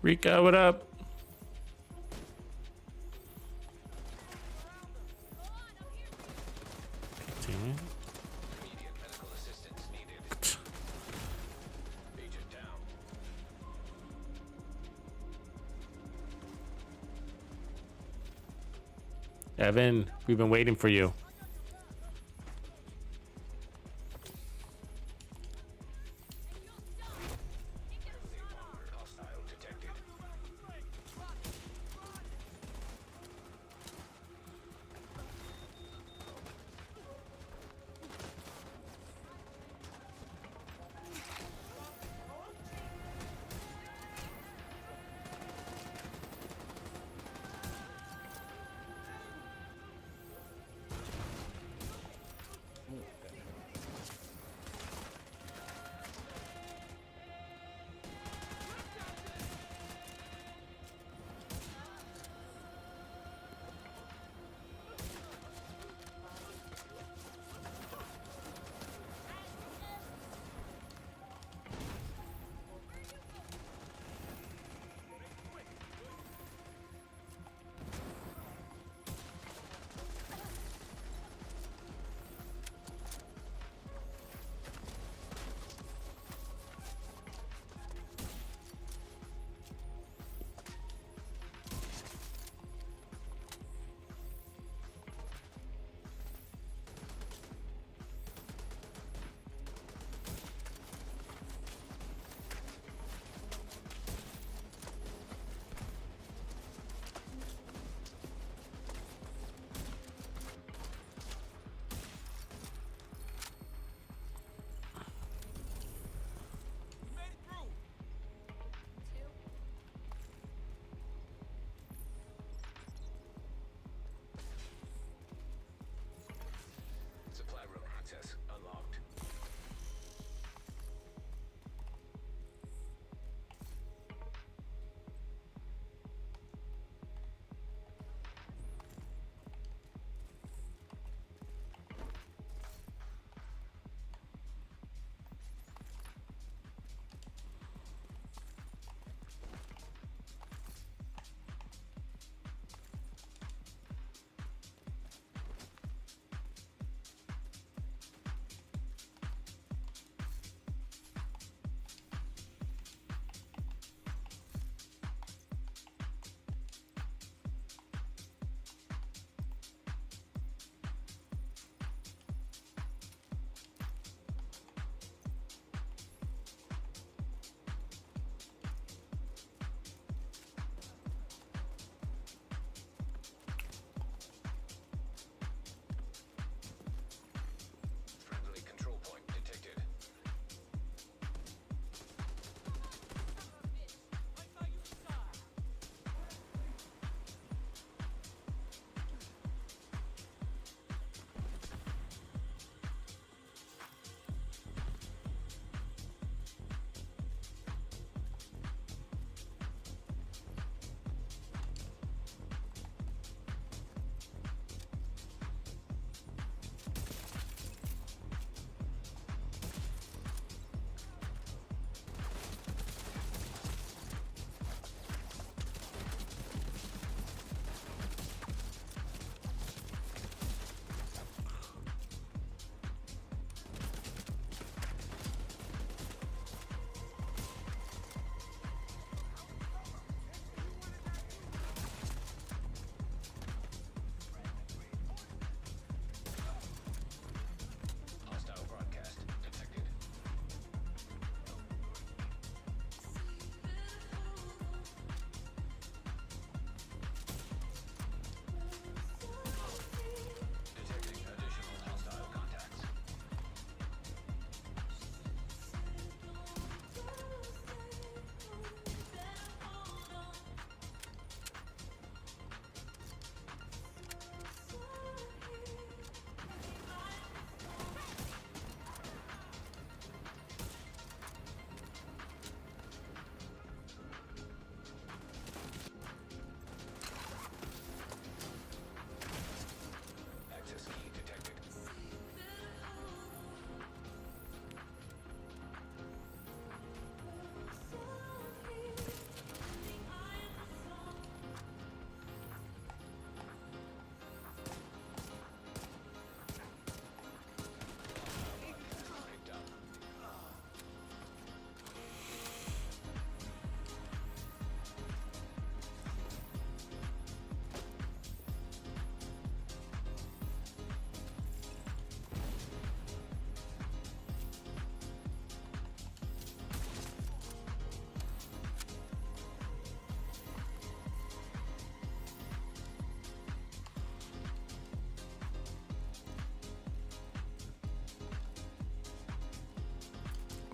Rika, what up? Damn it. Immediate medical assistance needed. Agent down. Evan, we've been waiting for you. Hostile detected.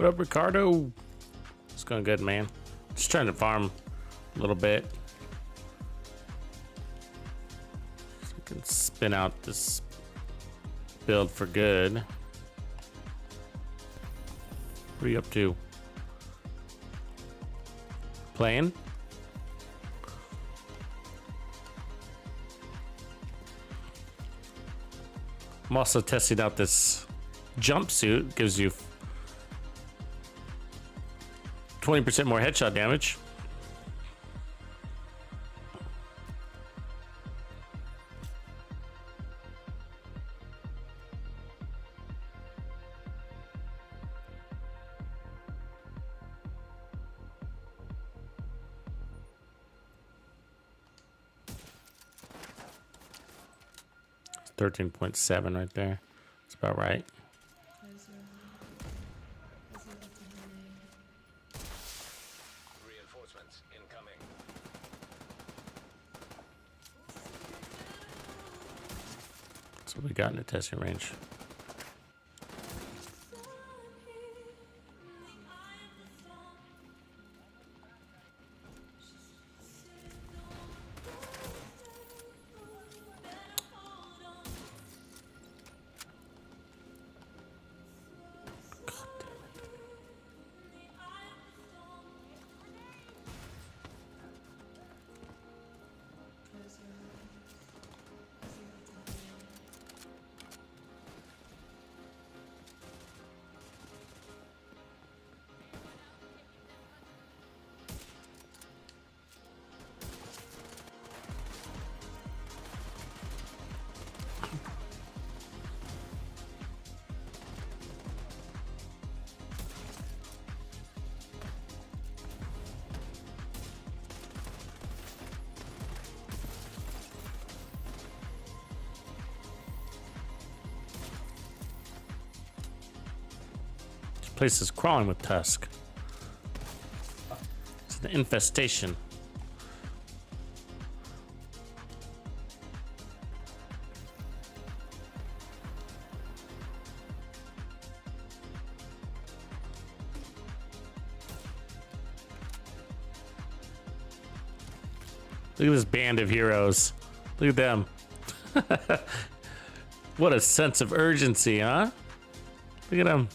What up, Ricardo? It's going good, man. Just trying to farm a little bit. So I can spin out this build for good. What are you up to? Playing? I'm also testing out this jumpsuit. Gives you 20% more headshot damage. It's 13.7 right there. That's about right. Reinforcements incoming. That's what we got in the testing range. Place is crawling with Tusk. It's an infestation. Look at this band of heroes. Look at them. What a sense of urgency, huh? Look at them.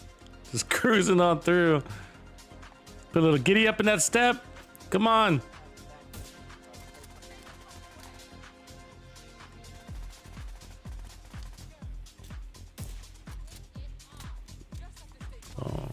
Just cruising on through. Put a little giddy up in that step. Come on. Oh.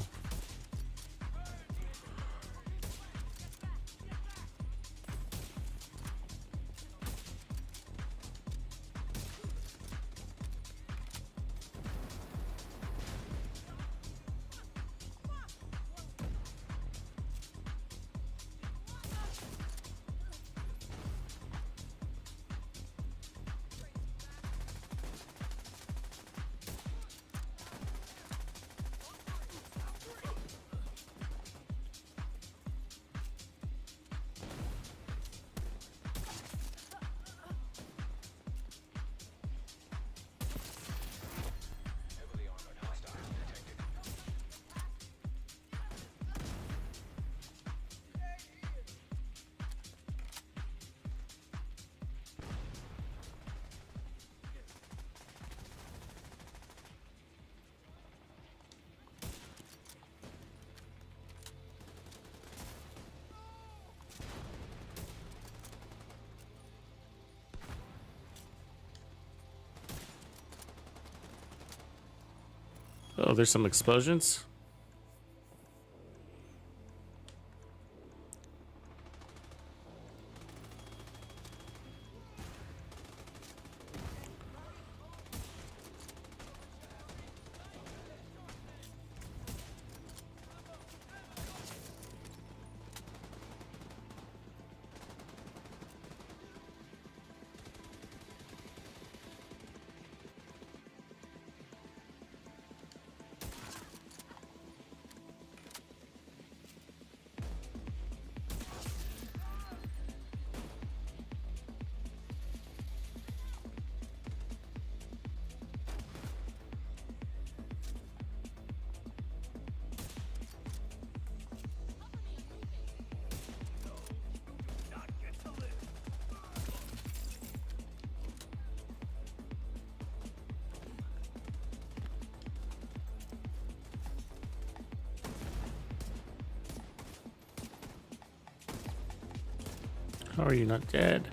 Heavily armored hostiles detected. Oh, there's some explosions. How are you not dead?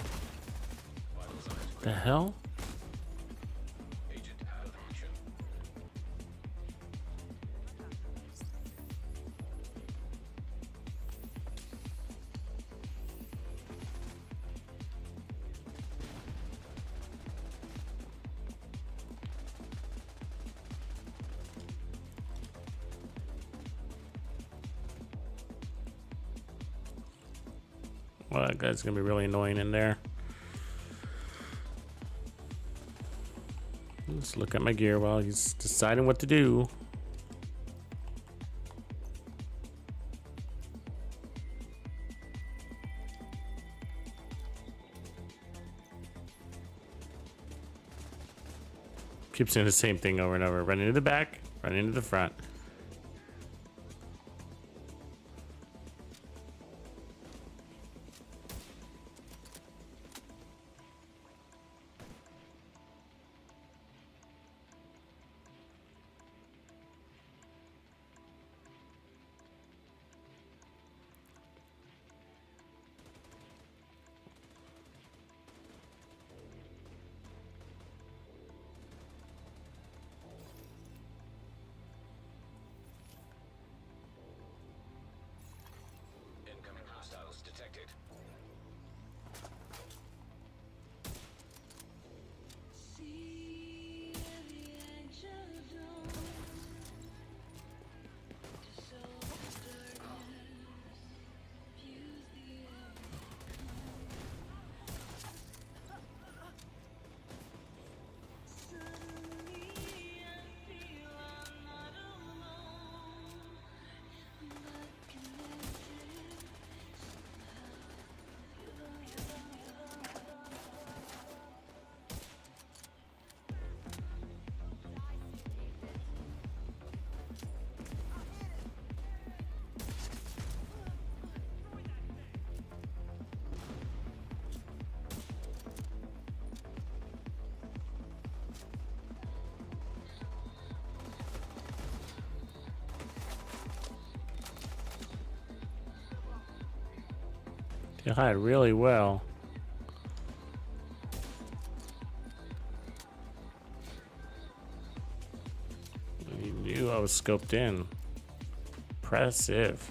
The hell? Agent out of action. Well, that guy's gonna be really annoying in there. Let's look at my gear while he's deciding what to do. Keeps doing the same thing over and over. Running to the back, running to the front. Incoming hostiles detected. They hide really well. He knew I was scoped in. Impressive.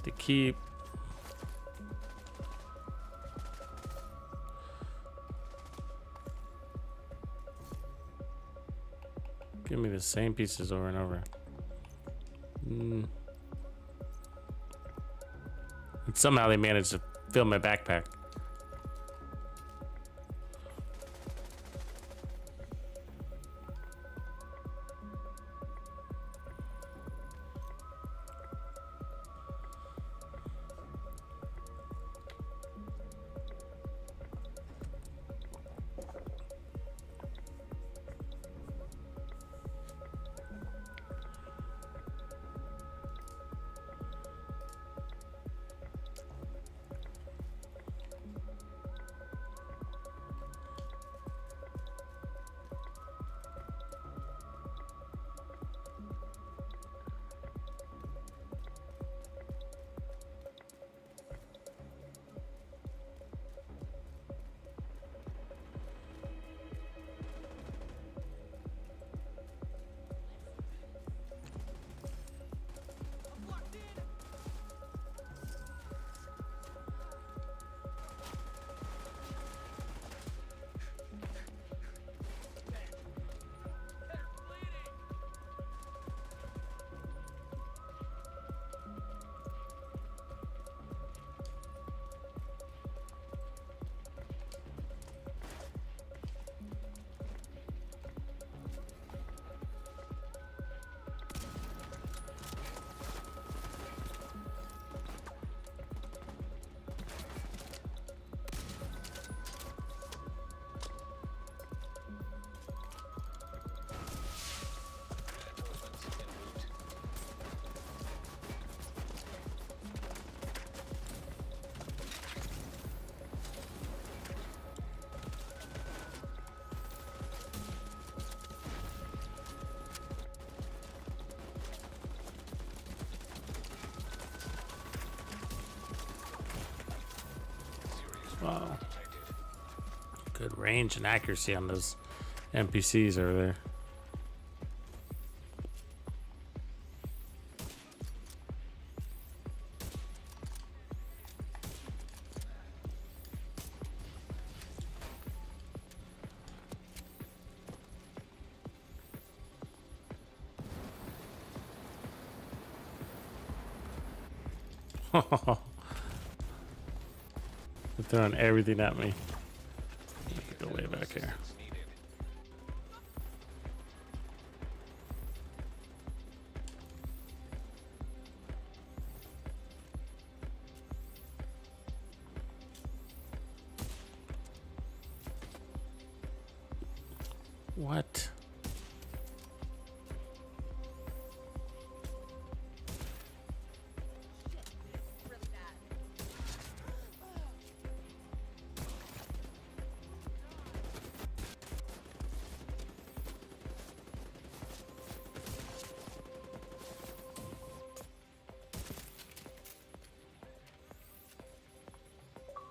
to keep. Give me the same pieces over and over. And somehow they managed to fill my backpack. Wow. Good range and accuracy on those NPCs over there. They're throwing everything at me. Go way back here. What?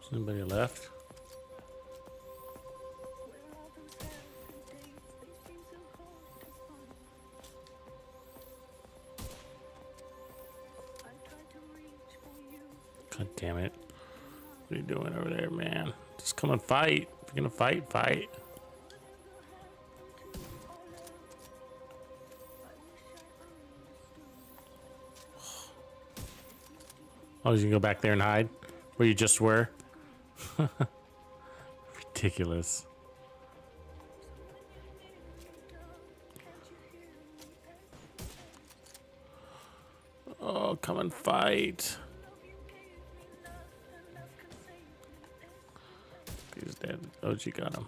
Is anybody left? God damn it. What are you doing over there, man? Just come and fight. If you're gonna fight, fight. Oh, you can go back there and hide where you just were? Ridiculous. Oh, come and fight. He's dead. Oh, she got him.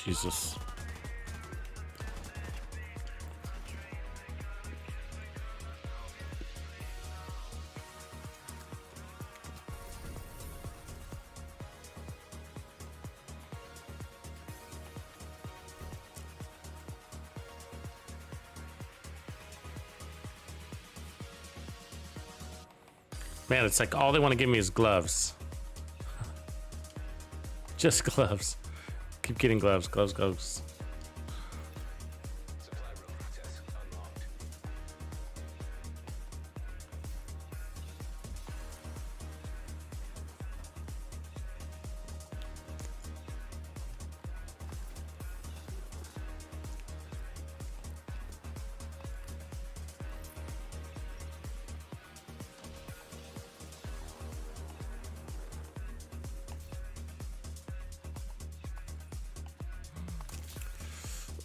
Jesus. Man, it's like all they want to give me is gloves. Just gloves. Keep getting gloves, gloves, gloves. Supply room access unlocked.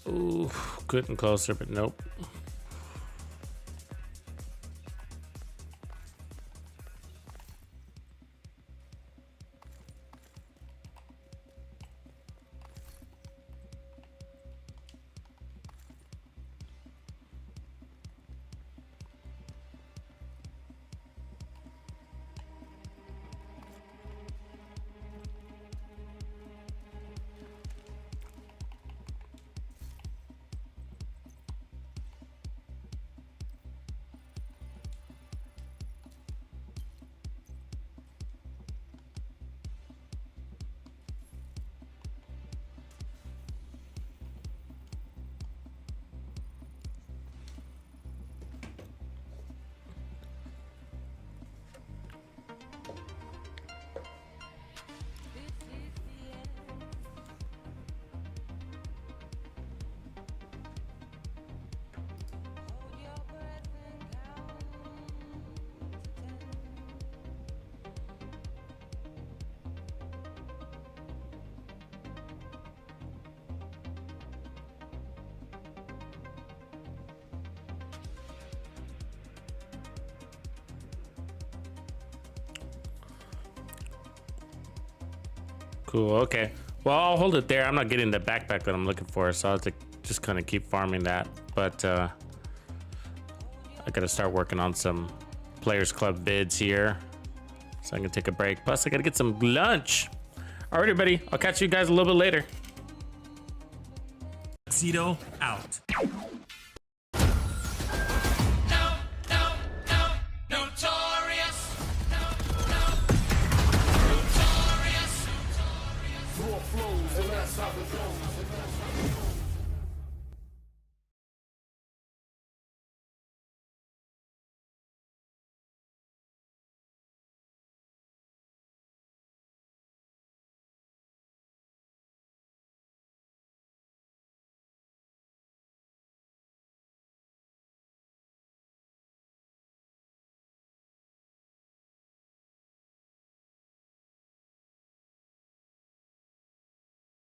Ooh, getting closer, but nope. Cool, okay. Well, I'll hold it there. I'm not getting the backpack that I'm looking for, so I'll have to just kind of keep farming that. But I gotta start working on some Players Club bids here, so I can take a break. Plus, I gotta get some lunch. All right, everybody. I'll catch you guys a little bit later. Tuxedo out.